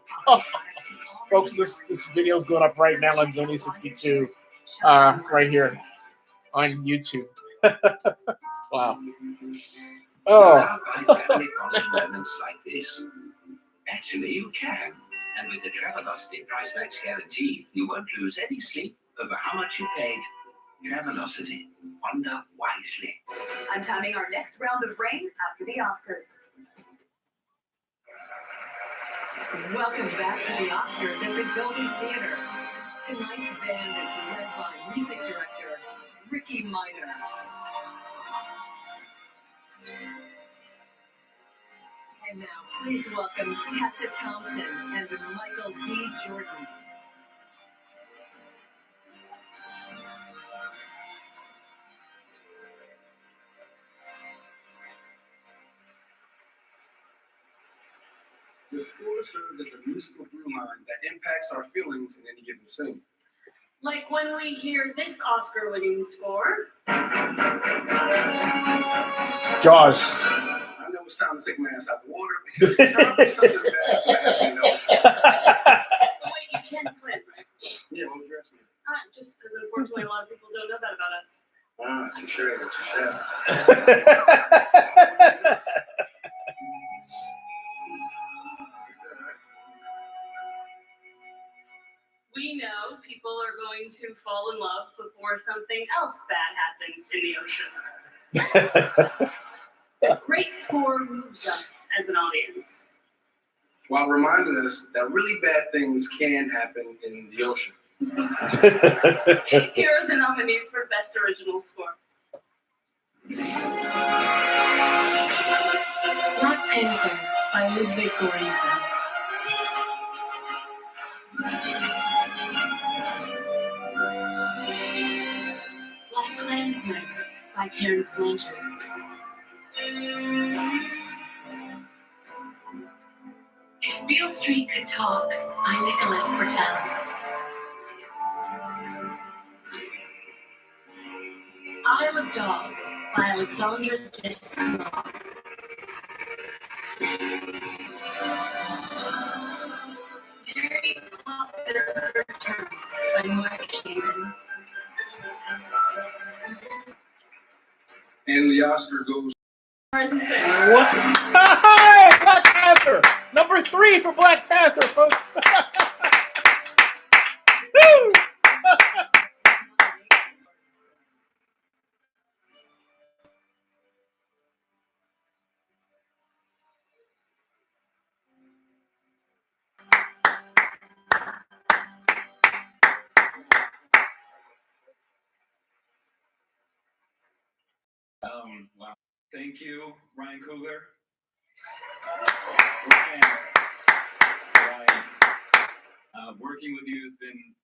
Folks, this video is going up right now on Zennie62, right here on YouTube. Wow. Oh. Moments like this. Actually, you can. And with the Travelocity Price Max guarantee, you won't lose any sleep over how much you paid. Travelocity. Wonder wisely. I'm timing our next round of rain after the Oscars. Welcome back to the Oscars at the Dolby Theater. Tonight's band is led by music director Ricky Minor. And now, please welcome Tessa Thompson and Michael B. Jordan. The score serves as a musical through line that impacts our feelings in any given scene. Like when we hear this Oscar-winning score. Jaws. I know it's time to take my ass out the water because something bad is happening. But wait, you can swim, right? Yeah, what was your asking? Just because unfortunately a lot of people don't know that about us. We know people are going to fall in love before something else bad happens in the ocean. A great score moves us as an audience. While reminding us that really bad things can happen in the ocean. Here are the nominees for Best Original Score. Black Panther by Ludwig Göransson. Black Klansman by Terrence Blanchard. If Beale Street Could Talk by Nicholas Britell. Isle of Dogs by Alexandra Desmond. Mary Poppins Returns by Mark Shaman. And the Oscar goes. What? Hey, Black Panther! Number 3 for Black Panther, folks. Woo! Wow. Thank you, Ryan Coogler. Ryan, working with you has been.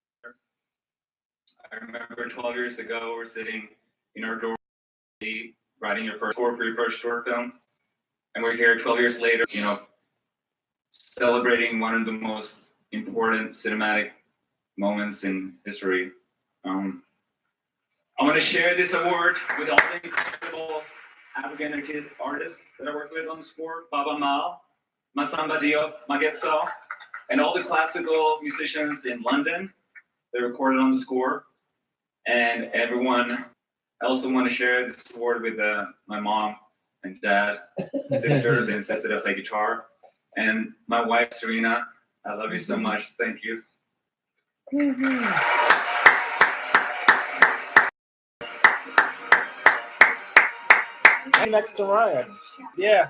I remember 12 years ago, we're sitting in our dorm, writing your first score for your first short film, and we're here 12 years later, you know, celebrating one of the most important cinematic moments in history. I want to share this award with all the incredible African artists that I work with on the score, Baba Mal, Masamba Diop, Magetso, and all the classical musicians in London that recorded on the score, and everyone. I also want to share this award with my mom and dad, sister, that insisted I play guitar, and my wife, Serena. I love you so much. Thank you. Next to Ryan. Yeah.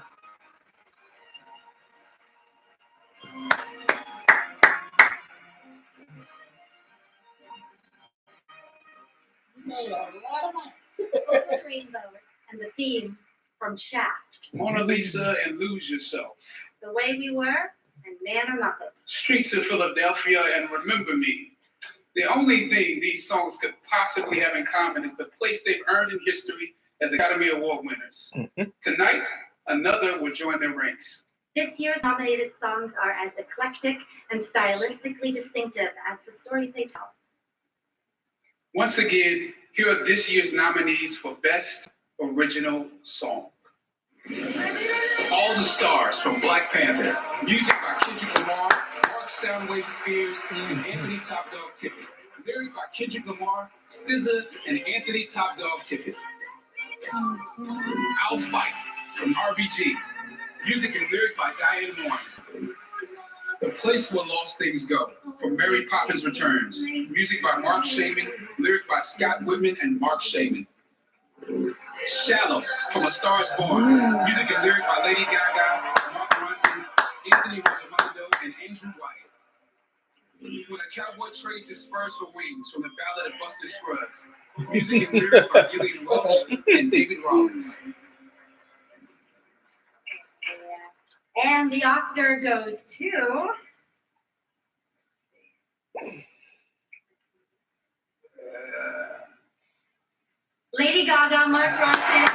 Made a lot of money. Rainbow and the theme from Shaft. Mona Lisa and Lose Yourself. The Way We Were and Man or Muppet. Streets of Philadelphia and Remember Me. The only thing these songs could possibly have in common is the place they've earned in history as Academy Award winners. Tonight, another will join their ranks. This year's nominated songs are as eclectic and stylistically distinctive as the stories they tell. Once again, here are this year's nominees for Best Original Song. All the Stars from Black Panther. Music by Kendrick Lamar, Mark Soundwave Spears, and Anthony Top Dog Tiffany. Lyric by Kendrick Lamar, SZA, and Anthony Top Dog Tiffany. I'll Fight from RBG. Music and lyric by Diane Warren. The Place Where Lost Things Go from Mary Poppins Returns. Music by Mark Shaman, lyric by Scott Whitman and Mark Shaman. Shallow from A Star Is Born. Music and lyric by Lady Gaga, Mark Ronson, Anthony Rosamondo, and Andrew Wyatt. When a Cowboy Trades His Spurs for Wings from the Ballad of Buster Scruggs. Music and lyric by Gillian Welch and David Rollins. And the Oscar goes to Lady Gaga, Mark Ronson.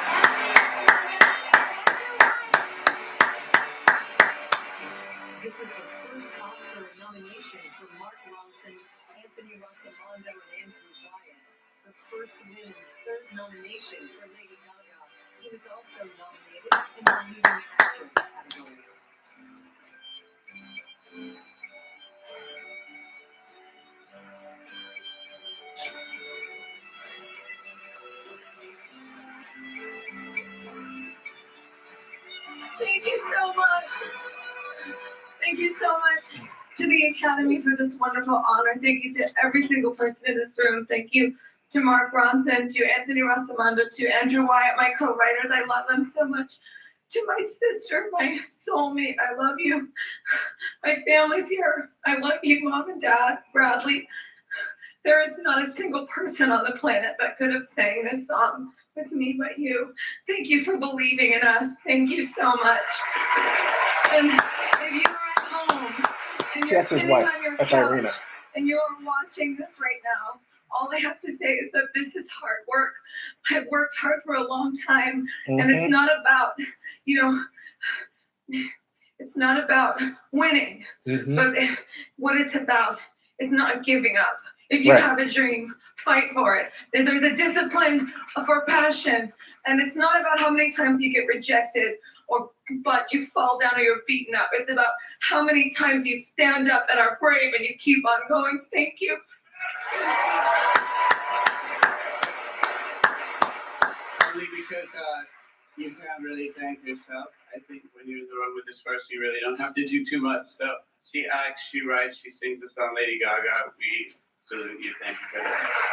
This is the first Oscar nomination for Mark Ronson, Anthony Rosamondo, and Andrew Wyatt. The first win and third nomination for Lady Gaga, who was also nominated in the Leading Actress category. Thank you so much. Thank you so much to the Academy for this wonderful honor. Thank you to every single person in this room. Thank you to Mark Ronson, to Anthony Rosamondo, to Andrew Wyatt, my co-writers. I love them so much. To my sister, my soulmate, I love you. My family's here. I love you, Mom and Dad, Bradley. There is not a single person on the planet that could have sang this song with me but you. Thank you for believing in us. Thank you so much. And if you are at home and See, you're that's his sitting wife. on your That's couch Irina. and you're watching this right now, all I have to say is that this is hard work. I've worked hard for a long time, and it's not about, it's not about winning, but what it's about is not giving up. If you Right. have a dream, fight for it. If there's a discipline for passion, and it's not about how many times you get rejected but you fall down or you're beaten up. It's about how many times you stand up and are brave and you keep on going. Thank you. Only because you can't really thank yourself. I think when you're in the room with this person, you really don't have to do too much. So she acts, she writes, she sings the song Lady Gaga. We salute you. Thank you for that.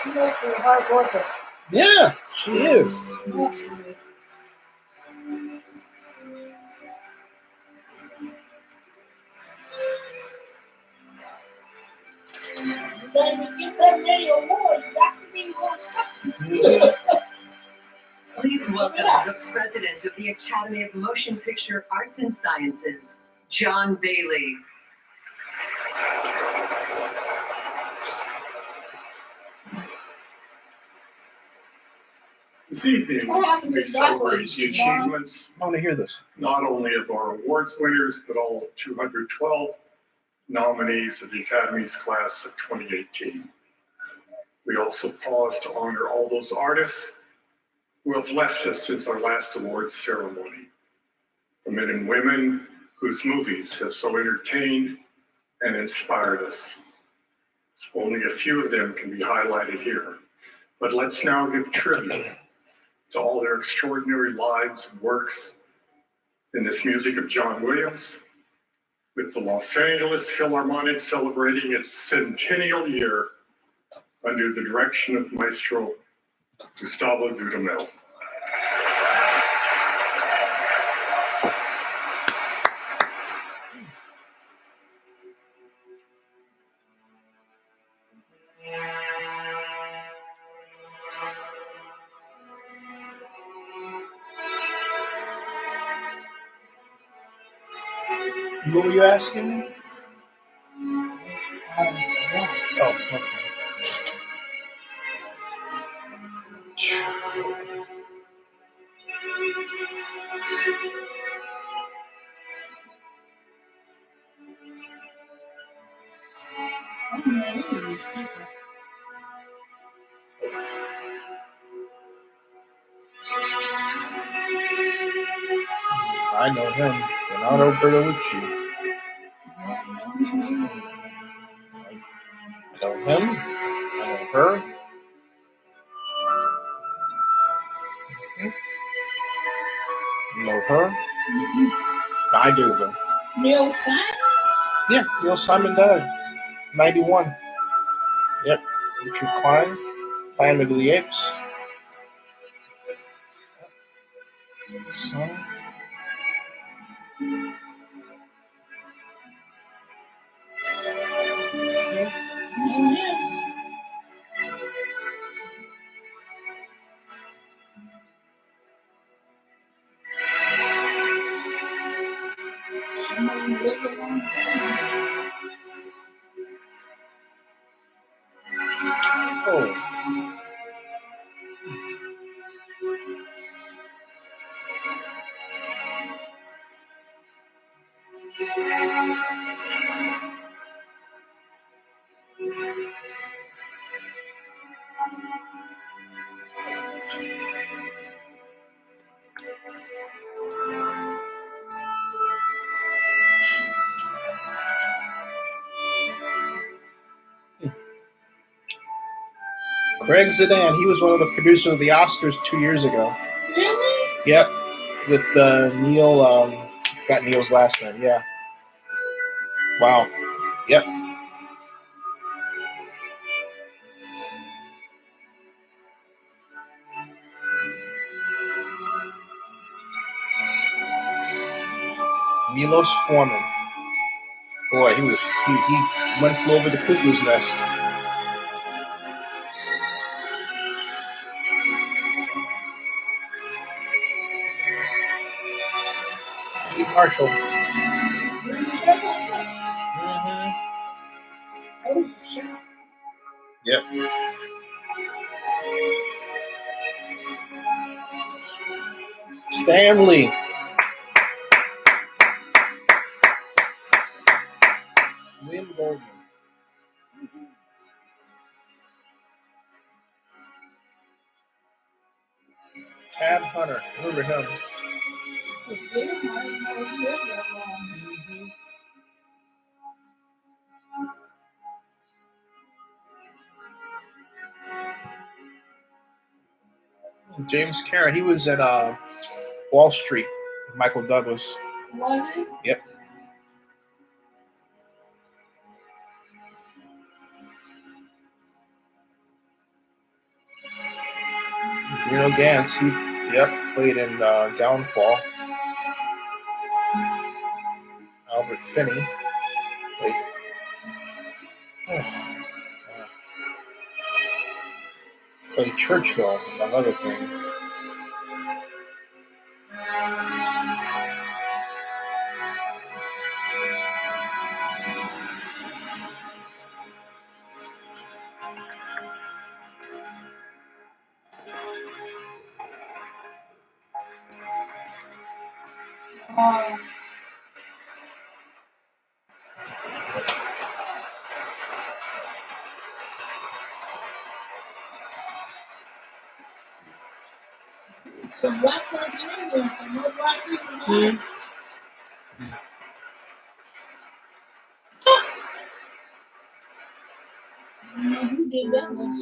She must be a hard worker. Yeah, she is. Yes. You guys get that many awards, that means something. Please welcome the president of the Academy of Motion Picture Arts and Sciences, John Bailey. This evening, we celebrate the achievements I want to hear this. not only of our awards winners, but all 212 nominees of the Academy's class of 2018. We also pause to honor all those artists who have left us since our last awards ceremony. The men and women whose movies have so entertained and inspired us. Only a few of them can be highlighted here, but let's now give tribute to all their extraordinary lives and works in this music of John Williams, with the Los Angeles Philharmonic celebrating its centennial year under the direction of Maestro Gustavo Dudamel. What were you asking me? Oh, okay. I know him, Renato Bertolucci. I know him. I know her. You know her? I do, though. Neil Simon? Yeah, Neil Simon died. 91. Yep. Richard Klein. Planet of the Apes. So. Oh. Craig Zidane, he was one of the producers of the Oscars 2 years ago. Really? Yep. With Neil, I forgot Neil's last name, yeah. Wow. Yep. Milos Forman. Boy, he went flew over the cuckoo's nest. Steve Marshall. Yep. Stanley. William Goldman. Tad Hunter. Remember him? James Cameron. He was in Wall Street. Michael Douglas. Was it? Yep. Gantz. He played in Downfall. Albert Finney. Played Churchill, among other things. The black person in there, so no black people there. I don't know who did that much.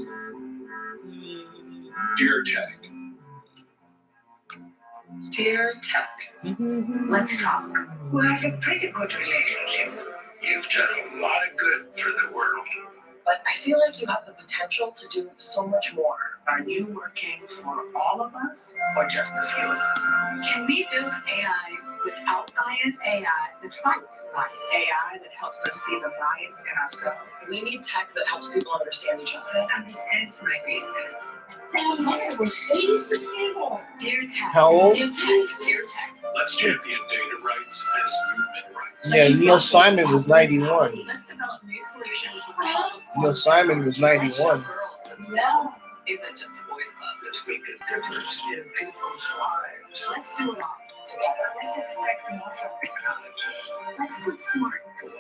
Dear Jack. Dear Tuck, let's talk. We have a pretty good relationship. You've done a lot of good for the world. But I feel like you have the potential to do so much more. Are you working for all of us or just a few of us? Can we build AI without bias? AI that fights bias. AI that helps us see the bias in ourselves. We need tech that helps people understand each other. That understands my business. Tam Hunter was 86 years old. Dear Tech. How old? Dear Tech. Dear Tech. Let's champion data rights as human rights. Yeah, Neil Simon was 91. Let's develop new solutions for help. Neil Simon was 91. Now isn't just a boys' club. Let's make a difference in people's lives. Let's do it all together. Let's expect more from technology. Let's put smart to work.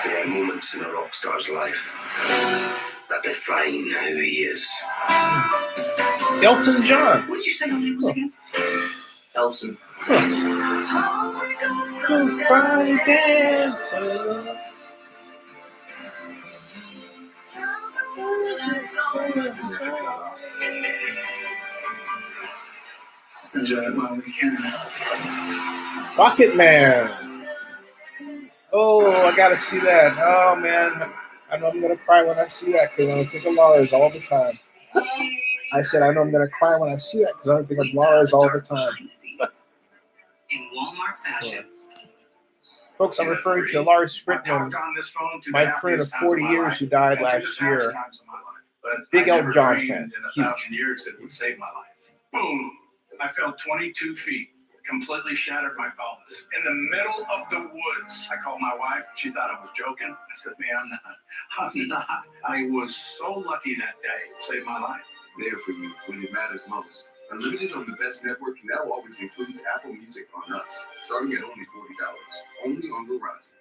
There are moments in a rock star's life that define who he is. Elton John. What did you say your name was again? Elton. Friday dancer. Enjoy it while we can. Rocket Man. Oh, I gotta see that. Oh man, I know I'm gonna cry when I see that because I think of Lars all the time. I said I know I'm gonna cry when I see that because I think of Lars all the time. In Walmart fashion. Folks, I'm referring to Lars Friedman, my friend of 40 years who died last year. Big Elton John fan. Huge. Years it would save my life. Boom! I fell 22 feet, completely shattered my pelvis. In the middle of the woods, I called my wife. She thought I was joking. I said, man, I'm not. I was so lucky that day. It saved my life. There for you when it matters most. Unlimited on the best network now always includes Apple Music on us, starting at only $40. Only on Verizon.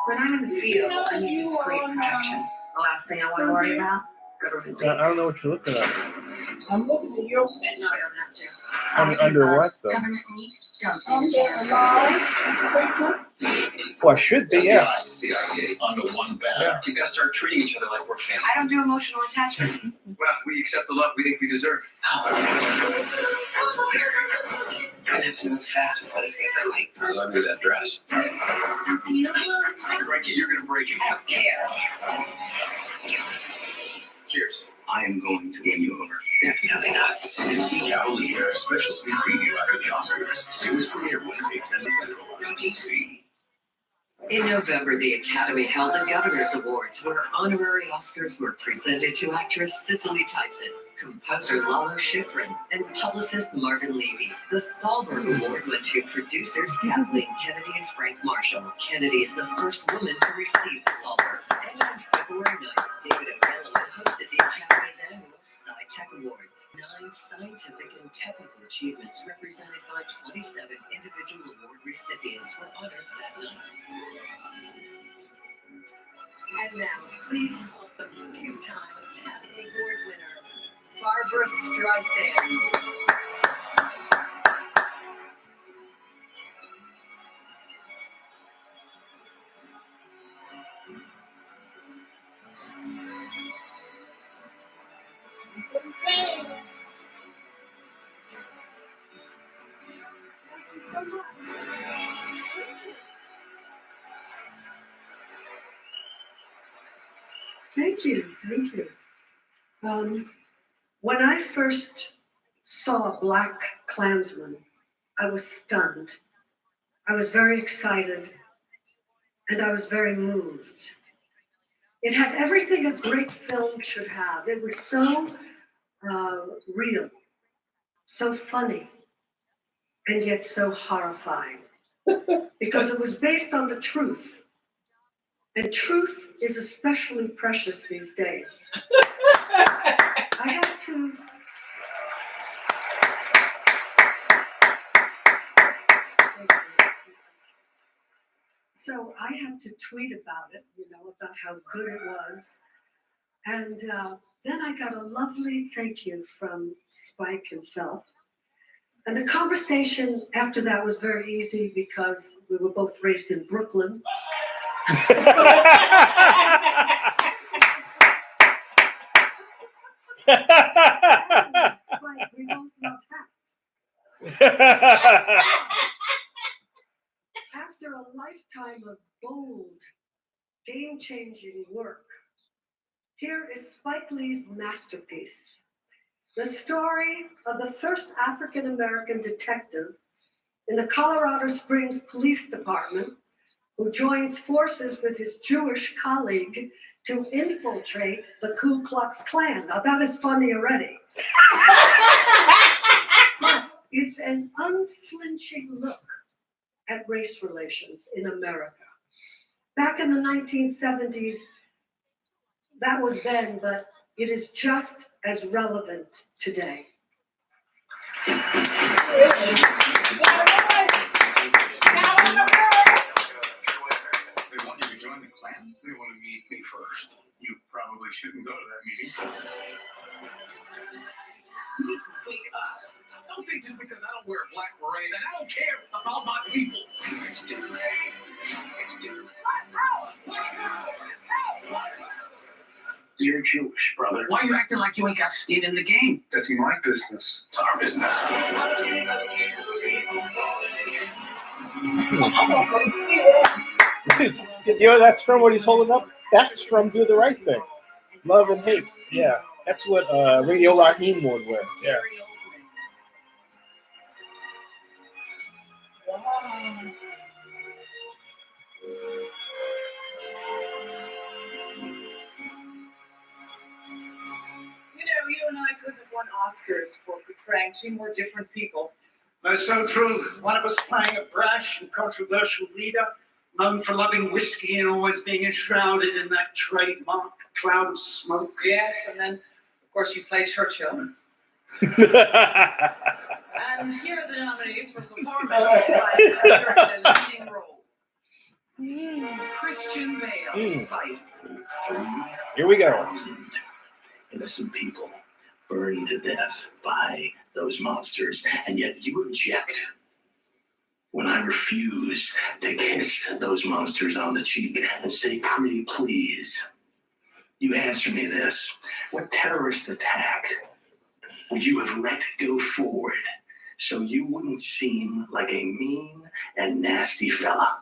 When I'm in the field, I need discreet protection. The last thing I want to worry about, government I don't know what you're looking at. I'm looking at your No, I don't have to. Under what though? Government leaks, Don't stand a chance. Well, I should be, yeah. CIA under one banner. We gotta start treating each other like we're family. I don't do emotional attachments. Well, we accept the love we think we deserve. Gonna have to move fast before this gets ugly. I love you that dress. Frankie, you're gonna break him. I don't care. Cheers. I am going to win you over. Definitely not. This week, Cavalier special sneak preview after the Oscars. Series premiere Wednesday, 10 Central on ABC. In November, the Academy held the Governor's Awards, where honorary Oscars were presented to actress Cicely Tyson, composer Lalo Schifrin, and publicist Marvin Levy. The Thalberg Award went to producers Kathleen Kennedy and Frank Marshall. Kennedy is the first woman to receive the Thalberg. And on February 9th, David Oyelowo hosted the Academy's annual Sci-Tech Awards. 9 scientific and technical achievements represented by 27 individual award recipients were honored that night. And now, please welcome two-time Academy Award winner, Barbara Streisand. Thank you. When I first saw Black Klansman, I was stunned. I was very excited, and I was very moved. It had everything a great film should have. It was so real, so funny, and yet so horrifying, because it was based on the truth. And truth is especially precious these days. I had to. So I had to tweet about it, about how good it was. And then I got a lovely thank you from Spike himself. And the conversation after that was very easy because we were both raised in Brooklyn. Spike, we both love hats. After a lifetime of bold, game-changing work, here is Spike Lee's masterpiece, the story of the first African-American detective in the Colorado Springs Police Department who joins forces with his Jewish colleague to infiltrate the Ku Klux Klan. Now that is funny already. But it's an unflinching look at race relations in America. Back in the 1970s, that was then, but it is just as relevant today. They want you to join the Klan. They want to meet me first. You probably shouldn't go to that meeting. You need to wake up. Don't think just because I don't wear a black beret that I don't care about my people. It's too late. It's too late. You're Jewish, brother. Why are you acting like you ain't got skin in the game? That's my business. It's our business. That's from what he's holding up. That's from Do the Right Thing. Love and Hate. Yeah. That's what Radio Raheem would wear. Yeah. You and I could have won Oscars for portraying two more different people. That's so true. One of us playing a brash and controversial leader, known for loving whiskey and always being enshrouded in that trademark cloud of smoke. Yes, and then, of course, you played Churchill. And here are the nominees for performance by actor in a leading role. Christian Bale, Vice. Here we go. Innocent people burned to death by those monsters, and yet you object. when I refuse to kiss those monsters on the cheek and say pretty please? You answer me this. What terrorist attack would you have let go forward so you wouldn't seem like a mean and nasty fella?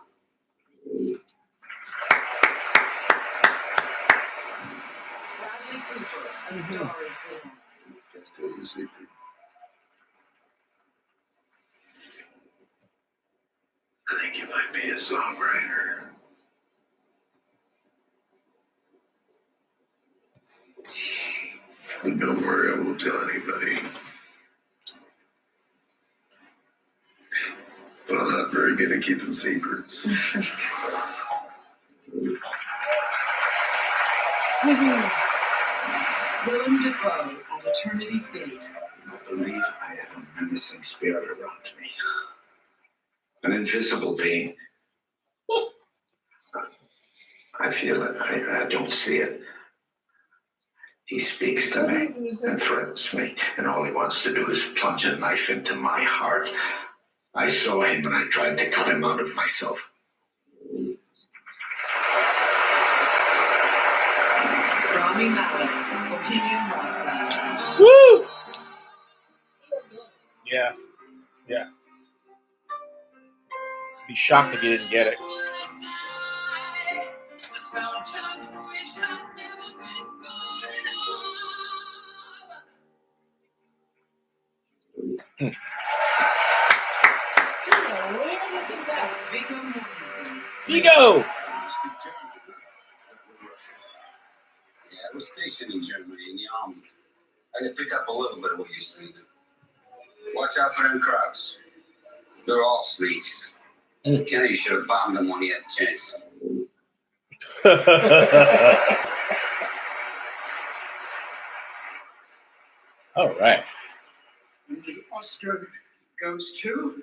I think you might be a songwriter. Don't worry, I won't tell anybody. But I'm not very good at keeping secrets. Willem Dafoe at Eternity's Gate. I believe I have a menacing spirit around me. An invisible being. I feel it. I don't see it. He speaks to me and threatens me, and all he wants to do is plunge a knife into my heart. I saw him and I tried to cut him out of myself. Rami Malek, Bohemian Rhapsody. Woo! Yeah. Yeah. Be shocked if you didn't get it. Vigo! Yeah, I was stationed in Germany in the army. I could pick up a little bit of what you're saying. Watch out for them crowds. They're all sneaks. Kennedy should have bombed them when he had a chance. All right. And the Oscar goes to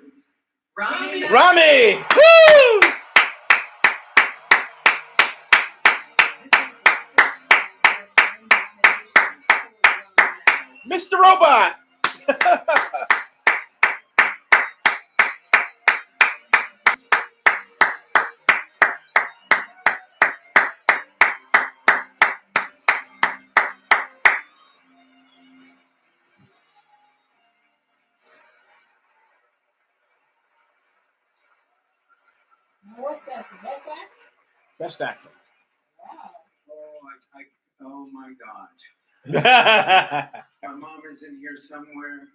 Rami. Rami! Woo! Mr. Robot! What's that? The best actor? Best actor. Oh my God. My mom is in here somewhere.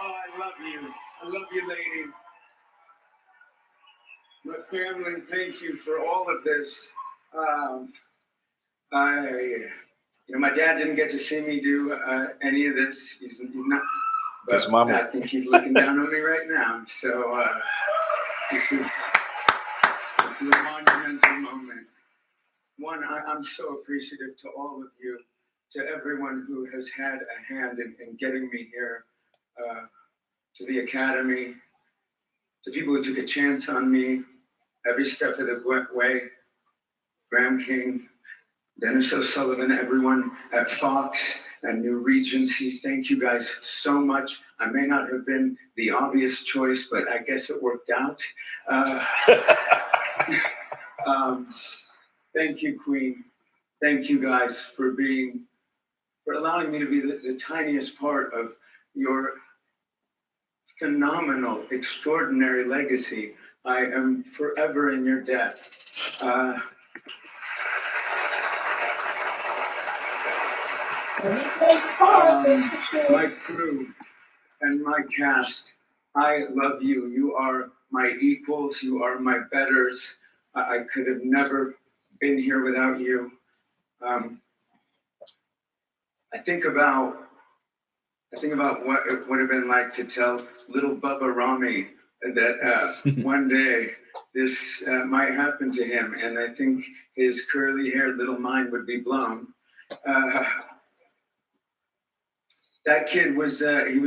I love you. I love you, lady. My family, thank you for all of this. My dad didn't get to see me do any of this. He's not. But His mama. I think he's looking down on me right now. So this is a monumental moment. One, I'm so appreciative to all of you, to everyone who has had a hand in getting me here, to the Academy, to people who took a chance on me every step of the way, Graham King, Dennis O'Sullivan, everyone at Fox and New Regency. Thank you guys so much. I may not have been the obvious choice, but I guess it worked out. Thank you, Queen. Thank you guys for allowing me to be the tiniest part of your phenomenal, extraordinary legacy. I am forever in your debt. My crew and my cast, I love you. You are my equals. You are my betters. I could have never been here without you. I think about what it would have been like to tell little Bubba Rami that one day this might happen to him, and I think his curly-haired little mind would be blown. That kid was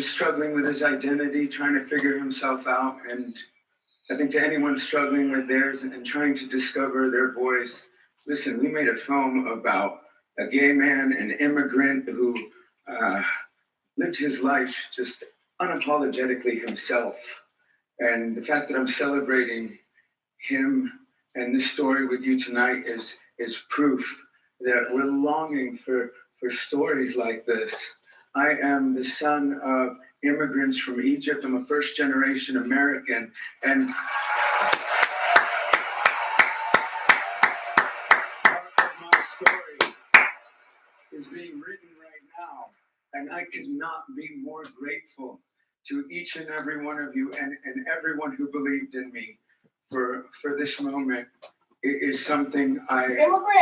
struggling with his identity, trying to figure himself out, and I think to anyone struggling with theirs and trying to discover their voice, listen, we made a film about a gay man, an immigrant who lived his life just unapologetically himself. And the fact that I'm celebrating him and this story with you tonight is proof that we're longing for stories like this. I am the son of immigrants from Egypt. I'm a first-generation American, and part of my story is being written right now, and I could not be more grateful to each and every one of you and everyone who believed in me for this moment. It is something I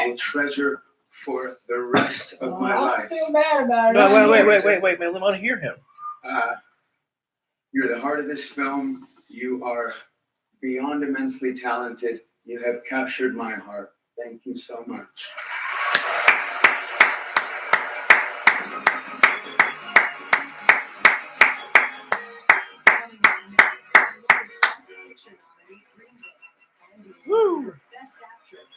will treasure for the rest of my life. I feel bad about it. No, wait, man. I want to hear him. You're the heart of this film. You are beyond immensely talented. You have captured my heart. Thank you so much. Woo! Best Actress.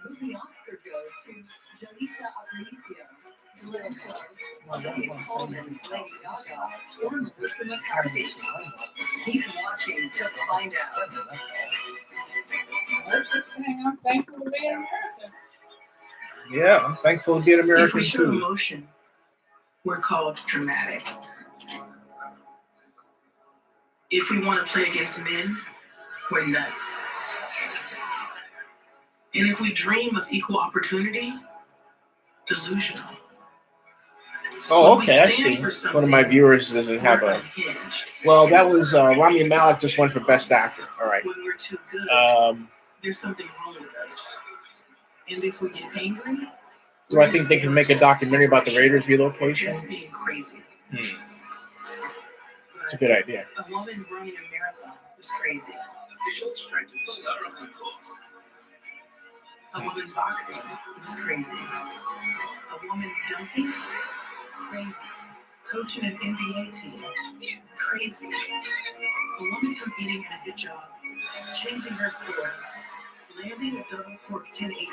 Will the Oscar go to Jolita Aparicio, Little Close, Olivia Colman, Lady Gaga, or Melissa McCarthy? Keep watching to find out. I was just saying, I'm thankful to be American. Yeah, I'm thankful to be an American If we show too. emotion, we're called dramatic. If we want to play against men, we're nuts. And if we dream of equal opportunity, delusional. Oh, okay, I see. One of my viewers doesn't have a. Well, that was Rami Malek just won for Best Actor. All right. When we're too good, there's something wrong with us. And if we get angry, Do I think they can make a documentary about the Raiders we're relocation? just being crazy. It's a good idea. A woman running a marathon is crazy. A woman boxing was crazy. A woman dunking, crazy. Coaching an NBA team, crazy. A woman competing in a hit job, changing her sport, landing a double cork 1080,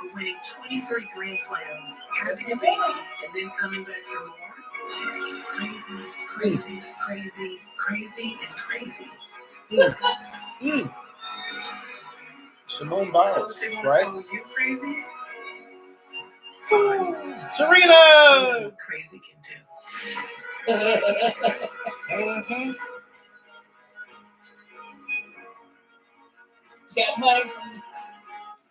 or winning 23 Grand Slams, having a baby, and then coming back for more. Crazy, crazy, crazy, crazy, and crazy. Simone So Biles, if they want to right? call you crazy, Serena! what crazy can do. Got money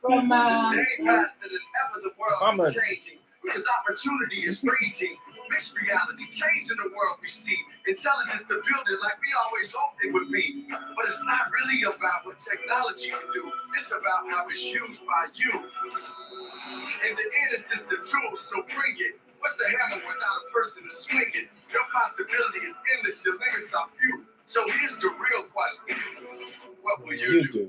from Today, faster than ever, the world is changing because opportunity is raging. Mixed reality changing the world we see. Intelligence to build it like we always hoped it would be. But it's not really about what technology can do. It's about how it's used by you. In the end, it's just a tool, so bring it. What's a hammer without a person to swing it? Your possibility is endless, your limits are few. So here's the real question. What will you do?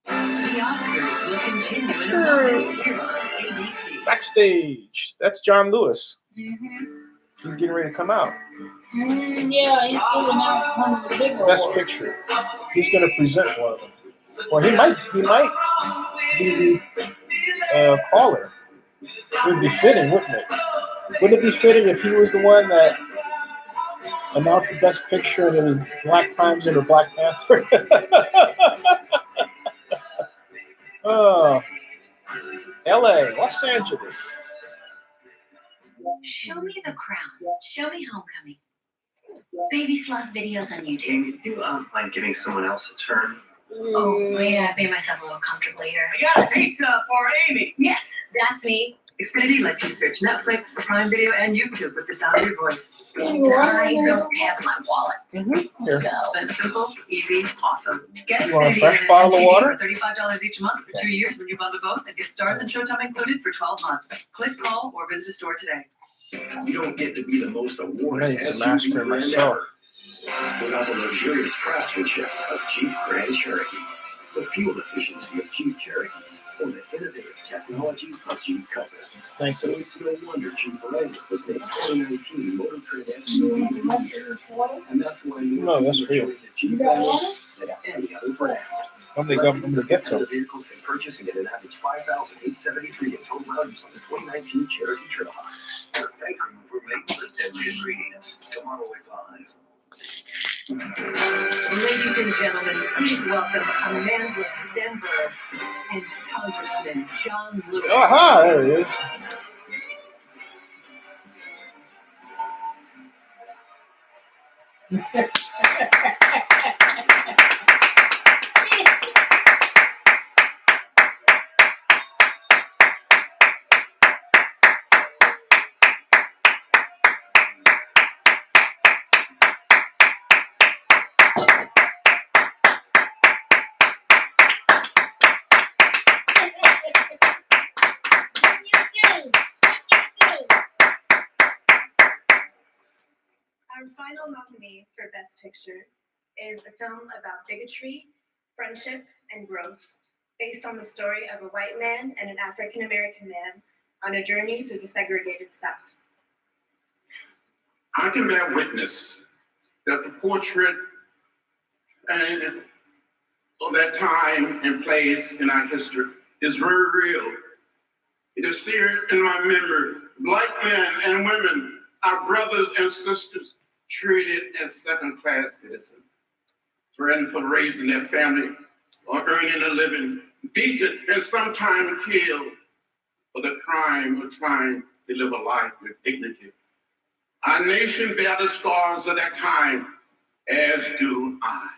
The Oscars will continue in a moment here on ABC. Backstage. That's John Lewis. Mm-hmm. He's getting ready to come out. Yeah, he's doing out one of the big ones. Best Picture. He's going to present one of them. Well, he might be the caller. It would be fitting, wouldn't it? Wouldn't it be fitting if he was the one that announced the Best Picture and it was Black Klansman or Black Panther? Oh, L.A., Los Angeles. Show me The Crown. Show me Homecoming. Baby Sloth videos on YouTube. Amy, do you mind giving someone else a turn? Oh, yeah, I made myself a little comfortable here. I got a pizza for Amy. Yes, that's me. Xfinity lets you search Netflix, Prime Video, and YouTube with the sound of your voice. I don't have my wallet. Here. So That's simple, easy, awesome. Get You want a Xfinity fresh and bottle of TV water? for $35 each month for 2 years when you bundle both, and get Stars and Showtime included for 12 months. Click, call, or visit a store today. You don't get to be the most I awarded need some SUV ice cream brand myself. ever without the luxurious craftsmanship of Jeep Grand Cherokee, the fuel efficiency of Jeep Cherokee, or the innovative technology of Jeep Compass. Thank So it's no wonder Jeep Wrangler was named 2019 Motor Trend SUV of the Year. And that's why No, that's real. the Jeep family than any other brand. I'm gonna get some. The vehicles they purchase and get an average $5,873 in total values on the 2019 Cherokee Trailhawk. Thank you for making the 10 ingredients. Tomorrow at 5. Ladies and gentlemen, please welcome Amanda Stenberg and Congressman John Lewis. Aha, there it is. Our final nominee for Best Picture is a film about bigotry, friendship, and growth, based on the story of a white man and an African American man on a journey through the segregated South. I can bear witness that the portrait and of that time and place in our history is very real. It is seared in my memory. Black men and women, our brothers and sisters, treated as second-class citizens, threatened for raising their family or earning a living, beaten and sometimes killed for the crime of trying to live a life with dignity. Our nation bear the scars of that time, as do I.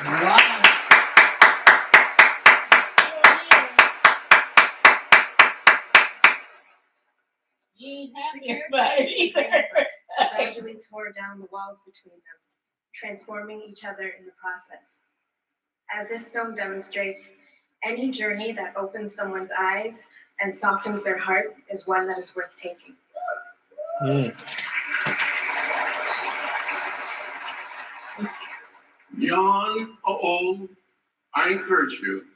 Wow. You ain't happy about it either. Gradually tore down the walls between them, transforming each other in the process. As this film demonstrates, any journey that opens someone's eyes and softens their heart is one that is worth taking. Young or old, I encourage you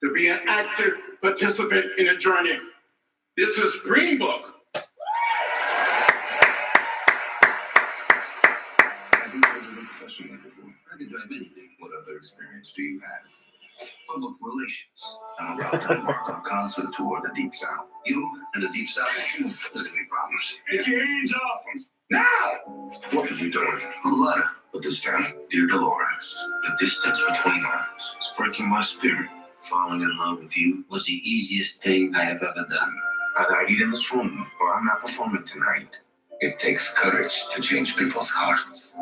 to be an active participant in a journey. This is Green Book. Have you ever been professionally before? I can drive anything. What other experience do you have? Public relations. I'm about to embark on a concert tour in the Deep South. You in the Deep South? There's gonna be problems. Get your hands off him. Now! What have you done? A letter. But this time, dear Dolores, the distance between us is breaking my spirit. Falling in love with you was the easiest thing I have ever done. Either I eat in this room or I'm not performing tonight. It takes courage to change people's hearts.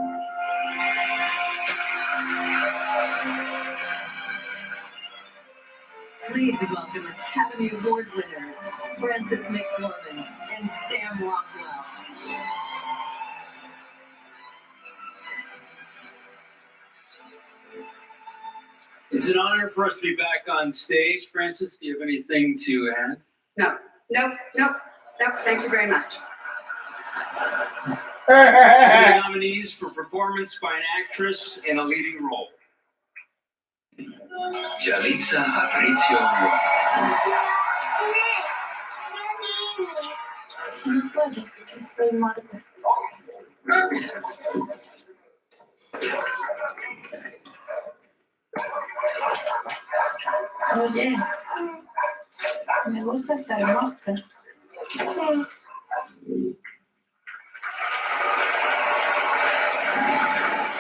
Please welcome Academy Award winners Frances McDormand and Sam Rockwell. It's an honor for us to be back on stage. Frances, do you have anything to add? No, thank you very much. The nominees for performance by an actress in a leading role. Yalitza Aparicio. No puedo, porque estoy muerta. Oye, me gusta estar muerta.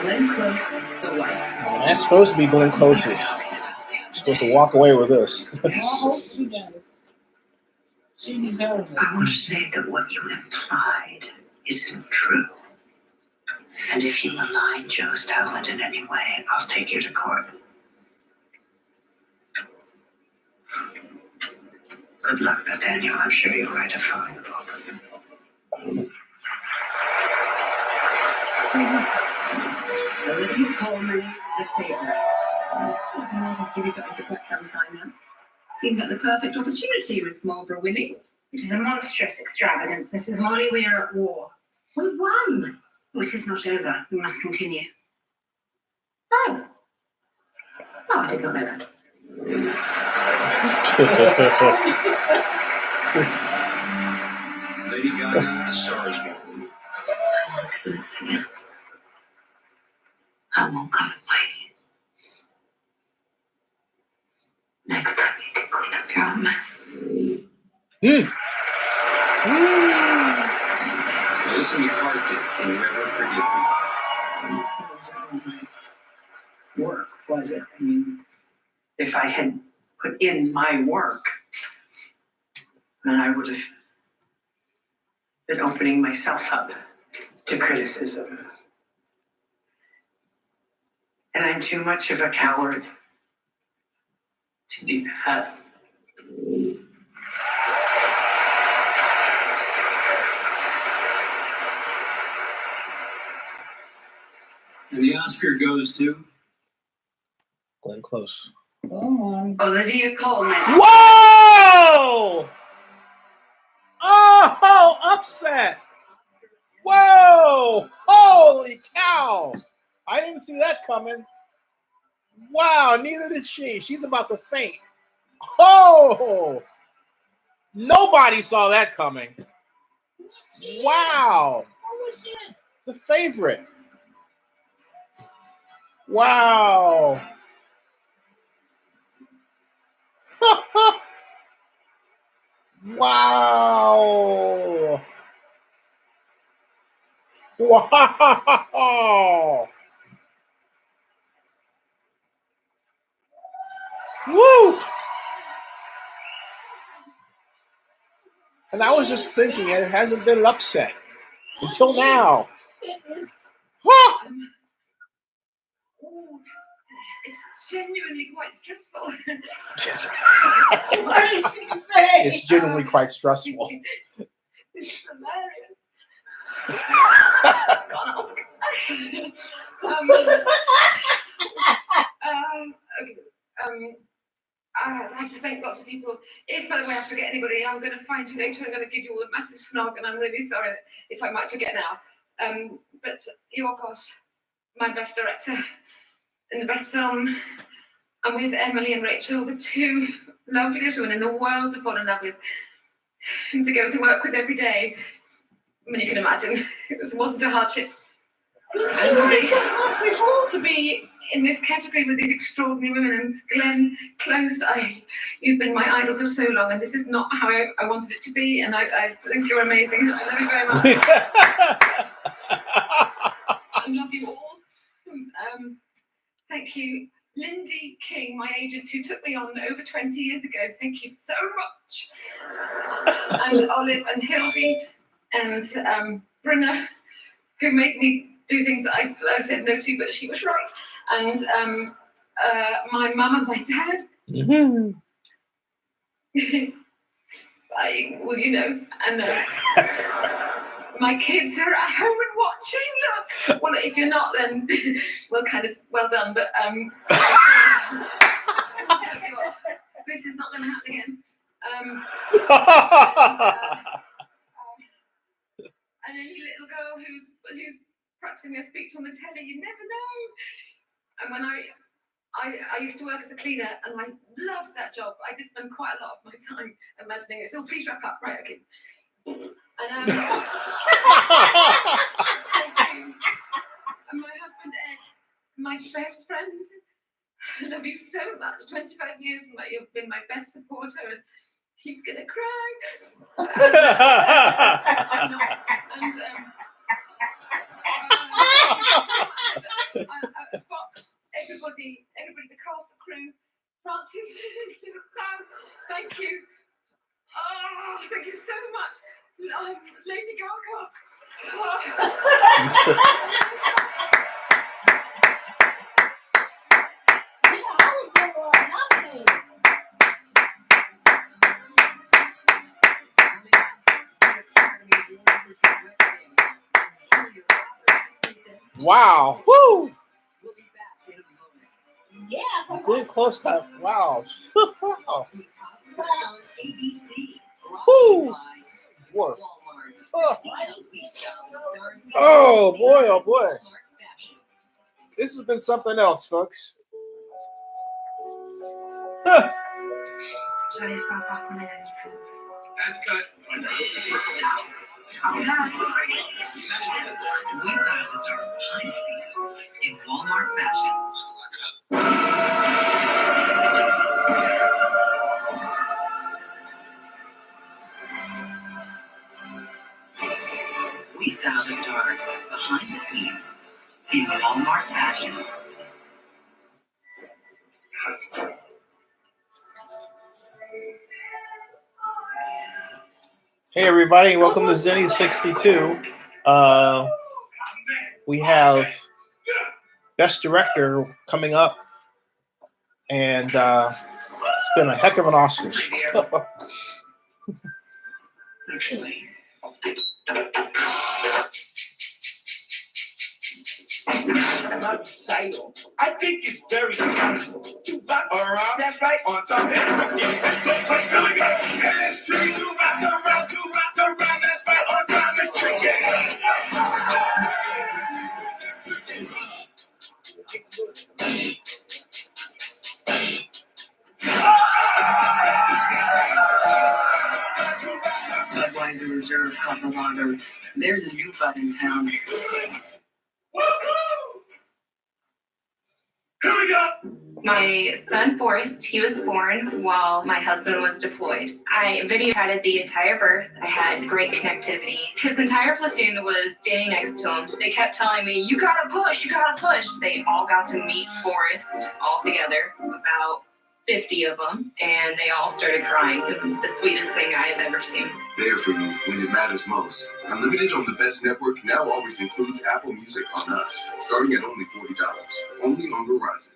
Glenn Close, the wife. That's supposed to be Glenn Close's. You're supposed to walk away with this. I hope she does. She deserves it. I want to say that what you implied isn't true. And if you malign Joe's talent in any way, I'll take you to court. Good luck, Nathaniel. I'm sure you'll write a fine book. Olivia Colman, The Favorite. I've been wanting to give you something for quite some time now. Seemed like the perfect opportunity with Marlborough winning. It is a monstrous extravagance, Mrs. Molly. We are at war. We won. Oh, it is not over. We must continue. Oh. Oh, I did not know that. Lady Gaga, The Star is Born. I won't come. Melissa McCarthy, can you ever forgive me? Work, was it? I mean, if I had put in my work, then I would have been opening myself up to criticism. And I'm too much of a coward to do that. And the Oscar goes to Glenn Close. Olivia Colman. Whoa! Oh, upset! Whoa! Holy cow! I didn't see that coming. Wow, neither did she. She's about to faint. Oh! Nobody saw that coming. Wow! The Favorite. Wow! Wow! Wow! Woo! And I was just thinking, it hasn't been an upset until now. Huh! It's genuinely quite stressful. What did she say? It's genuinely quite stressful. This is hilarious. Can't ask. I have to thank lots of people. If, by the way, I forget anybody, I'm going to find you later. I'm going to give you all a massive snog, and I'm really sorry if I might forget now. But Yorgos, my best director in the best film, and with Emily and Rachel, the two loveliest women in the world to fall in love with, and to go to work with every day. I mean, you can imagine, it wasn't a hardship. And to be in this category with these extraordinary women, and Glenn Close, you've been my idol for so long, and this is not how I wanted it to be, and I think you're amazing. I love you very much. I love you all. Thank you, Lindy King, my agent, who took me on over 20 years ago. Thank you so much. And Olive and Hildy and Brynna, who made me do things that I said no to, but she was right. And my mum and my dad. Mm-hmm. Well, you know, and my kids are at home and watching. Well, if you're not, then well done. But this is not going to happen again. And any little girl who's practicing their speech on the telly, you never know. And when I used to work as a cleaner, and I loved that job. I did spend quite a lot of my time imagining it. So please wrap up, right? Okay. And and my husband Ed, my best friend. I love you so much. 25 years, you've been my best supporter, and he's gonna cry. Fox, everybody, the cast, the crew, Francis, Sam, thank you. Oh, thank you so much. Lady Gaga. Wow. Woo! Yeah. Glenn Close got, wow. Wow. Woo! Boy. Oh boy, oh boy. This has been something else, folks. Huh. That's cut. We style the stars behind the scenes in Walmart fashion. now the stars behind the scenes in Walmart fashion. Hey everybody, welcome to Zennie62. We have Best Director coming up, and it's been a heck of an Oscars. Actually, I think it's very valuable. Around, that's right. On top, that's true. To rock around, that's right. On top, it's tricky. Budweiser Reserve Copper Lager. There's a new bud in town. Here we go. My son Forrest, he was born while my husband was deployed. I video chatted the entire birth. I had great connectivity. His entire platoon was standing next to him. They kept telling me, you gotta push, you gotta push. They all got to meet Forrest all together, about 50 of them, and they all started crying. It was the sweetest thing I have ever seen. There for you when it matters most. Unlimited on the best network now always includes Apple Music on us, starting at only $40. Only on Verizon.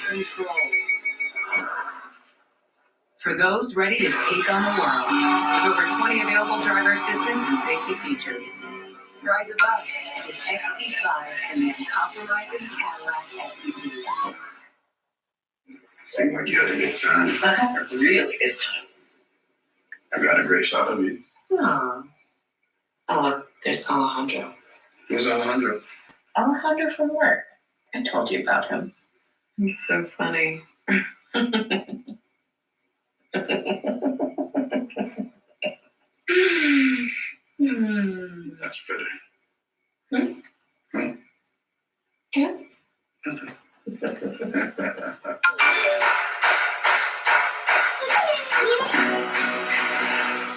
Control. For those ready to take on the world, with over 20 available driver assistance and safety features. Rise above with XT5 and the uncompromising Cadillac SUV. Seemed like you had a good time. I had a really good time. I got a great shot of you. Aw. Oh, there's Alejandro. Who's Alejandro? Alejandro from work. I told you about him. He's so funny. That's better. Yeah.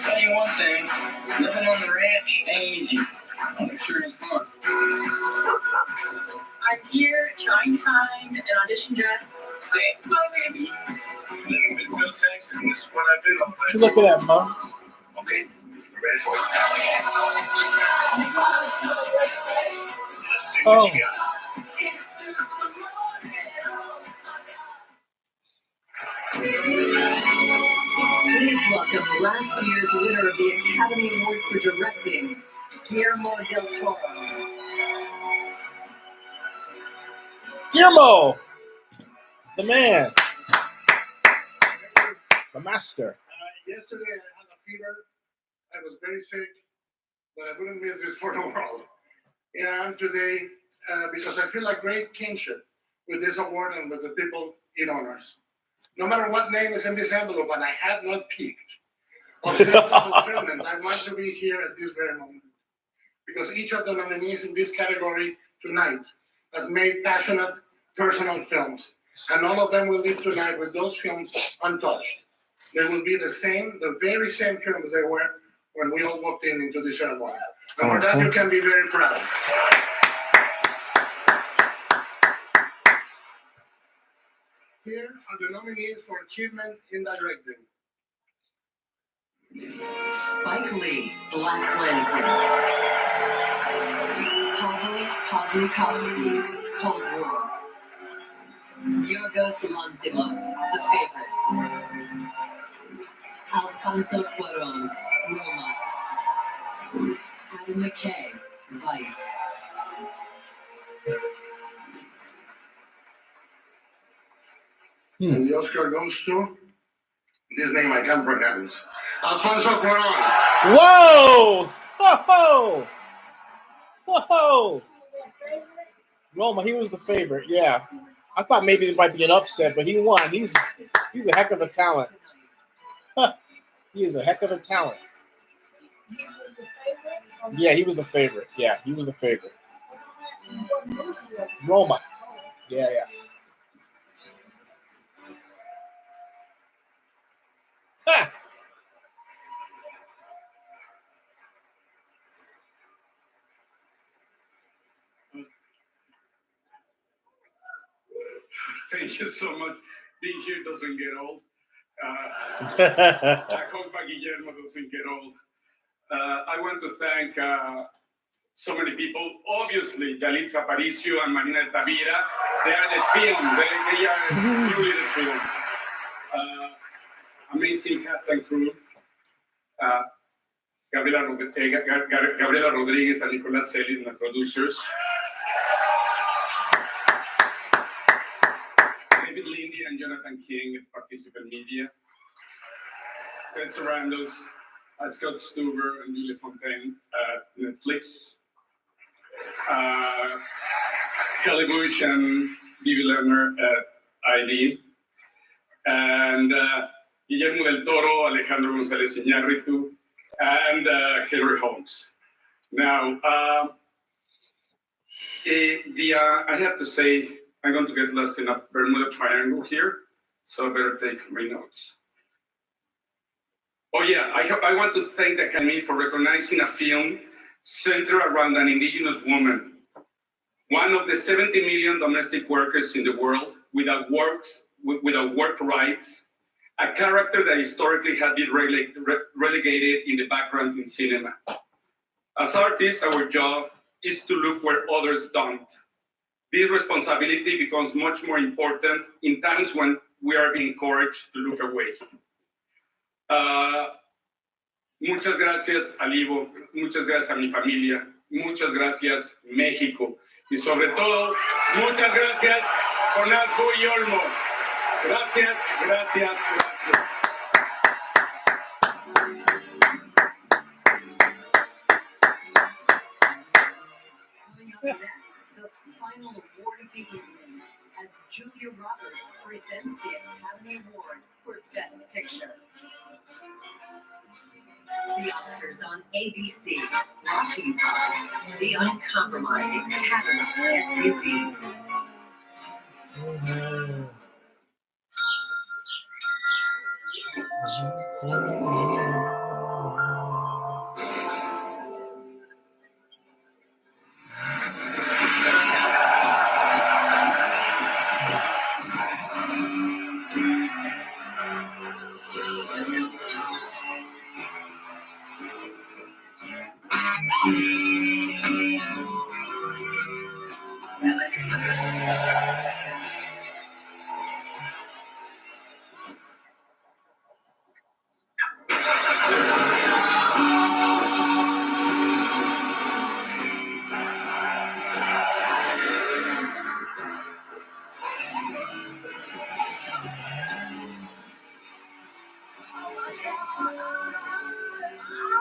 Tell you one thing, living on the ranch ain't easy. I'm sure it's fun. I'm here trying to find an audition dress. My baby. Living in Midfield, Texas, and this is what I've been on. What you looking at, Mom? Okay, we're ready for it. Oh. Please welcome last year's winner of the Academy Award for Directing, Guillermo del Toro. Guillermo, the man, the master. Yesterday I had a fever. I was very sick, but I wouldn't miss this for the world. And today, because I feel like great kinship with this award and with the people it honors. No matter what name is in this envelope, and I have not peeked of fulfillment, I want to be here at this very moment. Because each of the nominees in this category tonight has made passionate, personal films. And all of them will leave tonight with those films untouched. They will be the very same films they were when we all walked into the ceremony. And for that, you can be very proud. Here are the nominees for achievement in directing. Spike Lee, Black Klansman. Pavel Pawlikowski, Cold War. Yorgos Lanthimos, The Favorite. Alfonso Cuarón, Roma. Adam McKay, Vice. And the Oscar goes to this name I can't pronounce. Alfonso Cuarón. Whoa! Whoa! Whoa! Roma, he was the favorite. Yeah, I thought maybe it might be an upset, but he won. He's a heck of a talent. He is a heck of a talent. Yeah, he was a favorite. Yeah, he was a favorite. Roma. Yeah. Ha! Thank you so much. Being here doesn't get old. I hope Guillermo doesn't get old. I want to thank so many people. Obviously, Yalitza Aparicio and Marina Tavira. They are the film. They are truly the film. Amazing cast and crew. Gabriela Rodriguez and Nicolas Selly, the producers. David Lindy and Jonathan King at Participant Media. Ted Sarandos, Scott Stuber and Julie Fontaine at Netflix. Kelly Bush and Vivi Lerner at ID. And Guillermo del Toro, Alejandro González Iñárritu, and Henry Holmes. Now, I have to say, I'm going to get lost in a Bermuda Triangle here, so I better take my notes. Oh yeah, I want to thank the Academy for recognizing a film centered around an indigenous woman, one of the 70 million domestic workers in the world without work rights, a character that historically had been relegated in the background in cinema. As artists, our job is to look where others don't. This responsibility becomes much more important in times when we are being encouraged to look away. Muchas gracias al Ivo, muchas gracias a mi familia, muchas gracias México y sobre todo muchas gracias Conazco y Olmo. Gracias. Coming up next, the final award of the evening, as Julia Roberts presents the Academy Award for Best Picture. The Oscars on ABC, brought to you by the uncompromising Cadillac SUVs.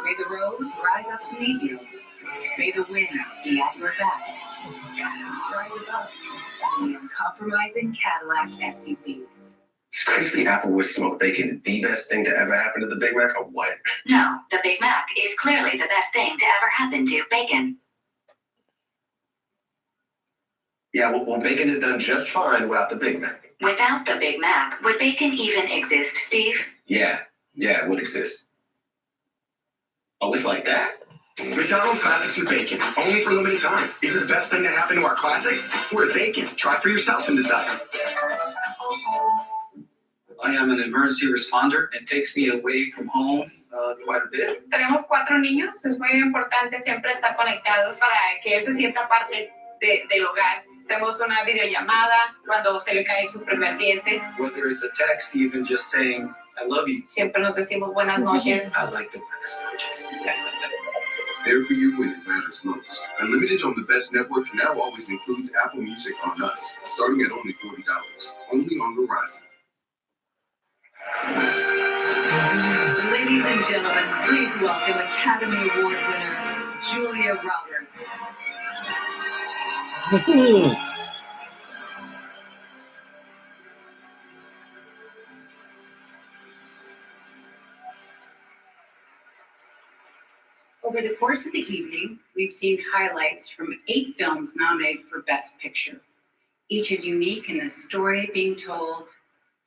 May the roads rise up to meet you. May the wind be at your back. Rise above the uncompromising Cadillac SUVs. Is crispy applewood smoked bacon the best thing to ever happen to the Big Mac or what? No, the Big Mac is clearly the best thing to ever happen to bacon. Yeah, well, bacon is done just fine without the Big Mac. Without the Big Mac, would bacon even exist, Steve? Yeah, it would exist. Oh, it's like that? McDonald's Classics with Bacon, only for a limited time. Is it the best thing to happen to our classics? We're bacon. Try it for yourself and decide. I am an emergency responder. It takes me away from home quite a bit. Tenemos 4 niños, es muy importante siempre estar conectados para que él se sienta parte del hogar. Hacemos una videollamada cuando se le cae su primer diente. Whether it's a text, even just saying, I love you. Siempre nos decimos buenas noches. I like the buenas noches. There for you when it matters most. Unlimited on the best network now always includes Apple Music on us, starting at only $40. Only on Verizon. Ladies and gentlemen, please welcome Academy Award winner Julia Roberts. Over the course of the evening, we've seen highlights from 8 films nominated for Best Picture. Each is unique in the story being told.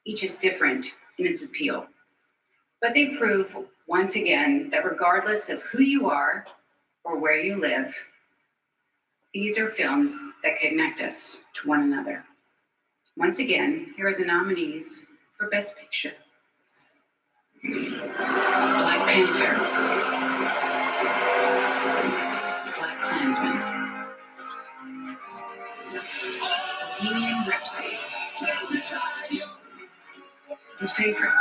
Each is different in its appeal. But they prove once again that regardless of who you are or where you live, these are films that connect us to one another. Once again, here are the nominees for Best Picture. Black Panther, Black Klansman, Bohemian Rhapsody, The Favorite,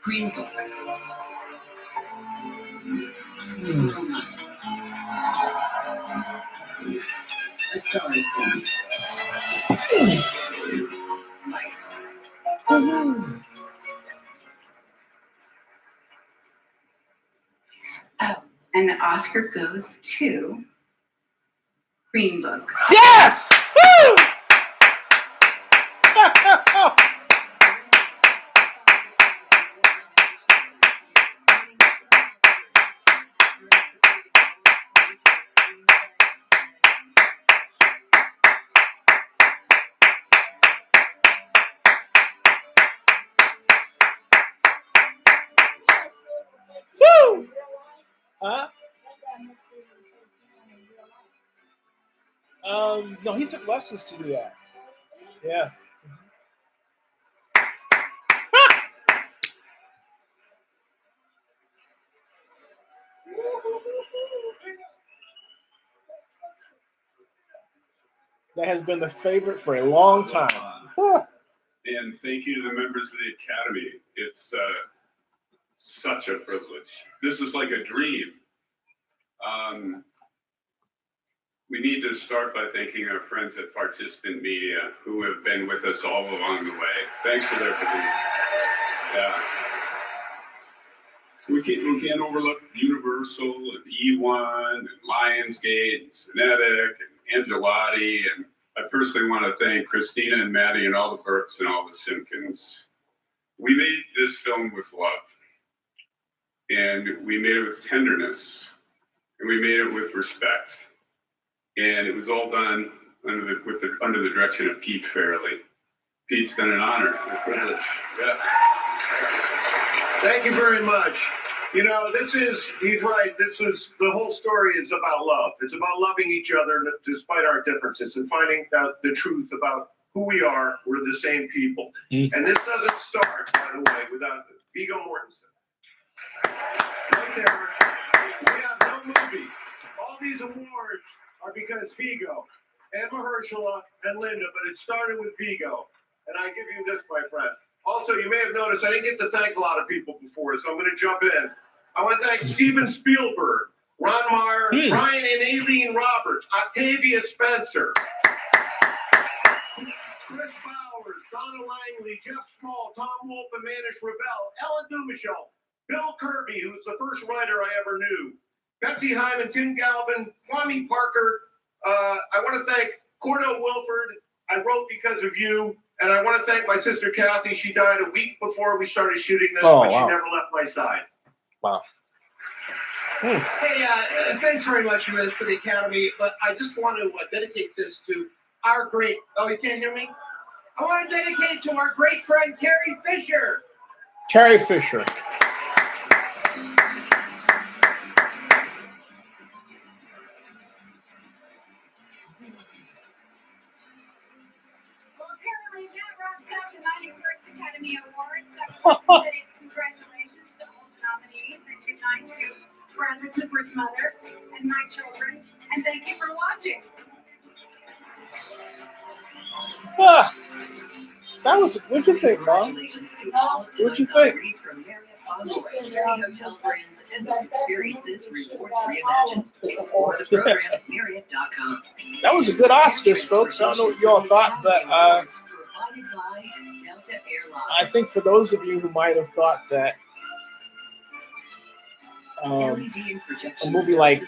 Green Book, Roma, A Star is Born, Vice. Oh, and the Oscar goes to Green Book. Yes! Woo! Woo! Huh? No, he took lessons to do that. Yeah. That has been the favorite for a long time. And thank you to the members of the Academy. It's such a privilege. This is like a dream. We need to start by thanking our friends at Participant Media who have been with us all along the way. Thanks for their belief. Yeah. We can't overlook Universal and E1 and Lionsgate and Cinetic and Angelotti. And I personally want to thank Christina and Maddie and all the Burks and all the Simpkins. We made this film with love. And we made it with tenderness. And we made it with respect. And it was all done under the direction of Pete Fairley. Pete's been an honor and a privilege. Yeah. Thank you very much. You know, he's right. The whole story is about love. It's about loving each other despite our differences and finding out the truth about who we are. We're the same people. And this doesn't start, by the way, without Viggo Mortensen. Right there. We have no movie. All these awards are because Viggo and Mahershala and Linda, but it started with Viggo. And I give you this, my friend. Also, you may have noticed I didn't get to thank a lot of people before, so I'm going to jump in. I want to thank Steven Spielberg, Ron Meyer, Brian and Aileen Roberts, Octavia Spencer, Chris Bowers, Donna Langley, Jeff Small, Tom Wolfe, and Manish Ravel, Ellen Dumichel, Bill Kirby, who's the first writer I ever knew, Betsy Hyman, Tim Galvin, Kwame Parker. I want to thank Cordell Wilford. I wrote because of you. And I want to thank my sister Kathy. She died a week before we started shooting this, but she never left my side. Wow. Hey, thanks very much, Liz, for the Academy. But I just want to dedicate this to our great. Oh, you can't hear me? I want to dedicate it to our great friend Carrie Fisher. Carrie Fisher. Academy Awards. I want to say congratulations to all the nominees and good night to Bradley Cooper's mother and my children. And thank you for watching. That was, what'd you think, Mom? What'd you think? Hotel brands, endless experiences, rewards reimagined. Explore the program at Marriott.com. That was a good Oscars, folks. I don't know what you all thought, but I think for those of you who might have thought that a movie like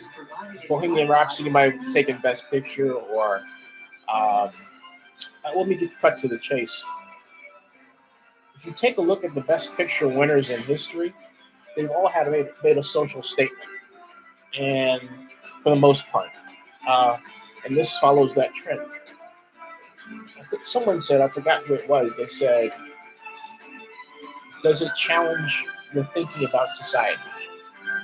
Bohemian Rhapsody might have taken Best Picture, or let me get cut to the chase. If you take a look at the Best Picture winners in history, they've all had made a social statement, and for the most part, and this follows that trend. I think someone said, I forgot who it was. They said, "Does it challenge your thinking about society?"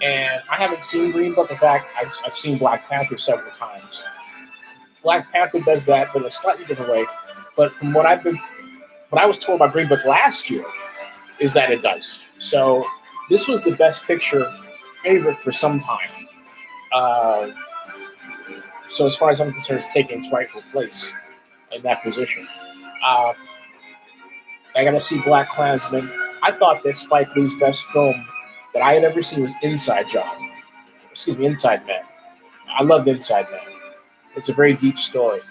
And I haven't seen Green Book. In fact, I've seen Black Panther several times. Black Panther does that, but in a slightly different way. But from what I was told about Green Book last year, is that it does. So this was the Best Picture favorite for some time. So as far as I'm concerned, it's taking its rightful place in that position. I got to see Black Klansman. I thought that Spike Lee's best film that I had ever seen was Inside Man. I loved Inside Man. It's a very deep story.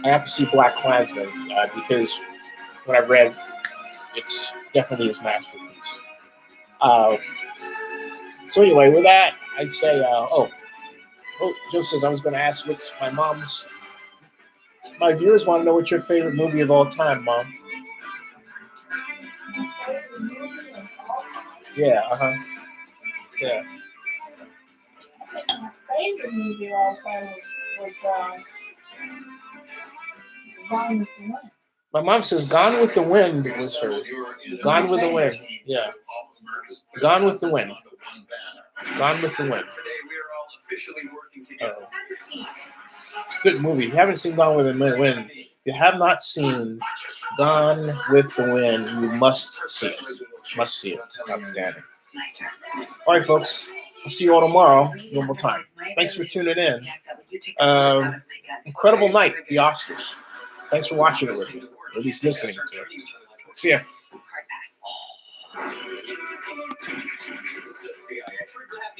I have to see Black Klansman because what I've read, it's definitely his masterpiece. So anyway, with that, I'd say, Joe says I was going to ask what's my viewers want to know what's your favorite movie of all time, Mom. Yeah, yeah. My favorite movie of all time was Gone with the Wind. My mom says Gone with the Wind was her. Gone with the Wind. Yeah. Gone with the Wind. Gone with the Wind. Today we are all officially working together as a team. It's a good movie. If you haven't seen Gone with the Wind, if you have not seen Gone with the Wind, you must see it. Must see it. Outstanding. All right, folks. I'll see you all tomorrow, normal time. Thanks for tuning in. Incredible night, the Oscars. Thanks for watching it with me, or at least listening to it. See ya.